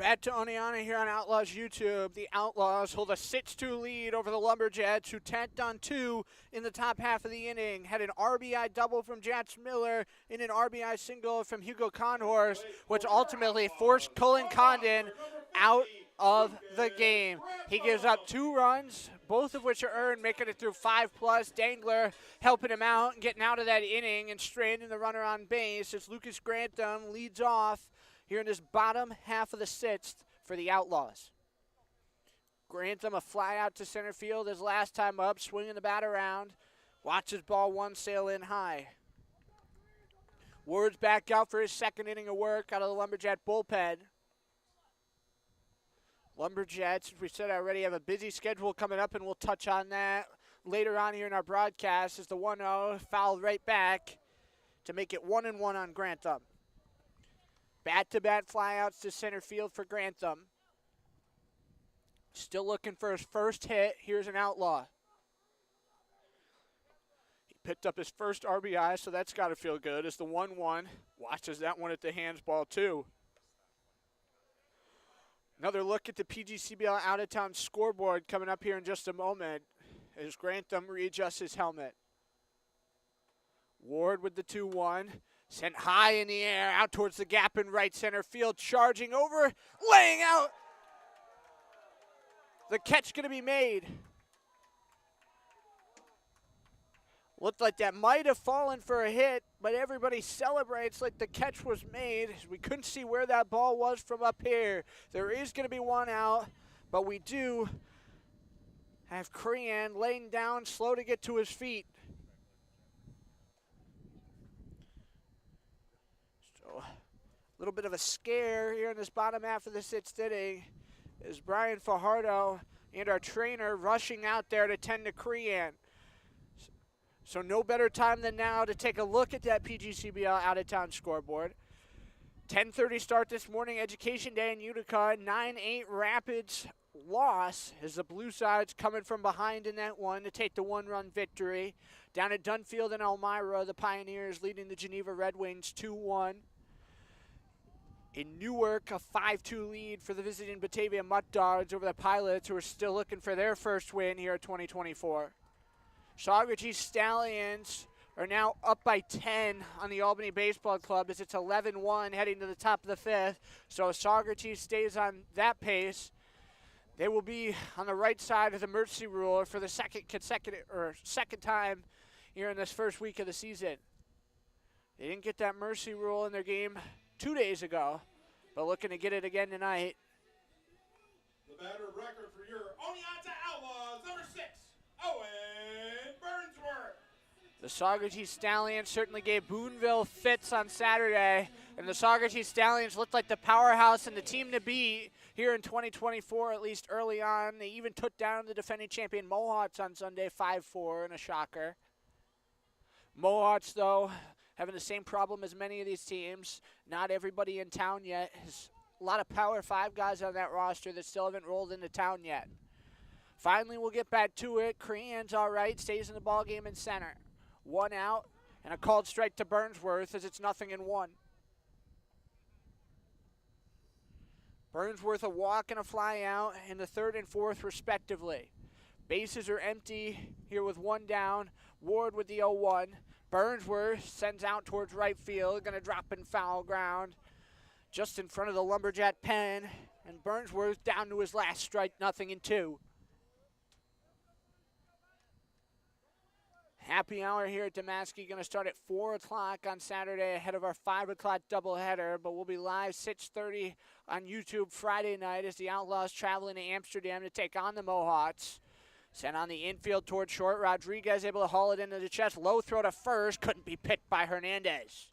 Back to Oneonta here on Outlaws YouTube. The Outlaws hold a 6-2 lead over the Lumberjacks, who tacked on 2 in the top half of the inning. Had an RBI double from Jats Miller and an RBI single from Hugo Conhorst, which ultimately forced Cullen Condon out of the game. He gives up 2 runs, both of which are earned, making it through 5+. Dangler helping him out and getting out of that inning and stranding the runner on base as Lucas Grantham leads off here in this bottom half of the 6th for the Outlaws. Grantham a fly out to center field his last time up, swinging the bat around. Watches ball 1 sail in high. Ward's back out for his 2nd inning of work out of the Lumberjack bullpen. Lumberjacks, as we said already, have a busy schedule coming up, and we'll touch on that later on here in our broadcast as the 1-0 fouled right back to make it 1-1 on Grantham. Bat-to-bat flyouts to center field for Grantham. Still looking for his first hit. Here's an Outlaw. He picked up his first RBI, so that's got to feel good as the 1-1 watches that one at the hands ball too. Another look at the PGCBL out-of-town scoreboard coming up here in just a moment as Grantham readjusts his helmet. Ward with the 2-1. Sent high in the air, out towards the gap in right center field, charging over, laying out. The catch going to be made. Looked like that might have fallen for a hit, but everybody celebrates like the catch was made. We couldn't see where that ball was from up here. There is going to be 1 out, but we do have Crean laying down, slow to get to his feet. A little bit of a scare here in this bottom half of the 6th inning is Brian Fajardo and our trainer rushing out there to tend to Crean. So no better time than now to take a look at that PGCBL out-of-town scoreboard. 10:30 start this morning, Education Day in Utica. 9-8 Rapids loss as the Blue Sides coming from behind in that one to take the 1-run victory. Down at Dunfield and Elmira, the Pioneers leading the Geneva Red Wings 2-1. In Newark, a 5-2 lead for the visiting Batavia Mutt Dogs over the Pilots, who are still looking for their first win here at 2024. Saugerties Stallions are now up by 10 on the Albany Baseball Club as it's 11-1 heading to the top of the 5th. So if Saugerties stays on that pace, they will be on the right side of the mercy rule for the second time here in this first week of the season. They didn't get that mercy rule in their game 2 days ago, but looking to get it again tonight. The batter of record for your Oneonta Outlaws, number 6, Owen Burnsworth. The Saugerties Stallions certainly gave Boonville fits on Saturday, and the Saugerties Stallions looked like the powerhouse and the team to beat here in 2024, at least early on. They even took down the defending champion Mohawks on Sunday 5-4 in a shocker. Mohawks, though, having the same problem as many of these teams. Not everybody in town yet. There's a lot of Power 5 guys on that roster that still haven't rolled into town yet. Finally, we'll get back to it. Crean's all right, stays in the ballgame in center. 1 out and a called strike to Burnsworth as it's 0-1. Burnsworth a walk and a fly out in the 3rd and 4th respectively. Bases are empty here with 1 down. Ward with the 0-1. Burnsworth sends out towards right field, going to drop in foul ground just in front of the Lumberjack pen, and Burnsworth down to his last strike, 0-2. Happy hour here at Damaschke, going to start at 4 o'clock on Saturday ahead of our 5 o'clock doubleheader, but we'll be live 6:30 on YouTube Friday night as the Outlaws traveling to Amsterdam to take on the Mohawks. Sent on the infield toward short. Rodriguez able to haul it into the chest. Low throw to first. Couldn't be picked by Hernandez.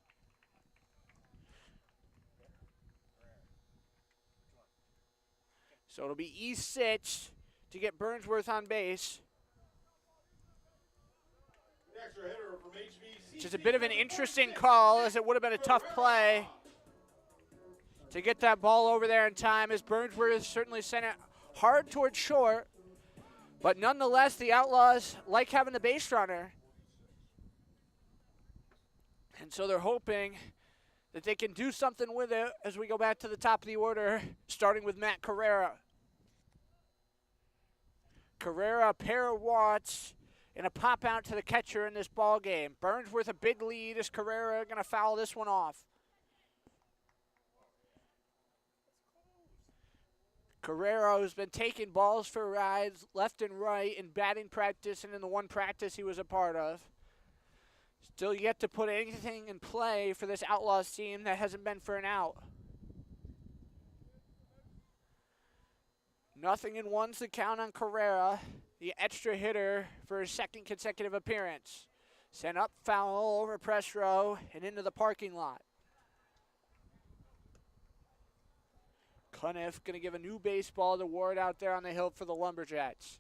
So it'll be E6 to get Burnsworth on base. Extra hitter from HBC. Which is a bit of an interesting call, as it would have been a tough play to get that ball over there in time, as Burnsworth certainly sent it hard towards short. But nonetheless, the Outlaws like having the base runner. And so they're hoping that they can do something with it as we go back to the top of the order, starting with Matt Carrera. Carrera, a pair of Watts, and a pop out to the catcher in this ball game. Burnsworth a big lead as Carrera going to foul this one off. Carrera, who's been taking balls for rides left and right in batting practice and in the one practice he was a part of. Still yet to put anything in play for this Outlaws team that hasn't been for an out. Nothing in one's the count on Carrera, the extra hitter for his second consecutive appearance. Sent up foul over press row and into the parking lot. Cunniff going to give a new baseball to Ward out there on the hill for the Lumberjacks.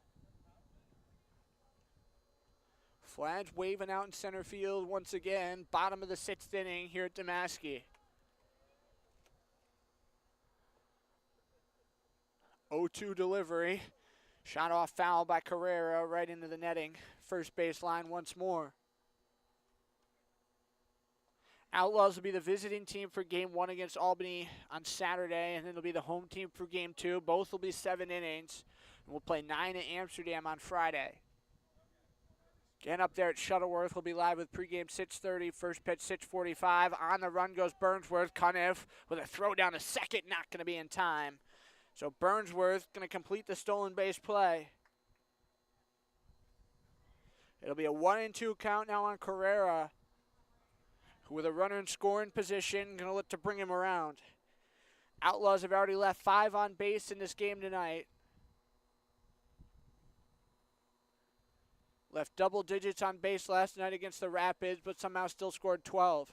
Flags waving out in center field once again. Bottom of the sixth inning here at Damaschke. 0-2 delivery. Shot off foul by Carrera right into the netting. First baseline once more. Outlaws will be the visiting team for Game 1 against Albany on Saturday, and then it'll be the home team for Game 2. Both will be 7 innings, and we'll play 9 at Amsterdam on Friday. Again, up there at Shuttleworth, we'll be live with pregame 6:30, first pitch 6:45. On the run goes Burnsworth. Cunniff with a throw down to second, not going to be in time. So Burnsworth going to complete the stolen base play. It'll be a 1-2 count now on Carrera, who with a runner in scoring position, going to look to bring him around. Outlaws have already left 5 on base in this game tonight. Left double digits on base last night against the Rapids, but somehow still scored 12.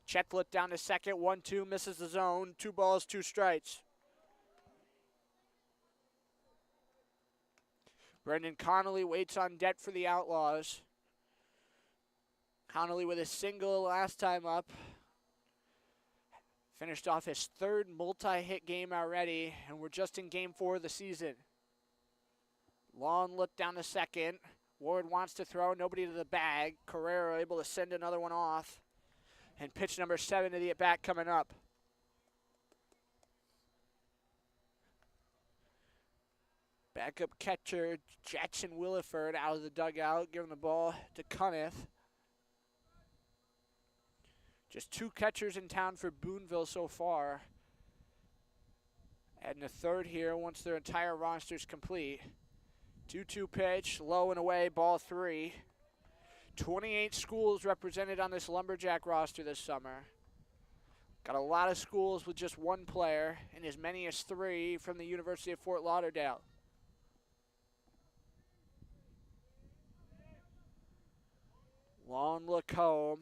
Chetlet down to second, 1-2, misses the zone. 2 balls, 2 strikes. Brendan Connolly waits on deck for the Outlaws. Connolly with a single last time up. Finished off his 3rd multi-hit game already, and we're just in Game 4 of the season. Long look down to second. Ward wants to throw, nobody to the bag. Carrera able to send another one off. And pitch number 7 to the at-bat coming up. Backup catcher Jackson Williford out of the dugout, giving the ball to Cunniff. Just 2 catchers in town for Boonville so far. Adding a 3rd here once their entire roster's complete. 2-2 pitch, low and away, ball 3. 28 schools represented on this Lumberjack roster this summer. Got a lot of schools with just 1 player, and as many as 3 from the University of Fort Lauderdale. Long look home.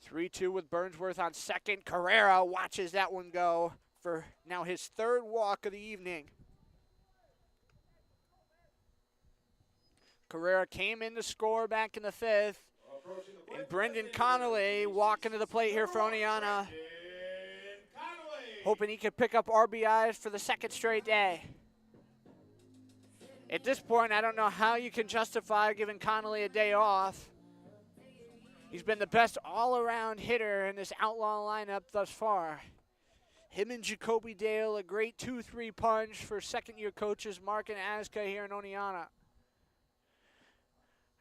3-2 with Burnsworth on second. Carrera watches that one go for now his 3rd walk of the evening. Carrera came in to score back in the 5th. And Brendan Connolly walking to the plate here for Oneonta. Hoping he could pick up RBIs for the 2nd straight day. At this point, I don't know how you can justify giving Connolly a day off. He's been the best all-around hitter in this Outlaw lineup thus far. Him and Jacoby Dale, a great 2-3 punch for second-year coaches Mark and Azka here in Oneonta.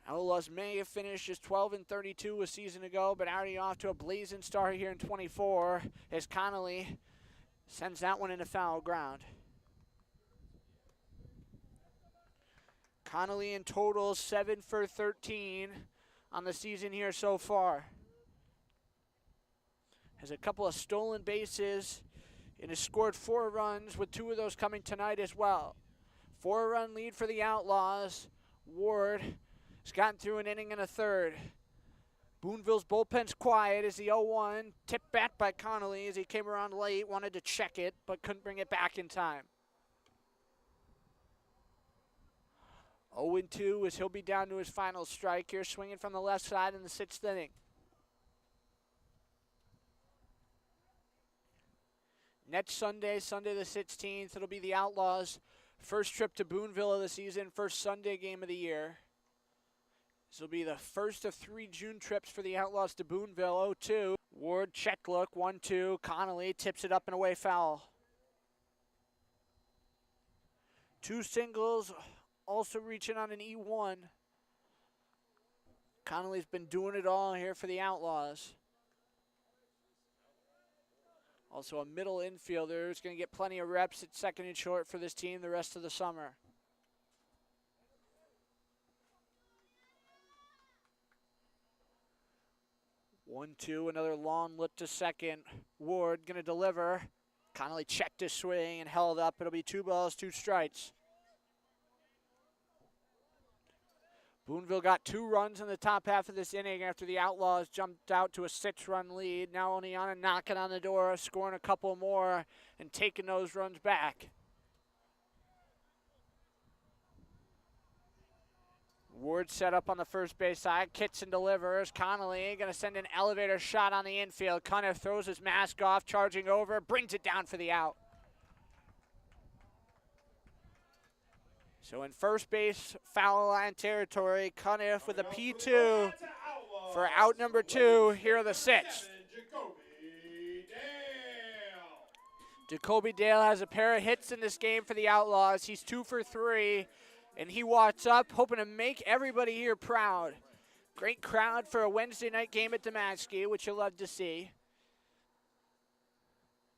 Outlaws may have finished just 12-32 a season ago, but already off to a blazing start here in 24 as Connolly sends that one into foul ground. Connolly in total 7 for 13 on the season here so far. Has a couple of stolen bases and has scored 4 runs, with 2 of those coming tonight as well. 4-run lead for the Outlaws. Ward has gotten through an inning and a 3rd. Boonville's bullpen's quiet as the 0-1 tipped back by Connolly as he came around late, wanted to check it, but couldn't bring it back in time. 0-2 as he'll be down to his final strike here, swinging from the left side in the 6th inning. Next Sunday, Sunday the 16th, it'll be the Outlaws' first trip to Boonville of the season, first Sunday game of the year. This will be the first of 3 June trips for the Outlaws to Boonville. 0-2. Ward check look. 1-2. Connolly tips it up and away foul. 2 singles. Also reaching on an E1. Connolly's been doing it all here for the Outlaws. Also a middle infielder who's going to get plenty of reps at second and short for this team the rest of the summer. One, two, another long look to second. Ward going to deliver. Connolly checked his swing and held up. It'll be 2 balls, 2 strikes. Boonville got 2 runs in the top half of this inning after the Outlaws jumped out to a 6-run lead. Now Oneonta knocking on the door, scoring a couple more, and taking those runs back. Ward set up on the first base side. Kits and delivers. Connolly going to send an elevator shot on the infield. Cunniff throws his mask off, charging over, brings it down for the out. So in first base, foul line territory, Cunniff with a P2 for out number 2 here in the 6th. Jacoby Dale has a pair of hits in this game for the Outlaws. He's 2 for 3, and he walks up hoping to make everybody here proud. Great crowd for a Wednesday night game at Damaschke, which you'll love to see.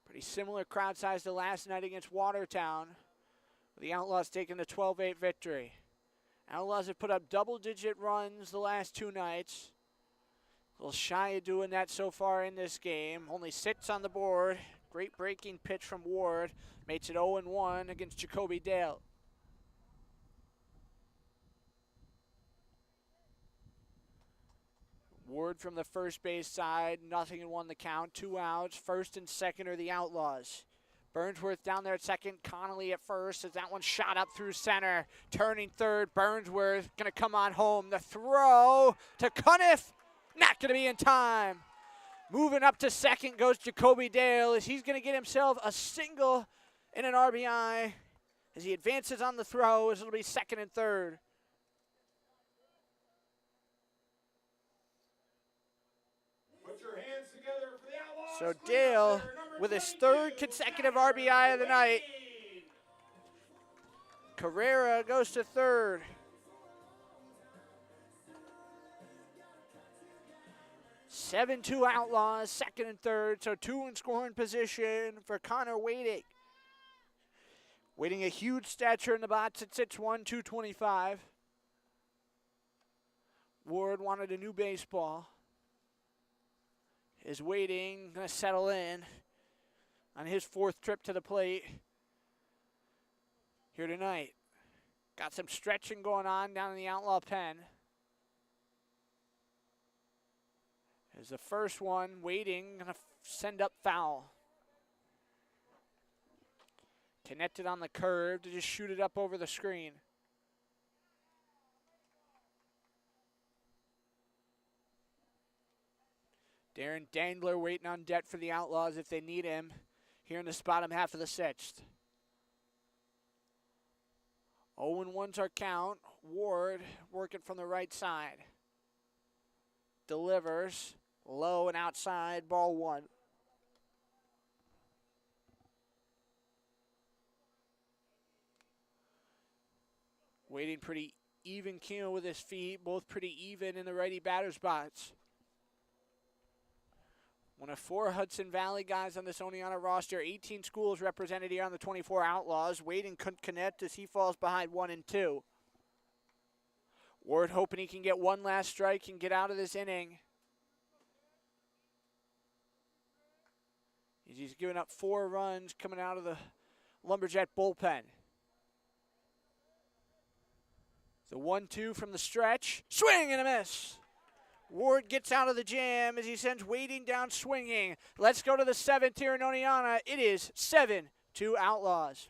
Pretty similar crowd size to last night against Watertown. The Outlaws taking the 12-8 victory. Outlaws have put up double-digit runs the last 2 nights. A little shy of doing that so far in this game. Only 6 on the board. Great breaking pitch from Ward. Makes it 0-1 against Jacoby Dale. Ward from the first base side. Nothing in 1 the count. 2 outs. First and second are the Outlaws. Burnsworth down there at second, Connolly at first as that one shot up through center. Turning third, Burnsworth going to come on home. The throw to Cunniff, not going to be in time. Moving up to second goes Jacoby Dale as he's going to get himself a single and an RBI as he advances on the throw as it'll be second and third. Put your hands together for the Outlaws. So Dale with his 3rd consecutive RBI of the night. Carrera goes to 3rd. Seven, 2 Outlaws, second and third. So 2 in scoring position for Connor Waiting. Waiting a huge stature in the box at 6'1", 225. Ward wanted a new baseball. Is Waiting going to settle in on his 4th trip to the plate here tonight. Got some stretching going on down in the Outlaw pen. As the first one, Waiting, going to send up foul. Connected on the curve to just shoot it up over the screen. Darren Dangler waiting on deck for the Outlaws if they need him here in the bottom half of the 6th. 0-1's our count. Ward working from the right side. Delivers low and outside, ball 1. Waiting pretty even keel with his feet, both pretty even in the righty batter's box. One of 4 Hudson Valley guys on this Oneonta roster. 18 schools represented here on the 24 Outlaws. Waiting couldn't connect as he falls behind 1 and 2. Ward hoping he can get one last strike and get out of this inning. He's given up 4 runs coming out of the Lumberjack bullpen. The 1-2 from the stretch. Swing and a miss. Ward gets out of the jam as he sends Waiting down swinging. Let's go to the 7th here in Oneonta. It is 7-2 Outlaws.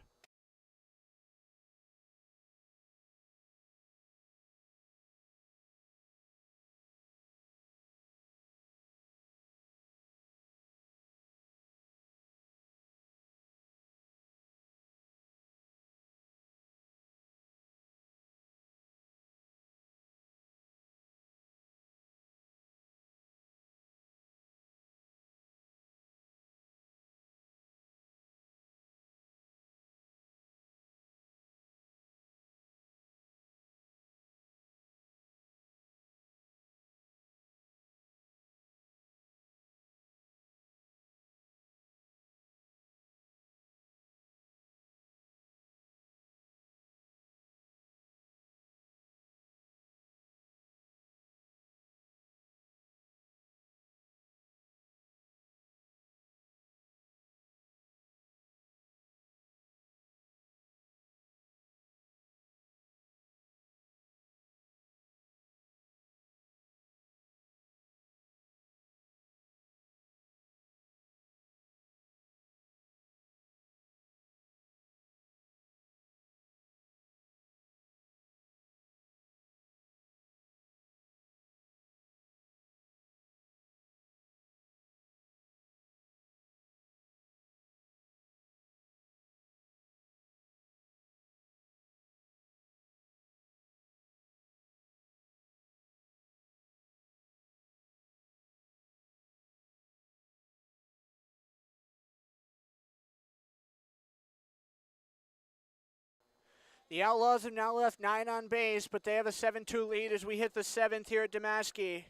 The Outlaws have now left 9 on base, but they have a 7-2 lead as we hit the 7th here at Damaschke.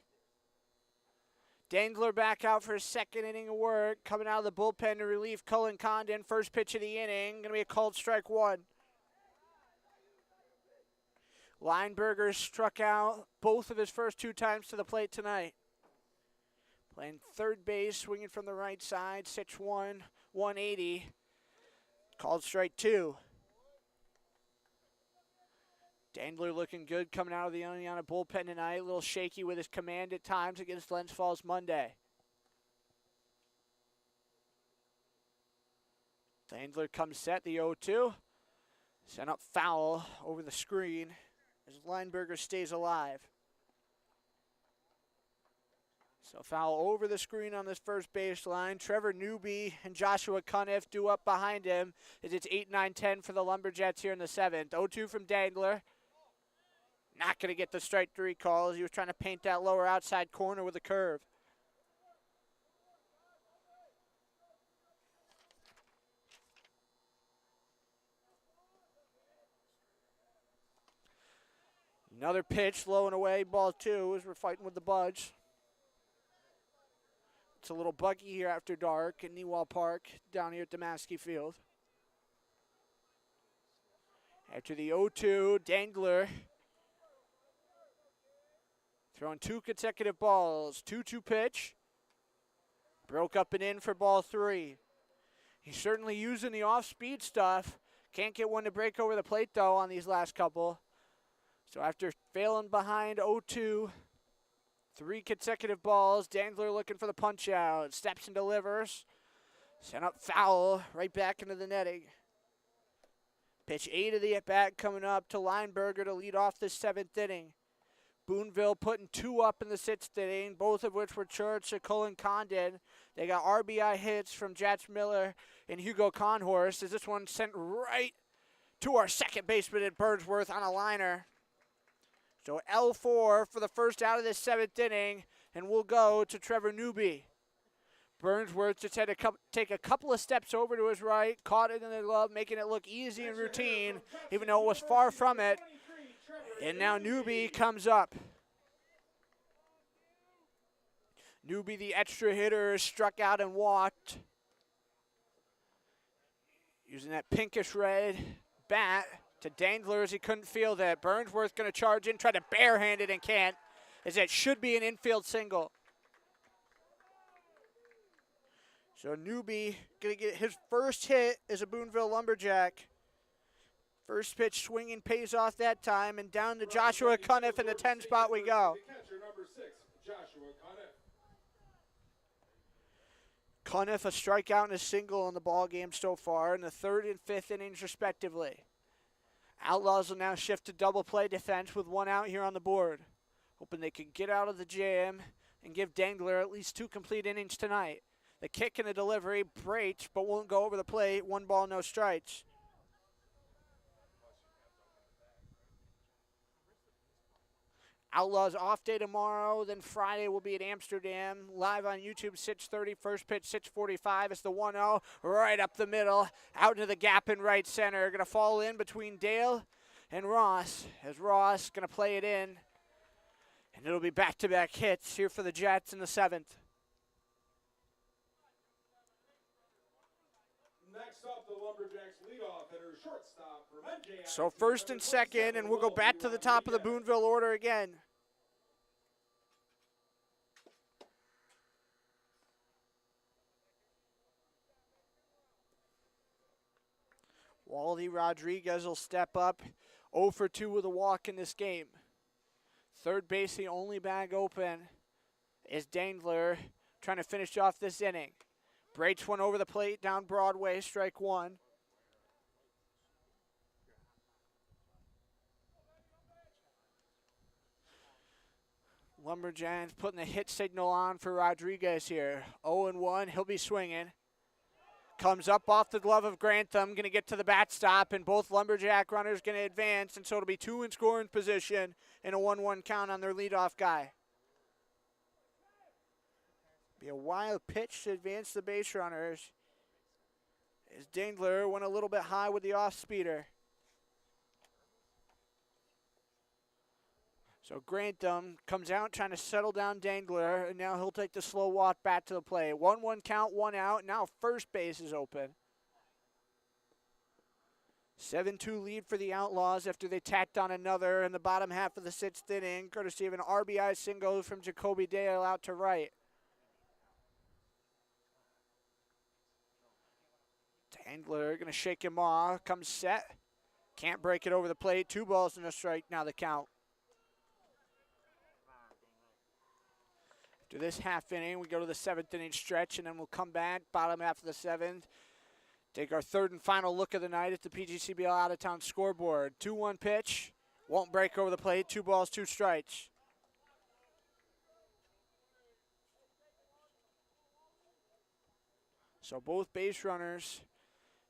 Dangler back out for his second inning of work, coming out of the bullpen to relieve Cullen Condon. First pitch of the inning, going to be a called strike 1. Lineberger struck out both of his first 2 times to the plate tonight. Playing third base, swinging from the right side, 6'1", 180. Called strike 2. Dangler looking good coming out of the Oneonta bullpen tonight. A little shaky with his command at times against Glens Falls Monday. Dangler comes set, the 0-2. Sent up foul over the screen as Lineberger stays alive. So foul over the screen on this first baseline. Trevor Newby and Joshua Cuniff due up behind him as it's 8, 9, 10 for the Lumberjacks here in the 7th. 0-2 from Dangler. Not going to get the strike 3 call as he was trying to paint that lower outside corner with a curve. Another pitch, low and away, ball 2 as we're fighting with the buds. It's a little buggy here after dark in Newell Park down here at Damaschke Field. After the 0-2, Dangler throwing 2 consecutive balls. 2-2 pitch. Broke up and in for ball 3. He's certainly using the off-speed stuff. Can't get one to break over the plate, though, on these last couple. So after failing behind 0-2, 3 consecutive balls, Dangler looking for the punch-out. Steps and delivers. Sent up foul, right back into the netting. Pitch 8 of the at-bat coming up to Lineberger to lead off this 7th inning. Boonville putting 2 up in the 6th inning, both of which were charged to Cullen Condon. They got RBI hits from Jats Miller and Hugo Conhorst as this one sent right to our second baseman at Burnsworth on a liner. So L4 for the first out of this 7th inning, and we'll go to Trevor Newby. Burnsworth just had to take a couple of steps over to his right, caught it in the glove, making it look easy and routine, even though it was far from it. And now Newby comes up. Newby, the extra hitter, struck out and walked. Using that pinkish red bat to Dangler as he couldn't field it. Burnsworth going to charge in, try to barehand it and can't, as it should be an infield single. So Newby going to get his first hit as a Boonville Lumberjack. First pitch swinging pays off that time, and down to Joshua Cuniff in the 10 spot we go. Catcher number 6, Joshua Cuniff. Cuniff a strikeout and a single in the ball game so far in the 3rd and 5th innings respectively. Outlaws will now shift to double play defense with 1 out here on the board. Hoping they can get out of the jam and give Dangler at least 2 complete innings tonight. The kick and the delivery breaks but won't go over the plate. 1 ball, no strikes. Outlaws off day tomorrow, then Friday will be at Amsterdam. Live on YouTube, 6:30. First pitch, 6:45. It's the 1-0 right up the middle, out into the gap in right center. Going to fall in between Dale and Ross, as Ross going to play it in. And it'll be back-to-back hits here for the Jets in the 7th. Next up, the Lumberjacks leadoff hitter, shortstop from NJ. So first and second, and we'll go back to the top of the Boonville order again. Wally Rodriguez will step up, 0 for 2 with a walk in this game. Third base, the only bag open, is Dangler trying to finish off this inning. Breaks one over the plate down Broadway, strike 1. Lumberjacks putting the hit signal on for Rodriguez here. 0-1, he'll be swinging. Comes up off the glove of Grantham, going to get to the bat stop, and both Lumberjack runners going to advance, and so it'll be 2 in scoring position and a 1-1 count on their leadoff guy. Be a wild pitch to advance the base runners, as Dangler went a little bit high with the off speeder. So Grantham comes out trying to settle down Dangler, and now he'll take the slow walk back to the plate. 1-1 count, 1 out. Now first base is open. 7-2 lead for the Outlaws after they tacked on another in the bottom half of the 6th inning, courtesy of an RBI single from Jacoby Dale out to right. Dangler going to shake him off, comes set. Can't break it over the plate. 2 balls and a strike, now the count. After this half inning, we go to the 7th inning stretch, and then we'll come back, bottom half of the 7th. Take our third and final look of the night at the PGCBL out-of-town scoreboard. 2-1 pitch. Won't break over the plate. 2 balls, 2 strikes. So both base runners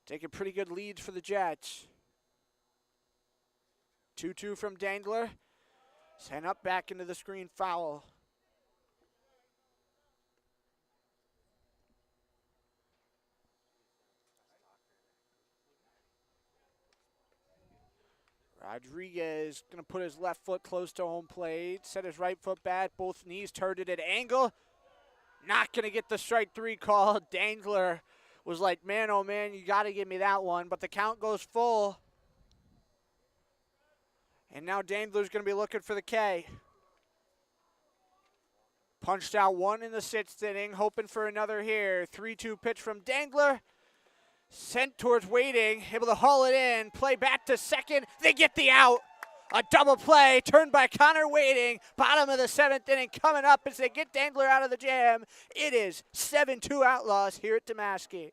taking pretty good leads for the Jets. 2-2 from Dangler. Sent up back into the screen, foul. Rodriguez going to put his left foot close to home plate, set his right foot back, both knees turned at an angle. Not going to get the strike 3 call. Dangler was like, man, oh man, you got to give me that one, but the count goes full. And now Dangler's going to be looking for the K. Punched out 1 in the 6th inning, hoping for another here. 3-2 pitch from Dangler. Sent towards Waiting, able to haul it in, play back to second. They get the out. A double play turned by Connor Waiting. Bottom of the 7th inning coming up as they get Dangler out of the jam. It is 7-2 Outlaws here at Damaschke.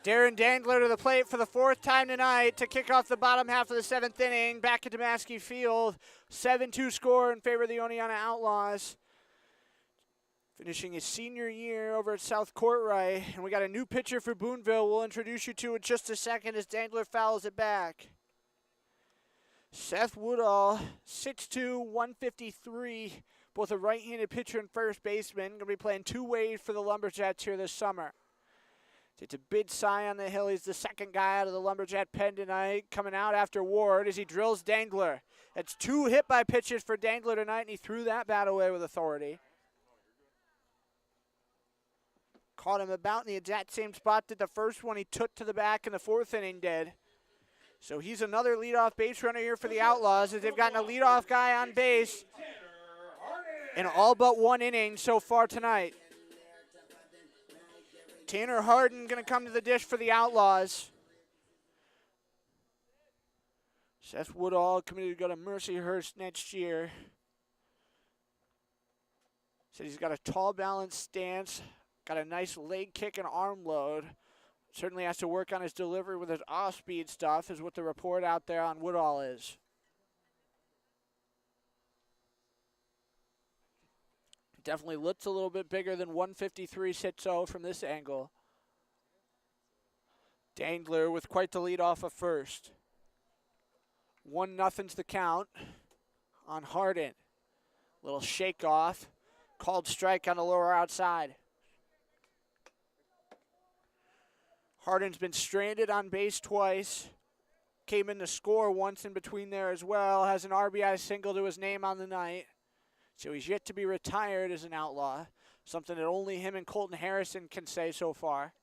Darren Dangler to the plate for the fourth time tonight to kick off the bottom half of the seventh inning. Back at Damaschke Field, 7-2 score in favor of the Oneonta Outlaws. Finishing his senior year over at South Courtright. And we got a new pitcher for Boonville we'll introduce you to in just a second as Dangler fouls it back. Seth Woodall, 6'2", 153, both a right-handed pitcher and first baseman. Going to be playing two ways for the Lumberjacks here this summer. It's a big sigh on the hill. He's the second guy out of the Lumberjack pen tonight, coming out after Ward as he drills Dangler. That's two hit-by pitches for Dangler tonight, and he threw that bat away with authority. Caught him about in the exact same spot that the first one he took to the back in the fourth inning did. So he's another leadoff base runner here for the Outlaws as they've gotten a leadoff guy on base in all but one inning so far tonight. Tanner Harden going to come to the dish for the Outlaws. Seth Woodall committed to go to Mercyhurst next year. Said he's got a tall, balanced stance, got a nice leg kick and arm load. Certainly has to work on his delivery with his off-speed stuff, is what the report out there on Woodall is. Definitely looks a little bit bigger than 153 6-0 from this angle. Dangler with quite the lead off of first. 1-0's the count on Harden. Little shake off. Called strike on the lower outside. Harden's been stranded on base twice. Came in to score once in between there as well. Has an RBI single to his name on the night. So he's yet to be retired as an Outlaw. Something that only him and Colton Harrison can say so far.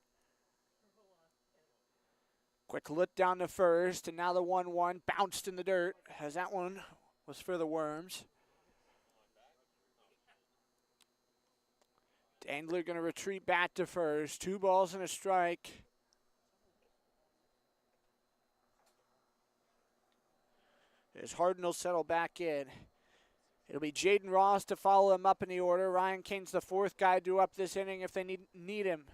Quick look down to first, and now the 1-1 bounced in the dirt as that one was for the Worms. Dangler going to retreat back to first. 2 balls and a strike. As Harden will settle back in. It'll be Jaden Ross to follow him up in the order. Ryan Kane's the fourth guy due up this inning if they need him.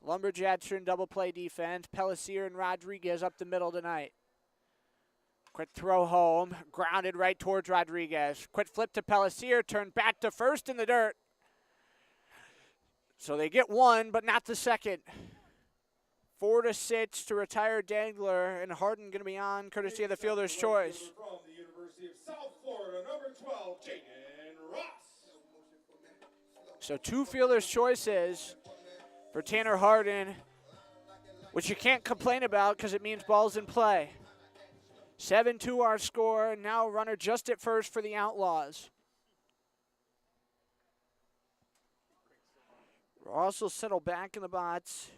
Lumberjacks are in double play defense. Pellissier and Rodriguez up the middle tonight. Quick throw home. Grounded right towards Rodriguez. Quick flip to Pellissier. Turned back to first in the dirt. So they get one, but not the second. 4-6 to retire Dangler, and Harden going to be on courtesy of the fielder's choice. From the University of South Florida, number 12, Jaden Ross. So 2 fielder's choices for Tanner Harden, which you can't complain about because it means ball's in play. 7-2 our score, now runner just at first for the Outlaws. Ross will settle back in the box.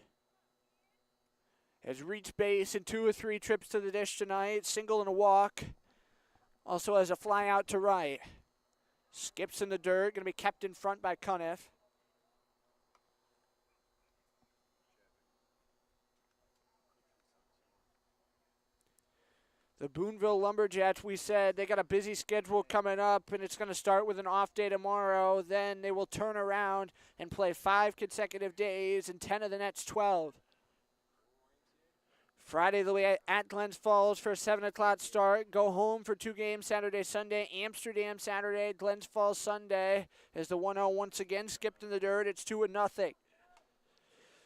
Has reached base in 2 or 3 trips to the dish tonight. Single and a walk. Also has a fly out to right. Skips in the dirt. Going to be kept in front by Cuniff. The Boonville Lumberjacks, we said, they got a busy schedule coming up, and it's going to start with an off day tomorrow. Then they will turn around and play 5 consecutive days and 10 of the next 12. Friday, they'll be at Glens Falls for a 7 o'clock start. Go home for 2 games Saturday, Sunday. Amsterdam Saturday, Glens Falls Sunday. As the 1-0 once again skipped in the dirt, it's 2-0.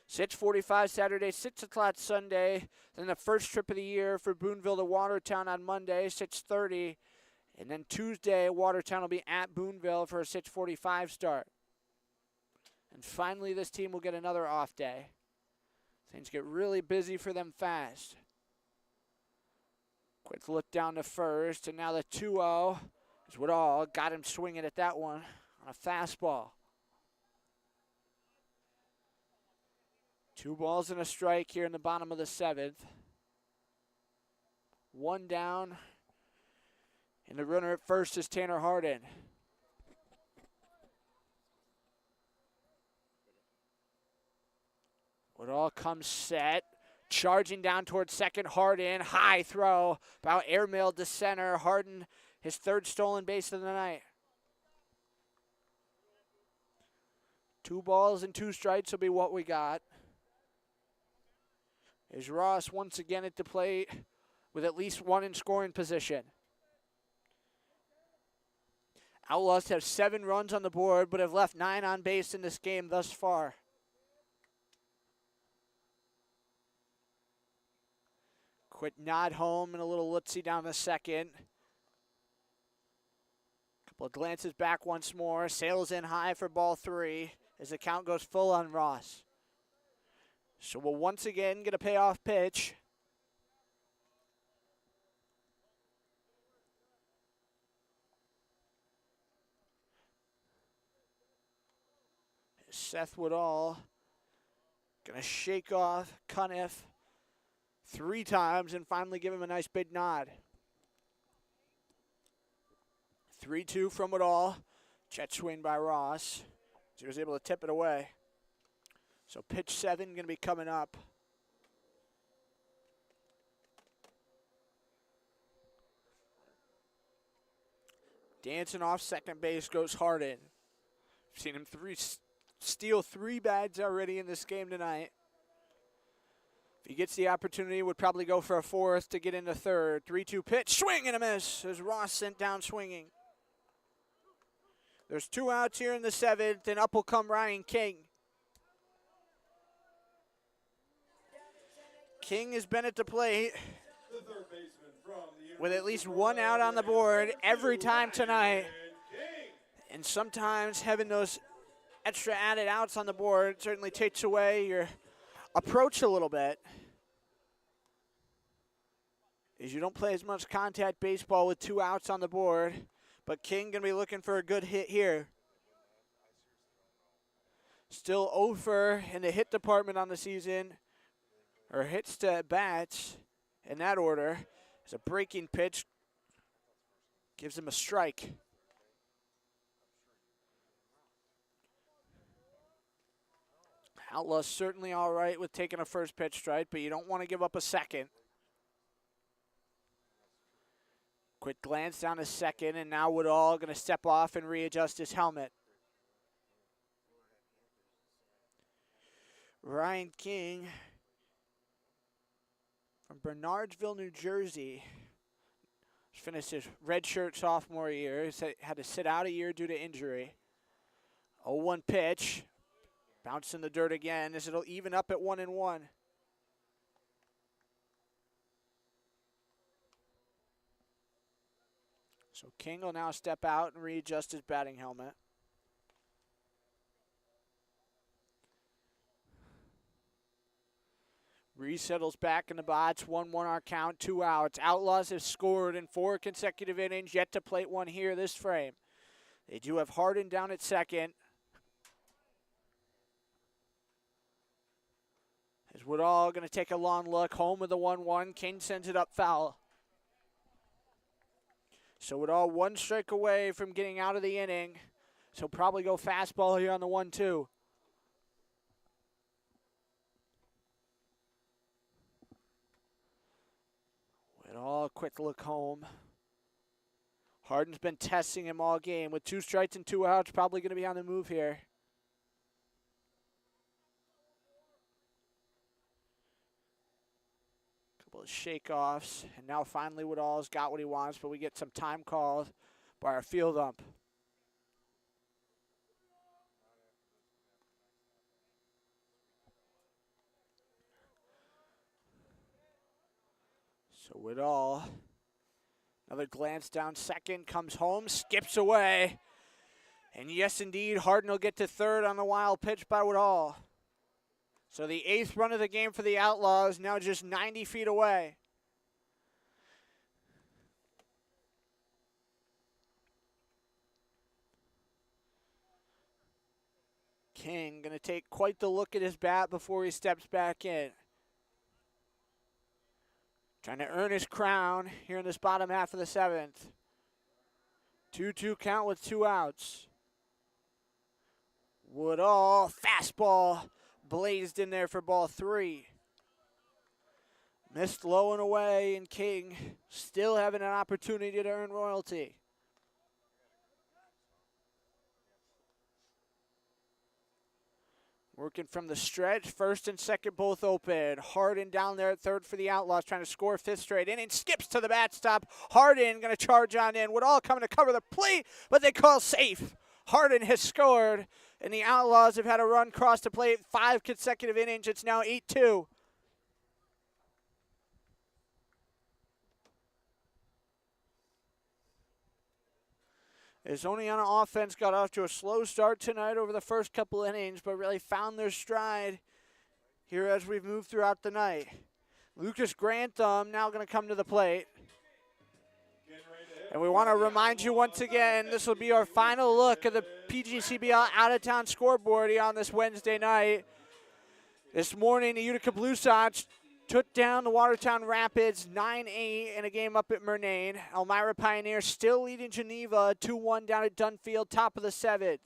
6:45 Saturday, 6 o'clock Sunday. Then the first trip of the year for Boonville to Watertown on Monday, 6:30. And then Tuesday, Watertown will be at Boonville for a 6:45 start. And finally, this team will get another off day. Things get really busy for them fast. Quick look down to first, and now the 2-0 is Woodall. Got him swinging at that one on a fastball. 2 balls and a strike here in the bottom of the 7th. 1 down, and the runner at first is Tanner Harden. Woodall comes set, charging down towards second. Harden, high throw, about airmailed to center. Harden, his 3rd stolen base of the night. 2 balls and 2 strikes will be what we got. Is Ross once again at the plate with at least one in scoring position. Outlaws have 7 runs on the board, but have left 9 on base in this game thus far. Quick nod home and a little lootsy down the second. Couple of glances back once more. Sails in high for ball 3 as the count goes full on Ross. So we'll once again get a payoff pitch. Seth Woodall gonna shake off Cuniff 3 times and finally give him a nice big nod. 3-2 from Woodall. Jet swing by Ross. He was able to tip it away. So pitch 7 gonna be coming up. Dancing off second base goes Hardin. We've seen him steal 3 bags already in this game tonight. If he gets the opportunity, would probably go for a 4th to get into 3rd. 3-2 pitch, swing and a miss as Ross sent down swinging. There's 2 outs here in the 7th, and up will come Ryan King. King has been at the plate with at least 1 out on the board every time tonight. And sometimes having those extra added outs on the board certainly takes away your approach a little bit, as you don't play as much contact baseball with 2 outs on the board. But King going to be looking for a good hit here. Still 0 in the hit department on the season, or hits to at bats in that order. It's a breaking pitch, gives him a strike. Outlaws certainly all right with taking a first pitch strike, but you don't want to give up a second. Quick glance down to second, and now Woodall going to step off and readjust his helmet. Ryan King from Bernardsville, New Jersey. Finished his redshirt sophomore year. He had to sit out a year due to injury. 0-1 pitch. Bounce in the dirt again as it'll even up at 1-1. So King will now step out and readjust his batting helmet. Resettles back in the box. 1-1 our count, 2 outs. Outlaws have scored in 4 consecutive innings, yet to plate one here this frame. They do have Hardin down at second. As Woodall going to take a long look, home with the 1-1. King sends it up foul. So Woodall 1 strike away from getting out of the inning. So probably go fastball here on the 1-2. Woodall, quick look home. Hardin's been testing him all game. With 2 strikes and 2 outs, probably going to be on the move here. Couple of shake-offs, and now finally Woodall's got what he wants, but we get some time called by our field ump. So Woodall, another glance down second, comes home, skips away. And yes, indeed, Hardin will get to 3rd on the wild pitch by Woodall. So the 8th run of the game for the Outlaws, now just 90 feet away. King going to take quite the look at his bat before he steps back in. Trying to earn his crown here in this bottom half of the 7th. 2-2 count with 2 outs. Woodall, fastball, blazed in there for ball 3. Missed low and away, and King still having an opportunity to earn royalty. Working from the stretch, first and second both open. Harden down there at third for the Outlaws, trying to score fifth straight inning. Skips to the bat stop. Harden going to charge on in. Woodall coming to cover the plate, but they call safe. Harden has scored, and the Outlaws have had a run cross the plate 5 consecutive innings. It's now 8-2. As Oneonta offense got off to a slow start tonight over the first couple innings, but really found their stride here as we've moved throughout the night. Lucas Grantham now going to come to the plate. And we want to remind you once again, this will be our final look at the PGCBL out-of-town scoreboard here on this Wednesday night. This morning, the Utica Blue Sox took down the Watertown Rapids 9-8 in a game up at Murnane. Elmira Pioneers still leading Geneva 2-1 down at Dunfield, top of the 7th.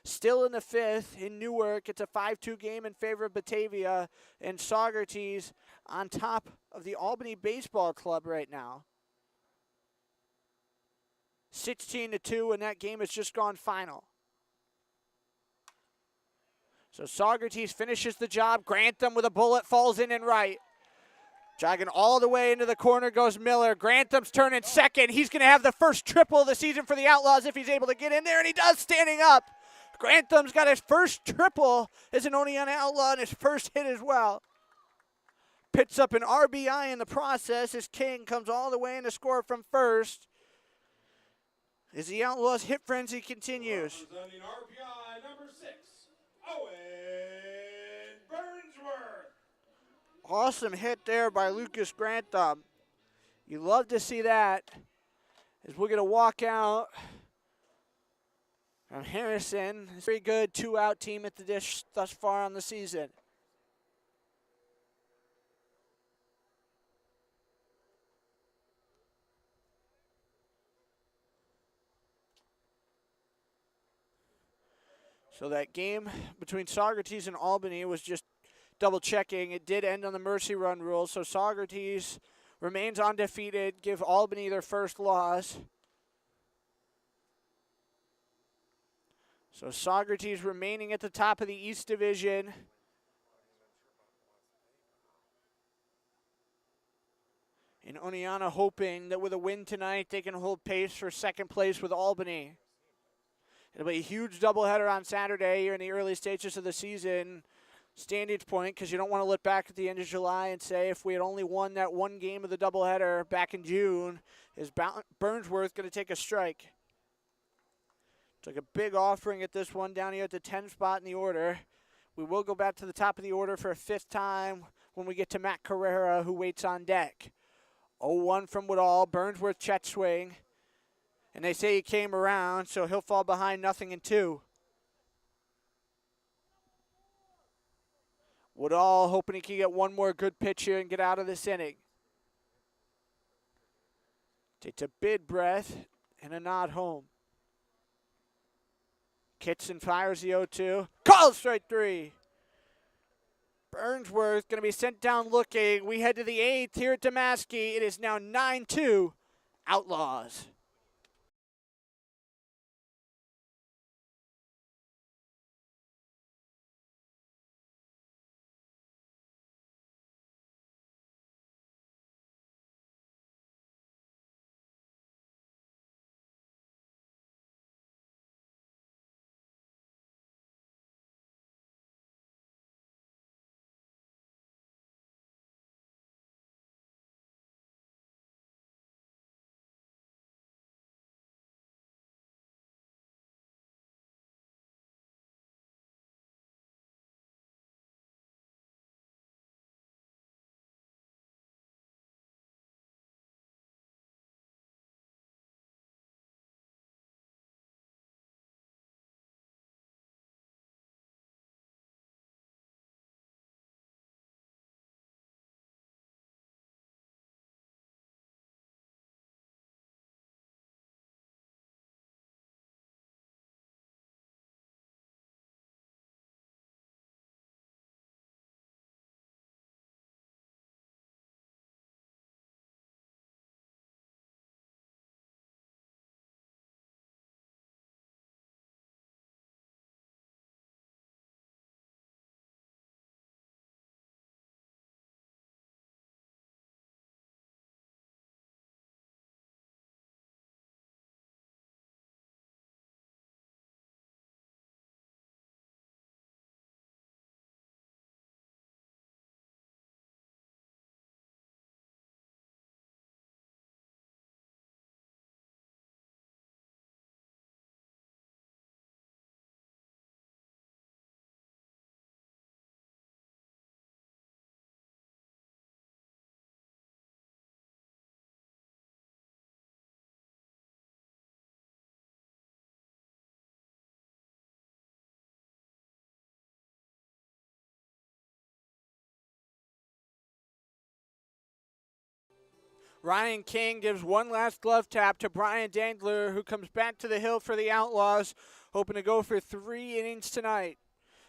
Still in the 5th in Newark. It's a 5-2 game in favor of Batavia. And Saugerties on top of the Albany Baseball Club right now. 16-2, and that game has just gone final. So Saugerties finishes the job. Grantham with a bullet falls in and right. Jogging all the way into the corner goes Miller. Grantham's turning second. He's going to have the first triple of the season for the Outlaws if he's able to get in there, and he does, standing up. Grantham's got his first triple as an Oneonta Outlaw and his first hit as well. Picks up an RBI in the process as King comes all the way in to score from first. As the Outlaws' hit frenzy continues. Representing RPI number 6, Owen Burnsworth. Awesome hit there by Lucas Grantham. You love to see that. As we're going to walk out from Harrison. Very good 2-out team at the dish thus far on the season. So that game between Saugerties and Albany was just double checking. It did end on the mercy run rule, so Saugerties remains undefeated, give Albany their first loss. So Saugerties remaining at the top of the East Division. And Oneonta hoping that with a win tonight, they can hold pace for second place with Albany. It'll be a huge doubleheader on Saturday here in the early stages of the season. Standage point, because you don't want to look back at the end of July and say if we had only won that one game of the doubleheader back in June, is Burnsworth going to take a strike? Took a big offering at this one down here at the 10 spot in the order. We will go back to the top of the order for a 5th time when we get to Matt Carrera, who waits on deck. 0-1 from Woodall. Burnsworth check swing. And they say he came around, so he'll fall behind 0-2. Woodall hoping he can get one more good pitch here and get out of this inning. Takes a big breath and a nod home. Kitson fires the 0-2. Calls strike 3. Burnsworth going to be sent down looking. We head to the 8th here at Damaschke. It is now 9-2 Outlaws. Ryan King gives one last glove tap to Brian Dangler, who comes back to the hill for the Outlaws, hoping to go for 3 innings tonight.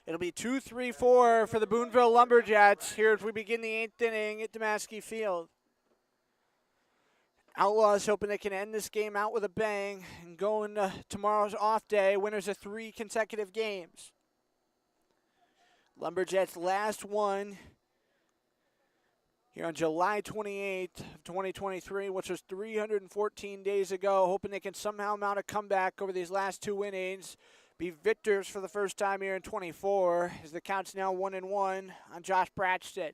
It'll be 2-3-4 for the Boonville Lumberjacks here as we begin the 8th inning at Damaschke Field. Outlaws hoping they can end this game out with a bang and go into tomorrow's off day, winners of 3 consecutive games. Lumberjacks last won here on July 28th of 2023, which was 314 days ago, hoping they can somehow mount a comeback over these last 2 innings, be victors for the first time here in 24, as the count's now 1-1 on Josh Braxton.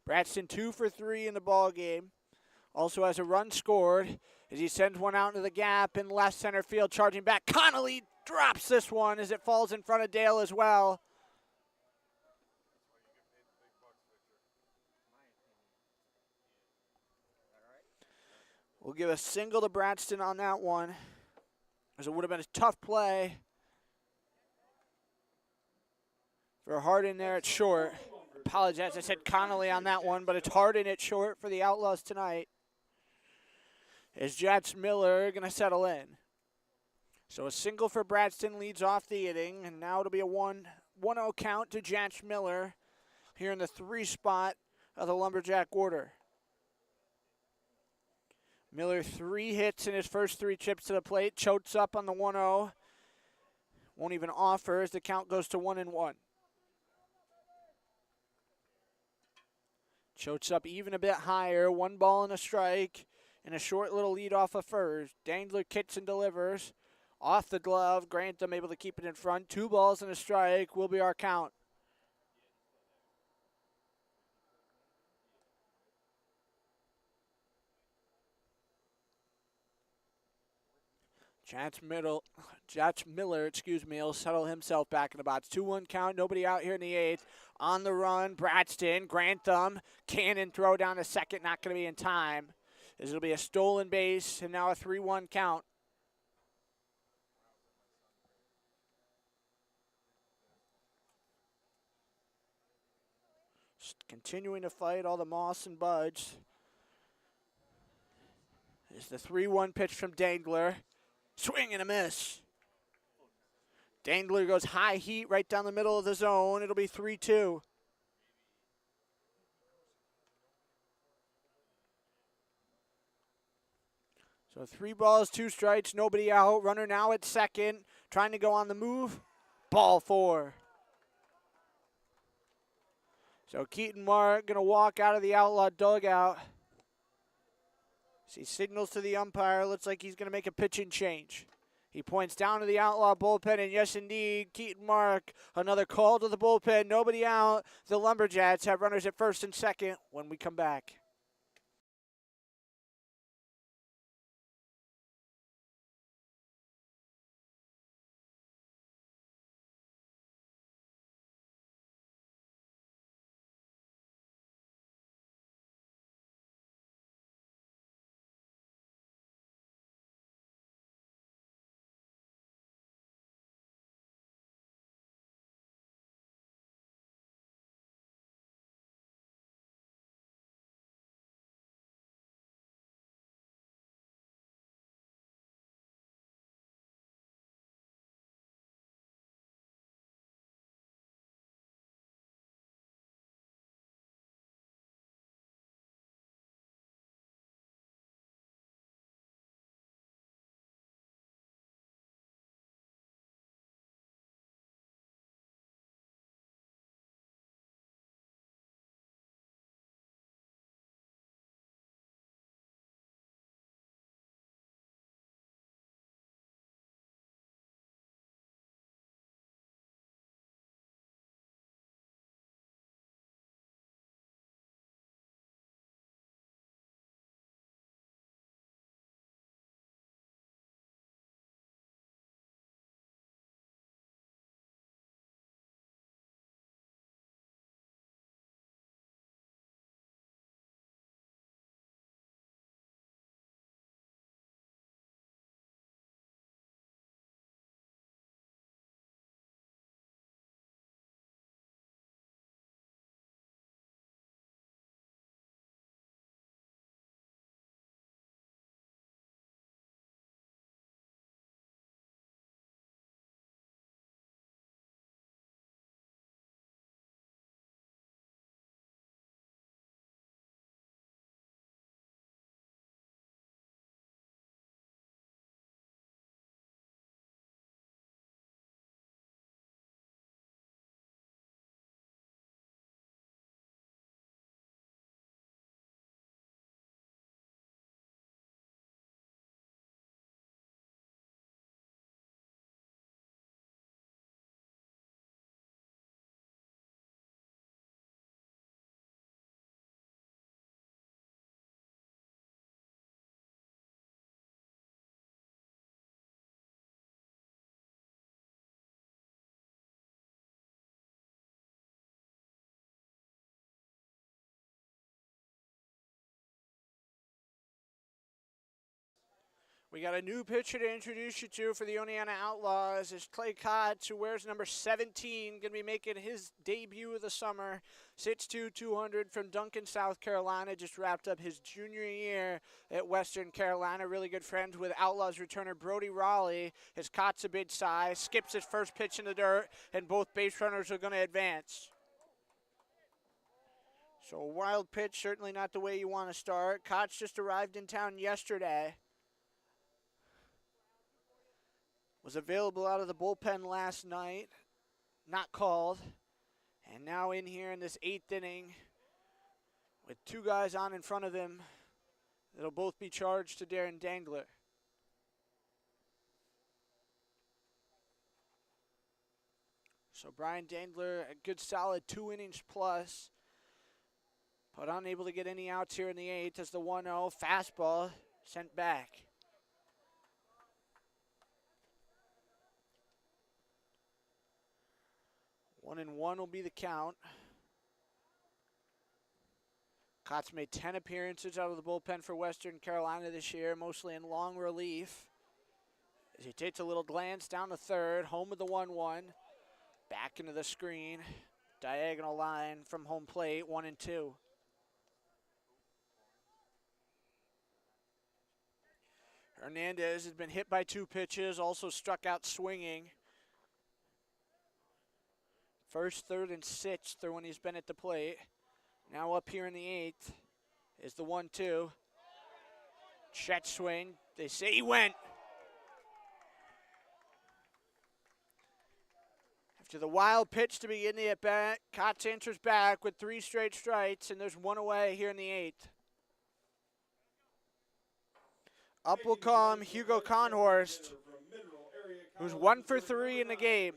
Braxton 2 for 3 in the ball game. Also has a run scored as he sends one out into the gap in left center field, charging back. Connolly drops this one as it falls in front of Dale as well. We'll give a single to Braxton on that one, as it would have been a tough play for Hardin there at short. Apologize, I said Connolly on that one, but it's Hardin at short for the Outlaws tonight. As Jats Miller going to settle in. So a single for Braxton leads off the inning, and now it'll be a 1-0 count to Jats Miller here in the 3 spot of the Lumberjack order. Miller 3 hits in his first 3 chips to the plate, chokes up on the 1-0. Won't even offer as the count goes to 1-1. Chokes up even a bit higher, 1 ball and a strike, and a short little lead off of first. Dangler kicks and delivers. Off the glove, Grantham able to keep it in front. 2 balls and a strike will be our count. Jats Miller, will settle himself back in the box. 2-1 count, nobody out here in the 8th. On the run, Braxton, Grantham, cannon throw down to second, not going to be in time. As it'll be a stolen base, and now a 3-1 count. Continuing to fight all the moss and buds. Is the 3-1 pitch from Dangler. Swing and a miss. Dangler goes high heat right down the middle of the zone. It'll be 3-2. So 3 balls, 2 strikes, nobody out. Runner now at second, trying to go on the move. Ball 4. So Keaton Mark going to walk out of the Outlaw dugout. He signals to the umpire. Looks like he's going to make a pitching change. He points down to the Outlaw bullpen, and yes, indeed, Keaton Mark, another call to the bullpen. Nobody out. The Lumberjacks have runners at first and second when we come back. We got a new pitcher to introduce you to for the Oneonta Outlaws. Is Clay Kotz, who wears number 17, going to be making his debut of the summer. 6'2", 200 from Duncan, South Carolina. Just wrapped up his junior year at Western Carolina. Really good friends with Outlaws returner Brody Raleigh. His Kotz a big size, skips his first pitch in the dirt, and both base runners are going to advance. So a wild pitch, certainly not the way you want to start. Kotz just arrived in town yesterday. Was available out of the bullpen last night, not called, and now in here in this 8th inning with 2 guys on in front of him that'll both be charged to Darren Dangler. So Brian Dangler, a good solid 2 innings plus, but unable to get any outs here in the 8th as the 1-0 fastball sent back. 1-1 will be the count. Kotz made 10 appearances out of the bullpen for Western Carolina this year, mostly in long relief. As he takes a little glance down the third, home of the 1-1, back into the screen, diagonal line from home plate, 1-2. Hernandez has been hit by 2 pitches, also struck out swinging. First, third, and 6th are when he's been at the plate. Now up here in the 8th is the 1-2. Check swing. They say he went. After the wild pitch to begin the at-bat, Kotz answers back with 3 straight strikes, and there's 1 away here in the 8th. Up will come Hugo Conhorst, who's 1 for 3 in the game.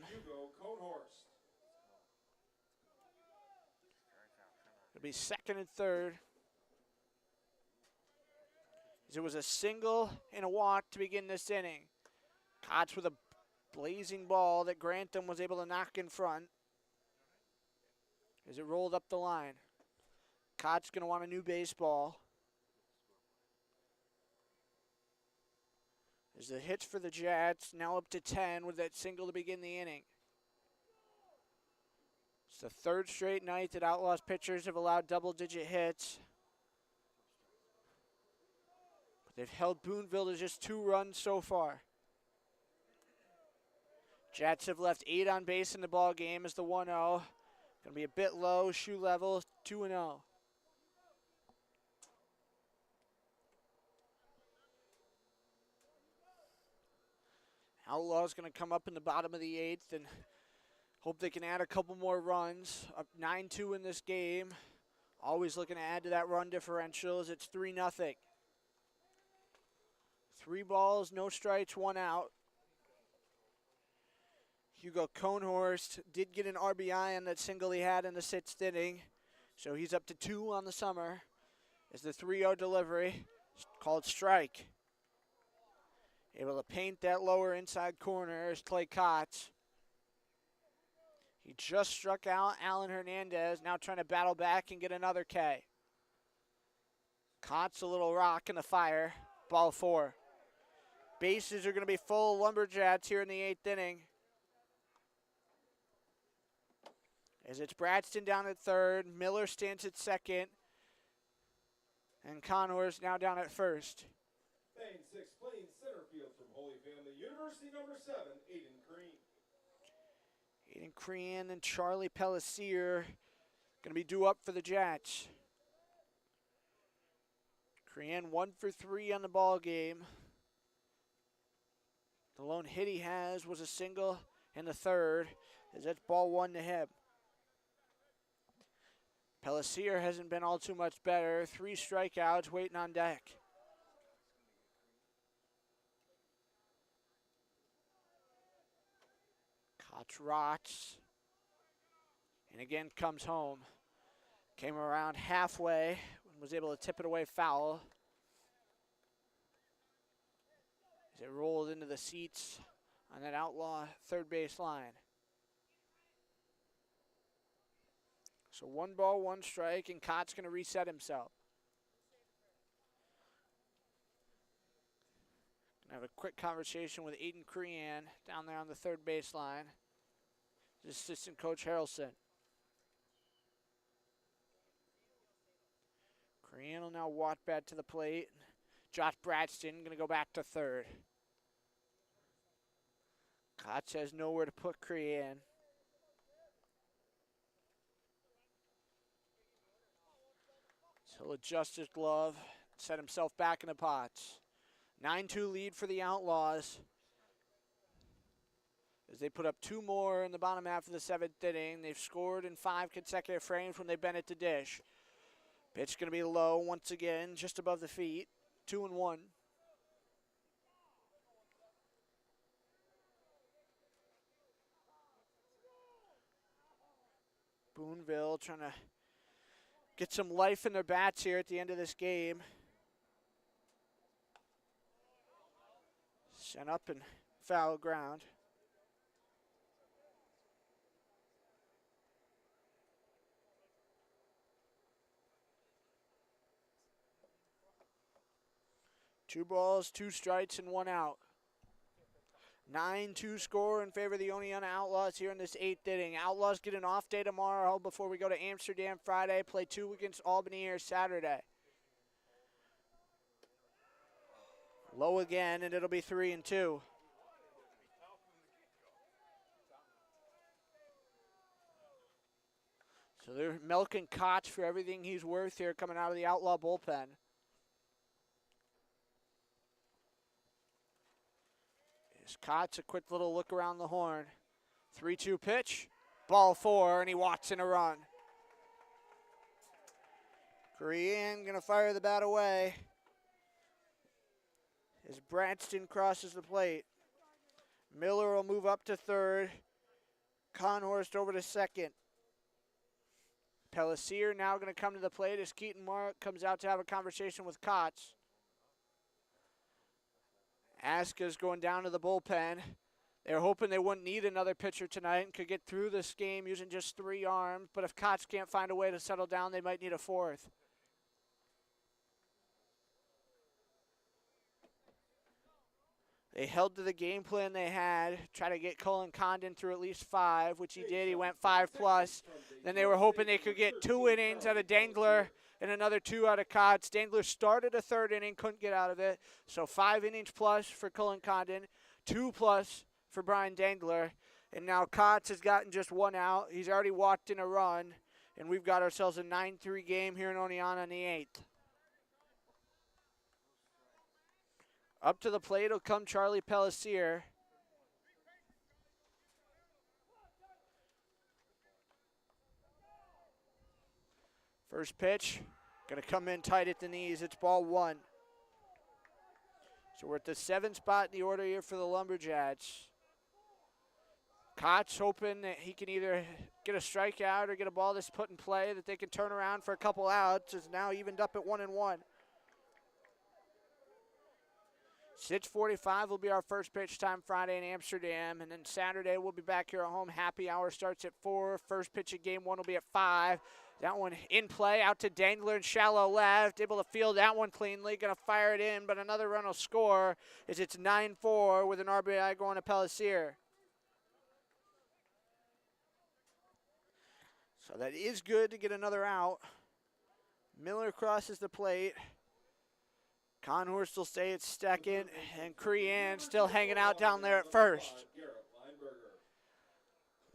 It'll be 2nd and 3rd. As it was a single and a walk to begin this inning. Kotz with a blazing ball that Grantham was able to knock in front as it rolled up the line. Kotz going to want a new baseball. As the hits for the Jets now up to 10 with that single to begin the inning. It's the 3rd straight night that Outlaws pitchers have allowed double-digit hits. But they've held Boonville to just 2 runs so far. Jets have left 8 on base in the ball game as the 1-0. Going to be a bit low, shoe level, 2-0. Outlaws going to come up in the bottom of the 8th and hope they can add a couple more runs. Up 9-2 in this game. Always looking to add to that run differential as it's 3-0. 3 balls, no strikes, 1 out. Hugo Conhorst did get an RBI on that single he had in the 6th inning. So he's up to 2 on the summer. As the 3-0 delivery called strike. Able to paint that lower inside corner is Clay Kotz. He just struck out Alan Hernandez, now trying to battle back and get another K. Kotz a little rock in the fire, ball 4. Bases are going to be full Lumberjacks here in the 8th inning. As it's Braxton down at 3rd, Miller stands at 2nd, and Conhorst now down at 1st. Playing 6, playing center field from Holy Family University, number 7, Aiden Crean. Aiden Crean and Charlie Pellissier going to be due up for the Jets. Crean 1 for 3 on the ball game. The lone hit he has was a single in the 3rd, as that's ball 1 to him. Pellissier hasn't been all too much better. 3 strikeouts waiting on deck. Kotz rots, and again comes home. Came around halfway and was able to tip it away foul. As it rolled into the seats on that Outlaw 3rd base line. So 1 ball, 1 strike, and Kotz going to reset himself. Have a quick conversation with Aiden Crean down there on the third baseline. Assistant Coach Harrelson. Crean will now walk back to the plate. Josh Braxton going to go back to third. Kotz has nowhere to put Crean. So he'll adjust his glove, set himself back in the pots. 9-2 lead for the Outlaws as they put up 2 more in the bottom half of the 7th inning. They've scored in 5 consecutive frames when they've been at the dish. Pitch going to be low once again, just above the feet. 2-1. Boonville trying to get some life in their bats here at the end of this game. Sent up and foul ground. Two balls, 2 strikes, and 1 out. 9-2 score in favor of the Oneonta Outlaws here in this 8th inning. Outlaws get an off day tomorrow before we go to Amsterdam Friday, play 2 against Albany here Saturday. Low again, and it'll be 3-2. So they're milking Koch for everything he's worth here coming out of the Outlaw bullpen. Is Koch a quick little look around the horn. 3-2 pitch, ball 4, and he walks in a run. Crean gonna fire the bat away as Braxton crosses the plate. Miller will move up to third. Conhorst over to second. Pellissier now going to come to the plate as Keaton Mark comes out to have a conversation with Koch. Aska's going down to the bullpen. They were hoping they wouldn't need another pitcher tonight and could get through this game using just 3 arms. But if Koch can't find a way to settle down, they might need a 4th. They held to the game plan they had, try to get Cullen Condon through at least 5, which he did. He went 5+. Then they were hoping they could get 2 innings out of Dangler and another 2 out of Koch. Dangler started a 3rd inning, couldn't get out of it. So 5 innings plus for Cullen Condon, 2+ for Brian Dangler. And now Koch has gotten just 1 out. He's already walked in a run, and we've got ourselves a 9-3 game here in Oneonta in the 8th. Up to the plate will come Charlie Pellissier. First pitch, gonna come in tight at the knees. It's ball 1. So we're at the 7th spot in the order here for the Lumberjacks. Koch hoping that he can either get a strikeout or get a ball that's put in play that they can turn around for a couple outs. Is now evened up at 1-1. 6:45 will be our first pitch time Friday in Amsterdam, and then Saturday we'll be back here at home. Happy hour starts at 4. First pitch of game 1 will be at 5. That one in play, out to Dangler in shallow left, able to field that one cleanly, going to fire it in, but another run will score as it's 9-4 with an RBI going to Pellissier. So that is good to get another out. Miller crosses the plate. Conhorst will stay at second, and Crean still hanging out down there at first.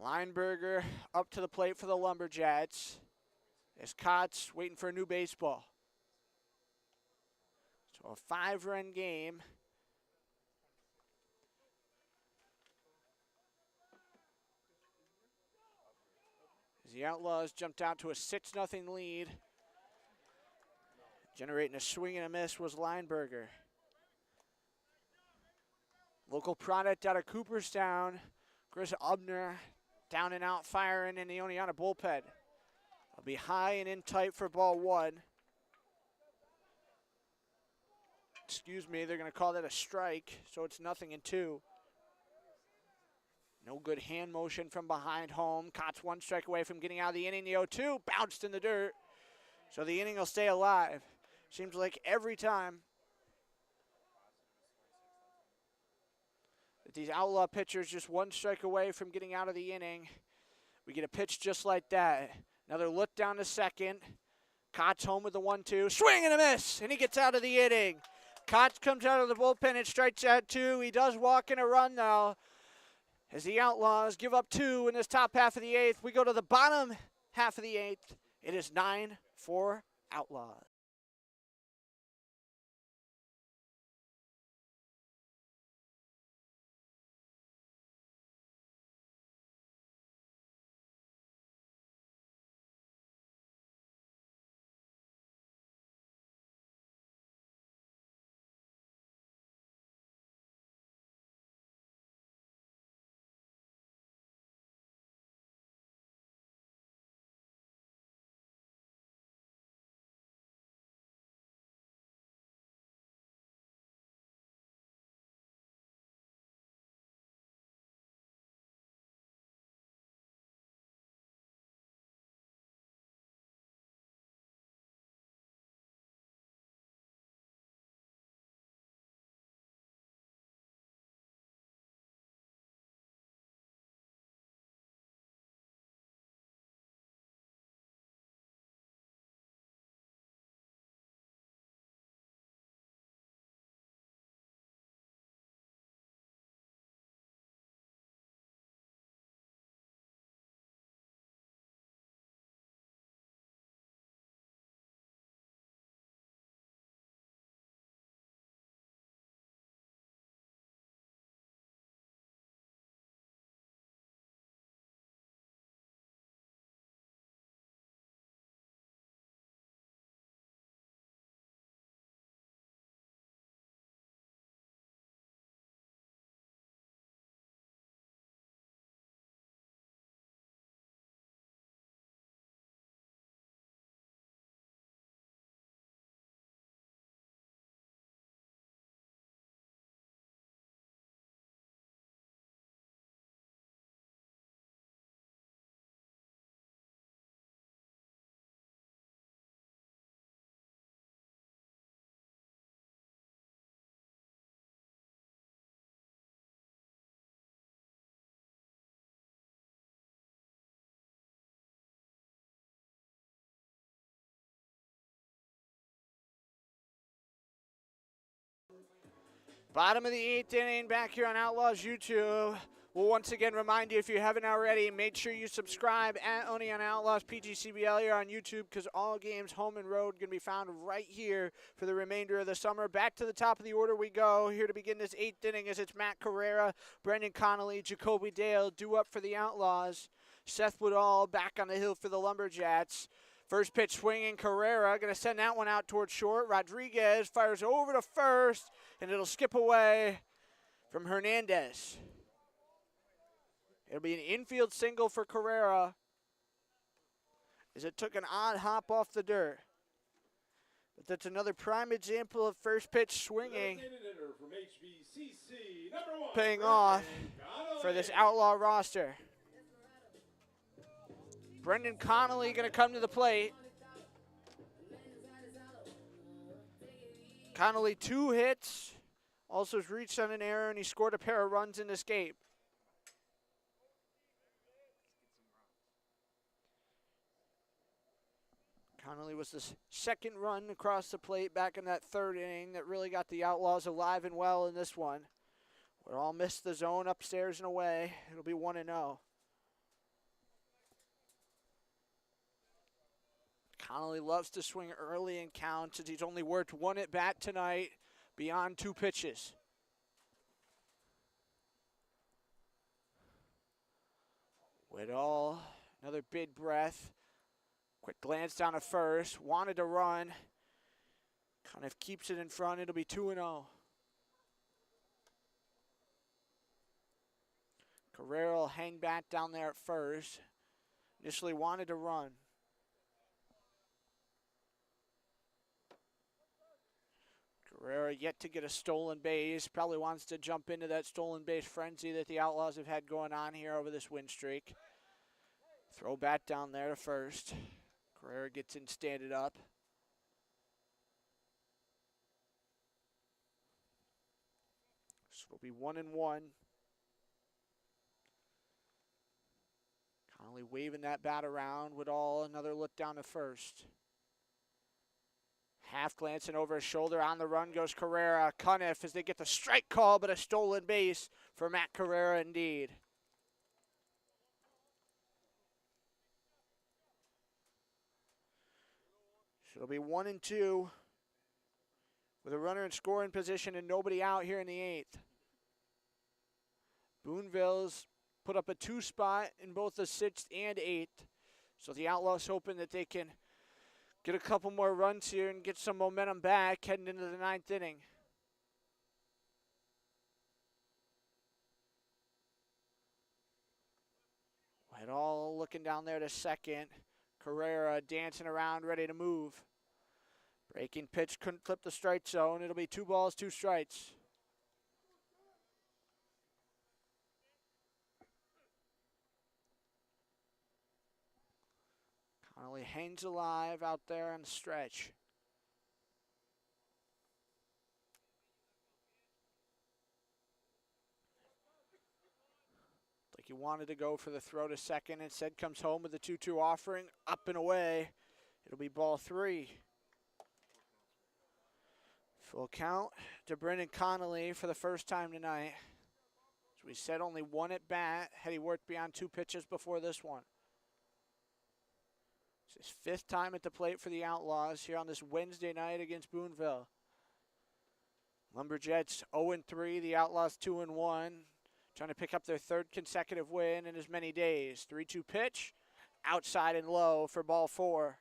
Lineberger up to the plate for the Lumberjacks. As Koch waiting for a new baseball. So a 5-run game. As the Outlaws jumped out to a 6-0 lead. Generating a swing and a miss was Lineberger. Local product out of Cooperstown. Chris Ubner down and out firing in the Oneonta bullpen. I'll be high and in tight for ball 1. Excuse me, they're going to call that a strike, so it's 0-2. No good hand motion from behind home. Koch 1 strike away from getting out of the inning. The 0-2 bounced in the dirt. So the inning will stay alive. Seems like every time These Outlaw pitchers just one strike away from getting out of the inning. We get a pitch just like that. Another look down to second. Kotz home with the 1-2. Swing and a miss, and he gets out of the inning. Kotz comes out of the bullpen and strikes out 2. He does walk in a run, though, as the Outlaws give up 2 in this top half of the 8th. We go to the bottom half of the 8th. It is 9-4 Outlaws. Bottom of the 8th inning back here on Outlaws YouTube. We'll once again remind you, if you haven't already, make sure you subscribe at Oneonta Outlaws PGCBL here on YouTube, because all games, home and road, going to be found right here for the remainder of the summer. Back to the top of the order we go. Here to begin this 8th inning as it's Matt Carrera, Brendan Connolly, Jacoby Dale due up for the Outlaws. Seth Woodall back on the hill for the Lumberjacks. First pitch swinging, Carrera going to send that one out towards short. Rodriguez fires over to first, and it'll skip away from Hernandez. It'll be an infield single for Carrera, as it took an odd hop off the dirt. But that's another prime example of first pitch swinging paying off for this Outlaw roster. Brendan Connolly going to come to the plate. Connolly 2 hits, also has reached on an error, and he scored a pair of runs in this game. Connolly was the second run across the plate back in that 3rd inning that really got the Outlaws alive and well in this one. We're all missed the zone upstairs and away. It'll be 1-0. Connolly loves to swing early in counts, as he's only worked 1 at-bat tonight beyond 2 pitches. Woodall, another big breath. Quick glance down at first, wanted to run. Kind of keeps it in front. It'll be 2-0. Carrera will hang back down there at first. Initially wanted to run. Carrera yet to get a stolen base. Probably wants to jump into that stolen base frenzy that the Outlaws have had going on here over this win streak. Throw back down there to first. Carrera gets in, standing up. So it'll be 1-1 Connolly waving that bat around. Woodall, another look down to first. Half glancing over his shoulder. On the run goes Carrera. Cuniff as they get the strike call, but a stolen base for Matt Carrera indeed. So it'll be 1-2 with a runner in scoring position and nobody out here in the 8th. Boonville's put up a 2 spot in both the 6th and 8th. So the Outlaws hoping that they can get a couple more runs here and get some momentum back heading into the 9th inning. Whitehall looking down there to second. Carrera dancing around, ready to move. Breaking pitch, couldn't clip the strike zone. It'll be 2 balls, 2 strikes. Connolly hangs alive out there on the stretch. Like he wanted to go for the throw to second. Instead comes home with the 2-2 offering. Up and away. It'll be ball 3. Full count to Brendan Connolly for the first time tonight. As we said, only 1 at bat. Had he worked beyond 2 pitches before this one. It's his 5th time at the plate for the Outlaws here on this Wednesday night against Boonville. Lumberjacks 0-3, the Outlaws 2-1. Trying to pick up their 3rd consecutive win in as many days. 3-2 pitch, outside and low for ball 4.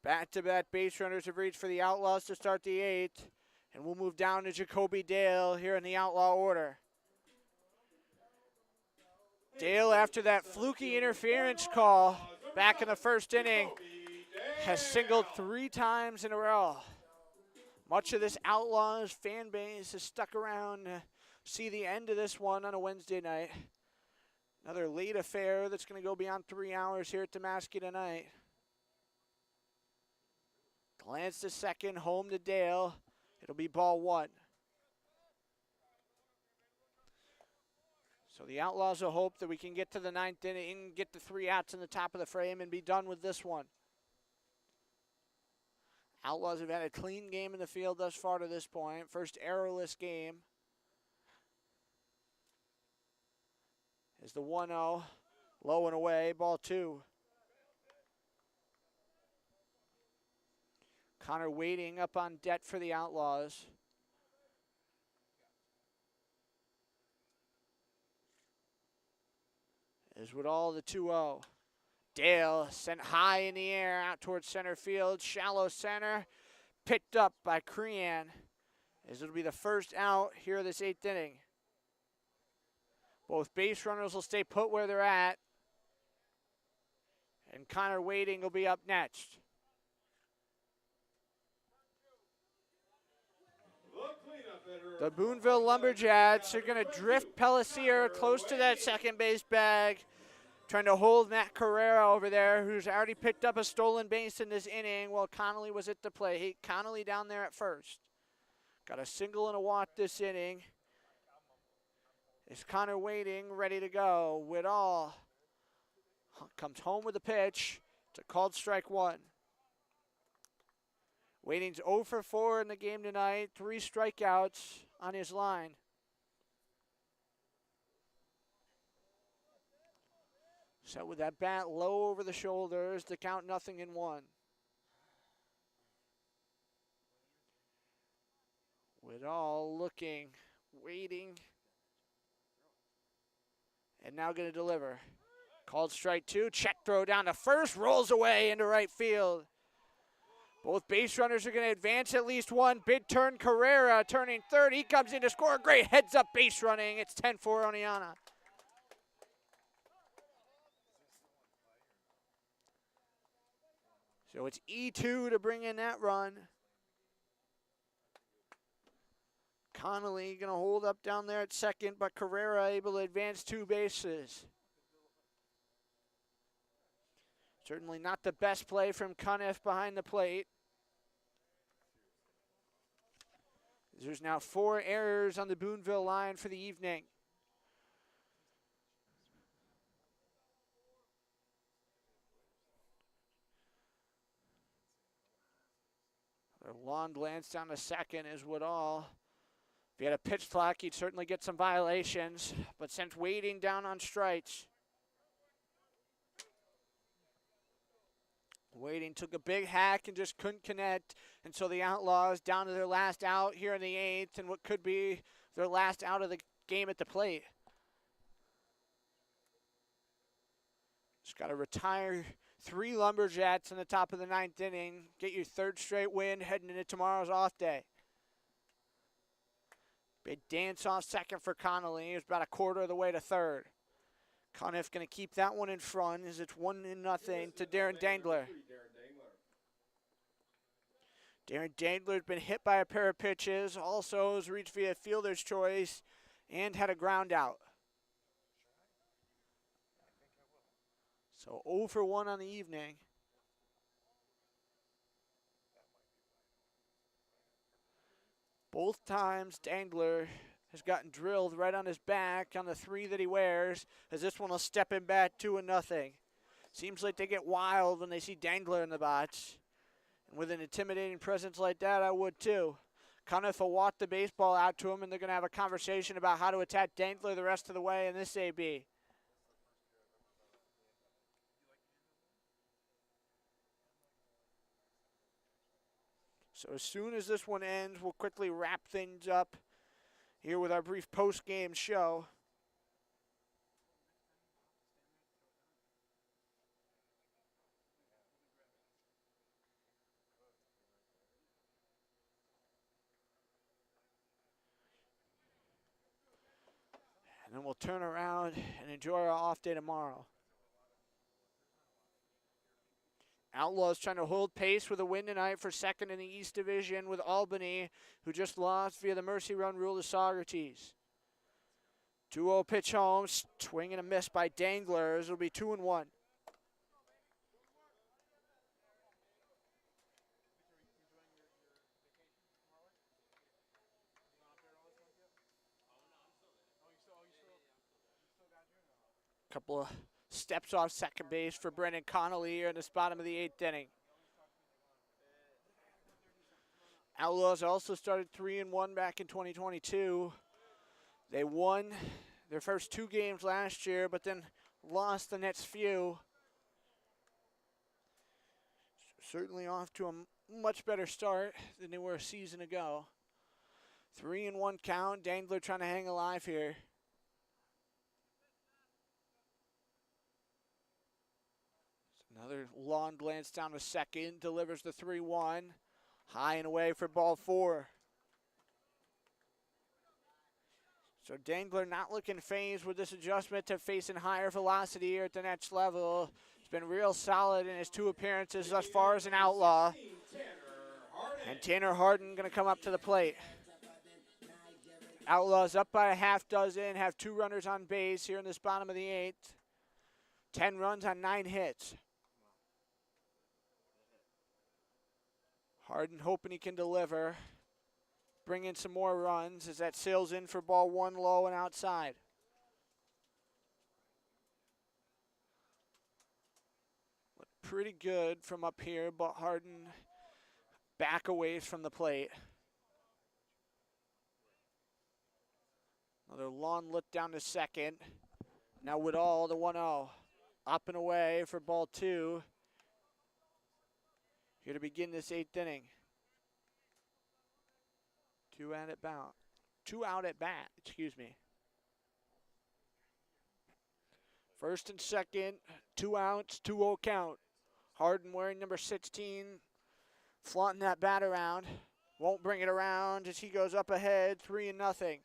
Back-to-back base runners have reached for the Outlaws to start the 8th. And we'll move down to Jacoby Dale here in the Outlaw order. Dale, after that fluky interference call back in the 1st inning, has singled 3 times in a row. Much of this Outlaws fan base has stuck around to see the end of this one on a Wednesday night. Another late affair that's going to go beyond 3 hours here at Damaschke tonight. Glance to second, home to Dale. It'll be ball 1. So the Outlaws will hope that we can get to the 9th inning, get the 3 outs in the top of the frame, and be done with this one. Outlaws have had a clean game in the field thus far to this point. First errorless game. Is the 1-0, low and away, ball 2. Connor waiting up on deck for the Outlaws. As with all the 2-0. Dale sent high in the air out towards center field. Shallow center. Picked up by Crean. As it'll be the first out here this 8th inning. Both base runners will stay put where they're at. And Connor waiting will be up next. The Boonville Lumberjacks are going to drift Pellissier close to that second base bag, trying to hold Matt Carrera over there, who's already picked up a stolen base in this inning while Connolly was at the plate. Connolly down there at first. Got a single and a walk this inning. Is Connor waiting, ready to go. Whitall comes home with a pitch. It's a called strike 1. Waiting's 0 for 4 in the game tonight. 3 strikeouts on his line. So with that bat low over the shoulders, the count 0-1. Whitall looking, waiting, and now going to deliver. Called strike 2, check throw down to first, rolls away into right field. Both base runners are going to advance at least one. Big turn, Carrera turning third. He comes in to score. Great heads-up base running. It's 10-4 Oneonta. So it's E2 to bring in that run. Connolly going to hold up down there at second, but Carrera able to advance 2 bases. Certainly not the best play from Cuniff behind the plate. There's now 4 errors on the Boonville line for the evening. Another long glance down to second is Woodall. If he had a pitch clock, he'd certainly get some violations, but since waiting down on strikes, Waiting took a big hack and just couldn't connect until the Outlaws down to their last out here in the 8th and what could be their last out of the game at the plate. Just got to retire 3 Lumberjacks in the top of the 9th inning, get your 3rd straight win heading into tomorrow's off day. Big dance off second for Connolly. He was about a quarter of the way to 3rd. Conniff going to keep that one in front as it's 1-0 to Darren Dangler. Darren Dangler's been hit by a pair of pitches, also has reached via fielder's choice and had a ground out. So 0 for 1 on the evening. Both times Dangler has gotten drilled right on his back on the 3 that he wears, as this one will step him back 2-0. Seems like they get wild when they see Dangler in the box. And with an intimidating presence like that, I would too. Conniff will walk the baseball out to him, and they're going to have a conversation about how to attack Dangler the rest of the way in this AB. So as soon as this one ends, we'll quickly wrap things up here with our brief post-game show. And then we'll turn around and enjoy our off day tomorrow. Outlaws trying to hold pace with a win tonight for 2nd in the East Division with Albany, who just lost via the mercy run rule to Socrates. 2-0 pitch home, swing and a miss by Dangler. It'll be 2-1. Couple of steps off second base for Brendan Connolly here in the bottom of the 8th inning. Outlaws also started 3-1 back in 2022. They won their first 2 games last year, but then lost the next few. Certainly off to a much better start than they were a season ago. 3-1 count. Dangler trying to hang alive here. Another long glance down to second, delivers the 3-1. High and away for ball 4. So Dangler not looking phased with this adjustment to facing higher velocity here at the next level. He's been real solid in his 2 appearances thus far as an Outlaw. And Tanner Harden going to come up to the plate. Outlaws up by a half dozen, have 2 runners on base here in this bottom of the 8th. 10 runs on 9 hits. Harden hoping he can deliver. Bring in some more runs as that sails in for ball 1 low and outside. Look pretty good from up here, but Harden back away from the plate. Another long look down to second. Now Woodall, the 1-0. Up and away for ball 2. Here to begin this 8th inning. 2 out at bat, excuse me. First and second, 2 outs, 2-0 count. Harden wearing number 16, flaunting that bat around. Won't bring it around as he goes up ahead, 3-0.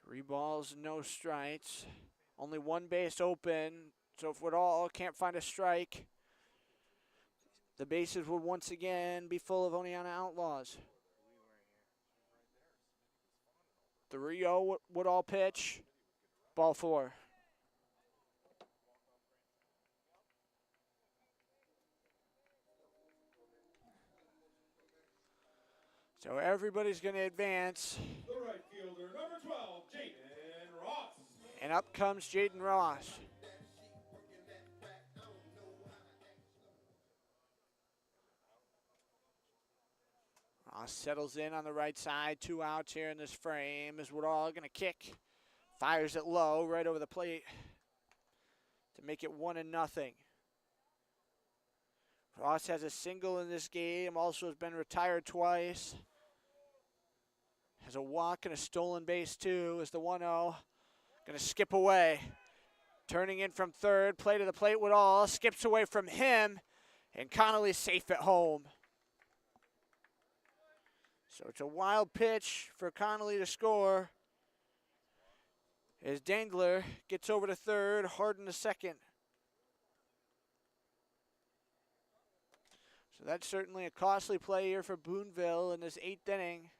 Three balls, no strikes. Only 1 base open, so if Woodall can't find a strike, the bases will once again be full of Oneonta Outlaws. 3-0 Woodall pitch, ball 4. So everybody's going to advance. The right fielder, number 12, Jaden And up comes Jaden Ross. Ross settles in on the right side. 2 outs here in this frame as we're all going to kick. Fires it low right over the plate to make it 1-0. Ross has a single in this game, also has been retired twice. Has a walk and a stolen base too as the 1-0. Going to skip away. Turning in from third, play to the plate with all, skips away from him, and Connolly's safe at home. So it's a wild pitch for Connolly to score as Dangler gets over to third, Harden to second. So that's certainly a costly play here for Boonville in this 8th inning.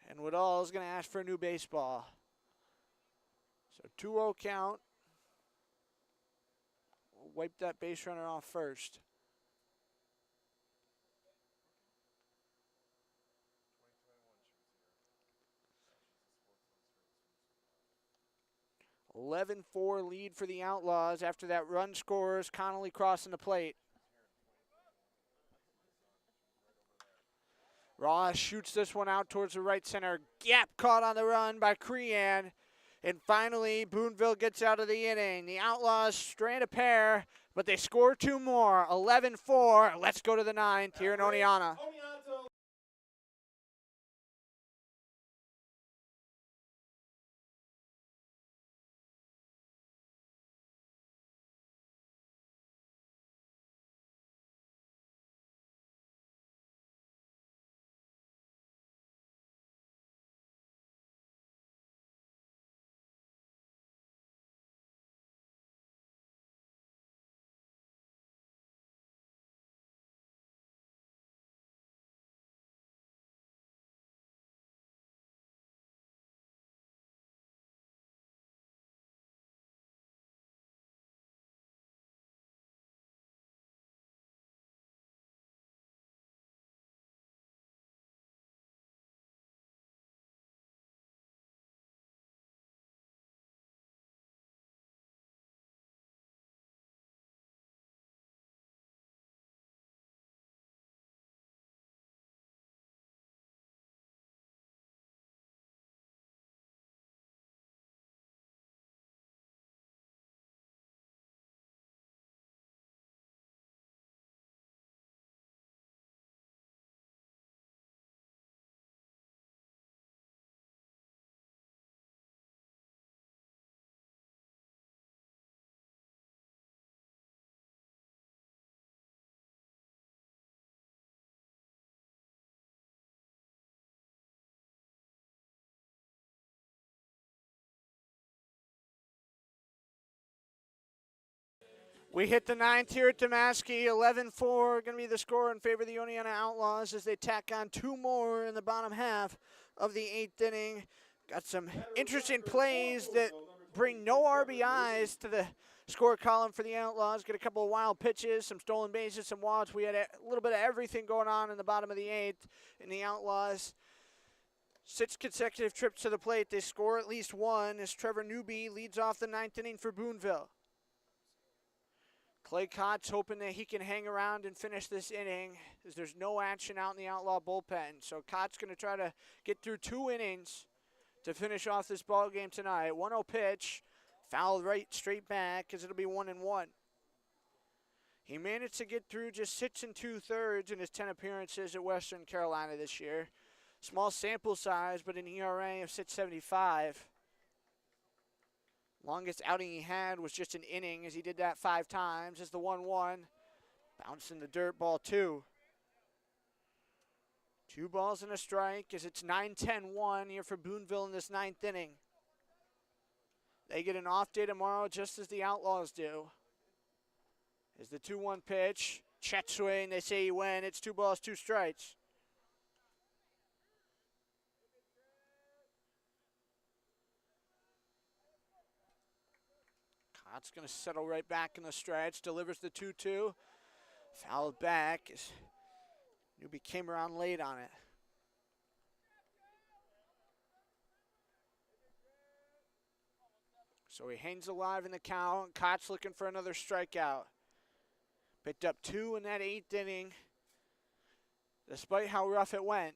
And Woodall is going to ask for a new baseball. So 2-0 count. We'll wipe that base runner off first. (11-4) lead for the Outlaws after that run scores. Connolly crossing the plate. Ross shoots this one out towards the right center. Gap caught on the run by Crean. And finally, Boonville gets out of the inning. The Outlaws strand a pair, but they score 2 more. 11-4. Let's go to the 9th here in Oneonta. We hit the 9th here at Damaschke. 11-4 going to be the score in favor of the Oneonta Outlaws as they tack on 2 more in the bottom half of the 8th inning. Got some interesting plays that bring no RBIs to the score column for the Outlaws. Get a couple of wild pitches, some stolen bases, some walks. We had a little bit of everything going on in the bottom of the 8th. And the Outlaws, 6 consecutive trips to the plate. They score at least 1 as Trevor Newby leads off the 9th inning for Boonville. Clay Cott's hoping that he can hang around and finish this inning as there's no action out in the Outlaw bullpen. So Cott's going to try to get through 2 innings to finish off this ball game tonight. 1-0 pitch, foul right straight back as it'll be 1-1. He managed to get through just 6 2/3 in his 10 appearances at Western Carolina this year. Small sample size, but an ERA of 6.75. Longest outing he had was just an inning as he did that 5 times as the 1-1. Bounced in the dirt, ball 2. 2 balls and a strike as it's 9-10-1 here for Boonville in this 9th inning. They get an off day tomorrow just as the Outlaws do. As the 2-1 pitch, check swing, they say he went. It's 2 balls, 2 strikes. Cott's going to settle right back in the stretch, delivers the 2-2. Fouled back as Newby came around late on it. So he hangs alive in the count. Kott's looking for another strikeout. Picked up 2 in that 8th inning, despite how rough it went.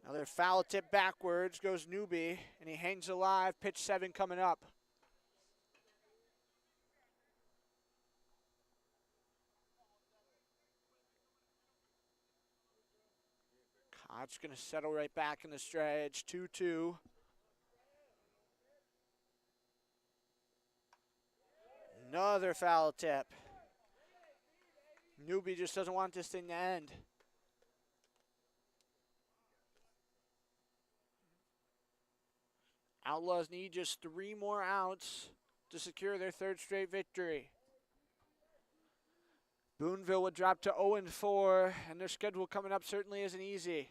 Another foul tip backwards goes Newby, and he hangs alive. Pitch 7 coming up. Kott's going to settle right back in the stretch. 2-2. Another foul tip. Newby just doesn't want this thing to end. Outlaws need just 3 more outs to secure their 3rd straight victory. Boonville would drop to 0-4, and their schedule coming up certainly isn't easy.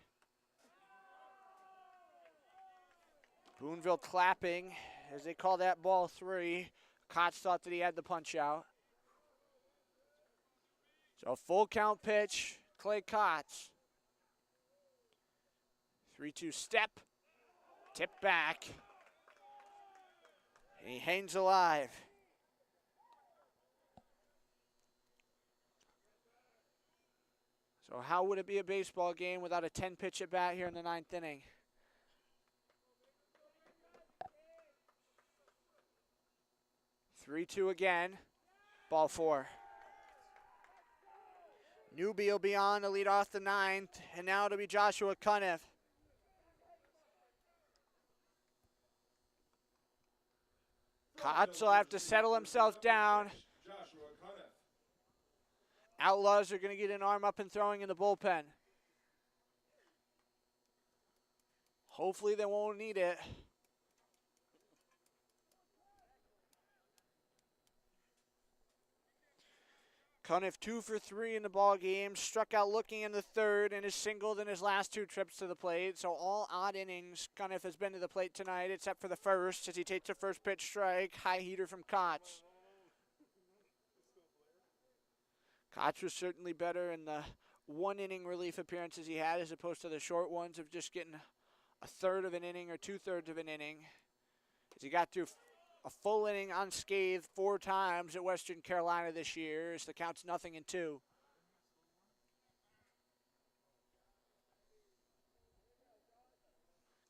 Boonville clapping as they call that ball 3. Kotz thought that he had the punch out. So full count pitch, Clay Kotz. 3-2 step, tip back, and he hangs alive. So how would it be a baseball game without a 10-pitch at bat here in the 9th inning? Three-two again, ball 4. Newby will be on to lead off the 9th, and now it'll be Joshua Cuniff. Kotz will have to settle himself down. Outlaws are going to get an arm up and throwing in the bullpen. Hopefully they won't need it. Cuniff 2 for 3 in the ball game, struck out looking in the 3rd and is singled in his last 2 trips to the plate. So all odd innings, Cuniff has been to the plate tonight except for the 1st as he takes a first pitch strike, high heater from Kotz. Kotz was certainly better in the 1-inning relief appearances he had as opposed to the short ones of just getting a 1/3 of an inning or 2/3 of an inning. As he got through a full inning unscathed 4 times at Western Carolina this year as the count's 0-2.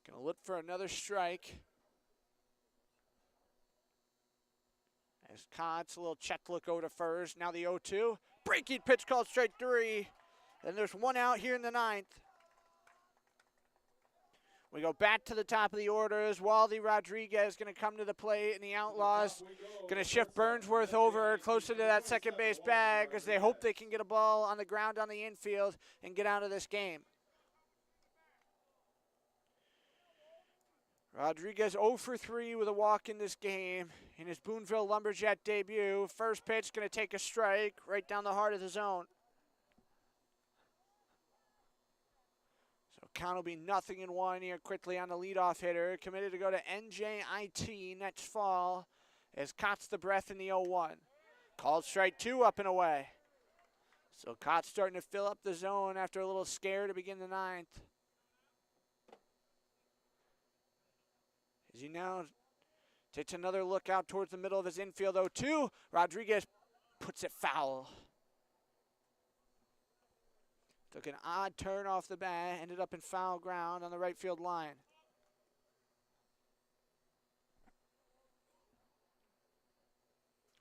Gonna look for another strike. As Kotz, a little check look over to first. Now the 0-2. Breaking pitch called strike 3. And there's 1 out here in the 9th. We go back to the top of the order as Waldy Rodriguez going to come to the plate, and the Outlaws going to shift Burnsworth over closer to that second base bag as they hope they can get a ball on the ground on the infield and get out of this game. Rodriguez 0 for 3 with a walk in this game in his Boonville Lumberjack debut. First pitch going to take a strike right down the heart of the zone. Count will be 0-1 here quickly on the leadoff hitter. Committed to go to NJIT next fall as Kotz the breath in the 0-1. Called strike 2 up and away. So Kotz starting to fill up the zone after a little scare to begin the 9th. As he now takes another look out towards the middle of his infield 0-2. Rodriguez puts it foul. Took an odd turn off the bat, ended up in foul ground on the right field line.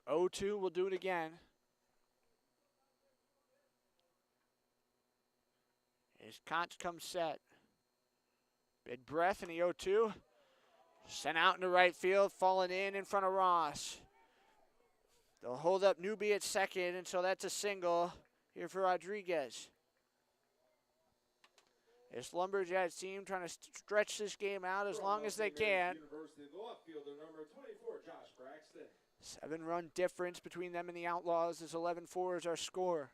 (0-2) will do it again. As Kotz comes set. Big breath in the 0-2. Sent out into right field, falling in front of Ross. They'll hold up Newby at second, and so that's a single here for Rodriguez. This Lumberjacks team trying to stretch this game out as long as they can. 7-run difference between them and the Outlaws as 11-4 is our score.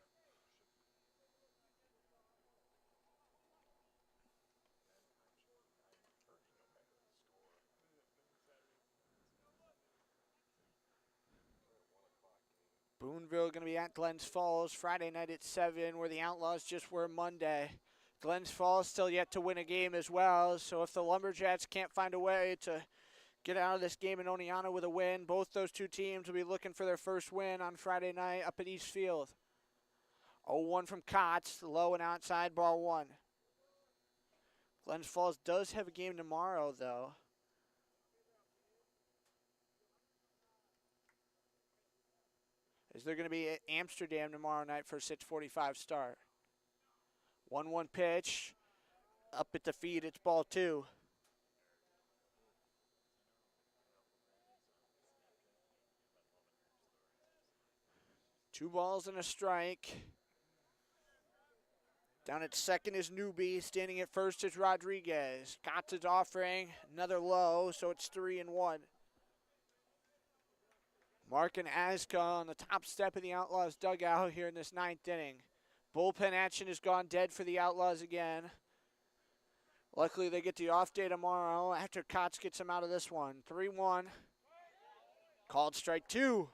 Boonville going to be at Glens Falls Friday night at 7, where the Outlaws just were Monday. Glens Falls still yet to win a game as well, so if the Lumberjacks can't find a way to get out of this game in Oneonta with a win. Both those two teams will be looking for their first win on Friday night up at East Field. 0-1 from Kotz, low and outside, ball one. Glens Falls does have a game tomorrow, though. Is there going to be at Amsterdam tomorrow night for a 6:45 start? 1-1 pitch. Up at the feet, it's ball two. Two balls and a strike. Down at second is Newby. Standing at first is Rodriguez. Kotz is offering another low, so it's 3-1. Mark and Azka on the top step of the Outlaws dugout here in this ninth inning. Bullpen action has gone dead for the Outlaws again. Luckily, they get the off day tomorrow after Kotz gets them out of this one. 3-1. Called strike two.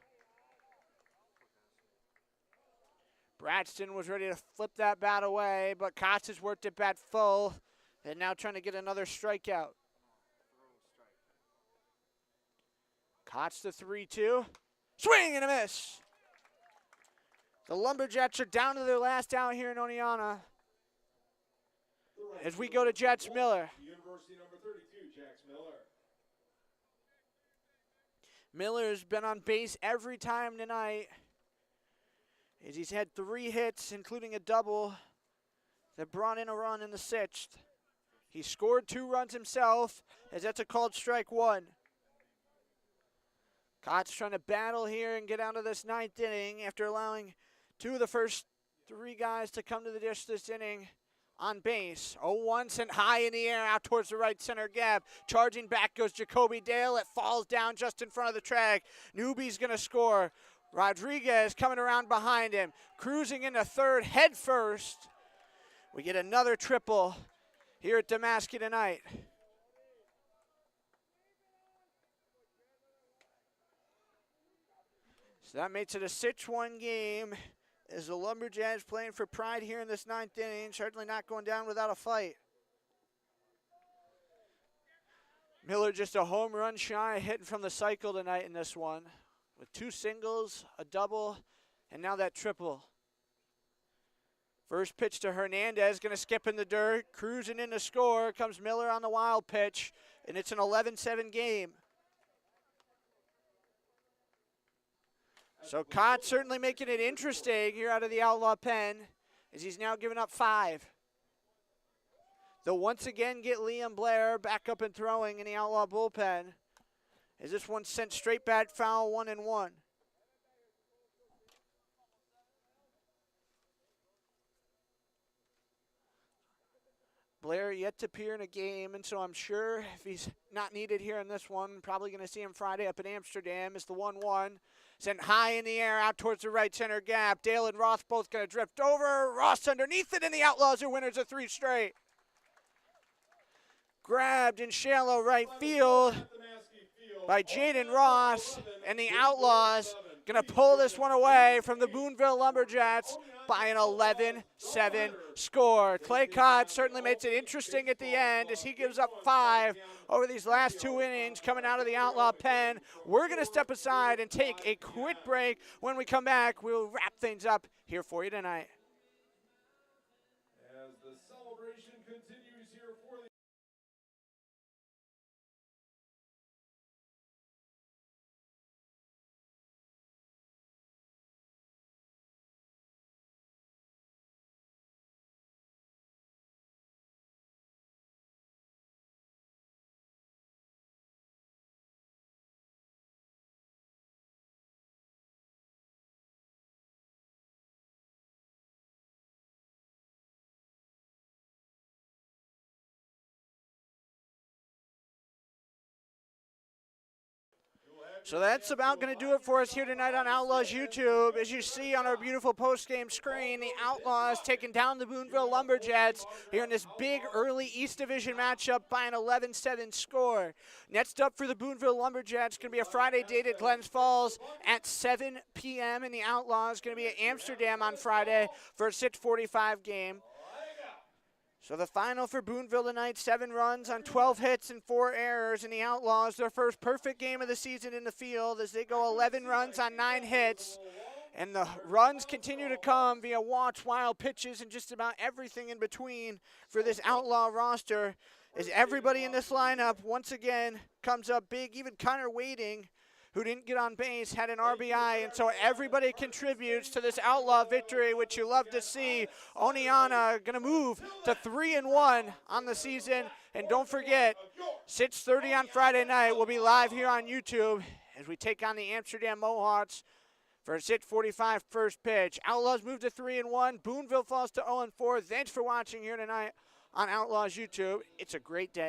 Braxton was ready to flip that bat away, but Kotz has worked it bat full and now trying to get another strikeout. Kotz the 3-2. Swing and a miss. The Lumberjacks are down to their last out here in Oneonta. As we go to Jets Miller. University number 32, Jax Miller. Miller's been on base every time tonight, as he's had 3 hits, including a double that brought in a run in the 6th. He scored 2 runs himself, as that's a called strike one. Kotz trying to battle here and get out of this 9th inning after allowing 2 of the first 3 guys to come to the dish this inning on base. 0-1 sent high in the air out towards the right center gap. Charging back goes Jacoby Dale. It falls down just in front of the track. Newby's going to score. Rodriguez coming around behind him. Cruising into third head first. We get another triple here at Damaschke tonight. So that makes it a 6-1 game as the Lumberjacks playing for pride here in this 9th inning. Certainly not going down without a fight. Miller just a home run shy, hitting from the cycle tonight in this one, with 2 singles, a double, and now that triple. First pitch to Hernandez, going to skip in the dirt. Cruising in to score comes Miller on the wild pitch, and it's an 11-7 game. So Kotz certainly making it interesting here out of the Outlaw pen, as he's now given up 5. They'll once again get Liam Blair back up and throwing in the Outlaw bullpen, as this one sent straight bat foul, 1-1. Blair yet to appear in a game, and so I'm sure if he's not needed here in this one, probably going to see him Friday up in Amsterdam. It's the 1-1. Sent high in the air out towards the right center gap. Dale and Ross both going to drift over. Ross underneath it, and the Outlaws are winners of 3 straight. Grabbed in shallow right field by Jaden Ross, and the Outlaws going to pull this one away from the Boonville Lumberjacks by an 11-7 score. Clay Kotz certainly makes it interesting at the end as he gives up 5 over these last 2 innings coming out of the Outlaw pen. We're going to step aside and take a quick break. When we come back, we'll wrap things up here for you tonight. As the celebration continues here for the So that's about going to do it for us here tonight on Outlaws YouTube. As you see on our beautiful post-game screen, the Outlaws taking down the Boonville Lumberjacks here in this big early East Division matchup by an 11-7 score. Next up for the Boonville Lumberjacks going to be a Friday date at Glens Falls at 7 p.m. and the Outlaws going to be at Amsterdam on Friday for a 6:45 game. So the final for Boonville tonight, 7 runs on 12 hits and 4 errors, and the Outlaws, their first perfect game of the season in the field as they go 11 runs on 9 hits. And the runs continue to come via walks, wild pitches, and just about everything in between for this Outlaw roster as everybody in this lineup once again comes up big. Even Connor Wading, who didn't get on base, had an RBI, and so everybody contributes to this Outlaw victory, which you love to see. Oneonta going to move to 3-1 on the season, and don't forget, 6:30 on Friday night, we'll be live here on YouTube as we take on the Amsterdam Mohawks for a 6:45 first pitch. Outlaws move to 3-1. Boonville falls to 0-4. Thanks for watching here tonight on Outlaws YouTube. It's a great day.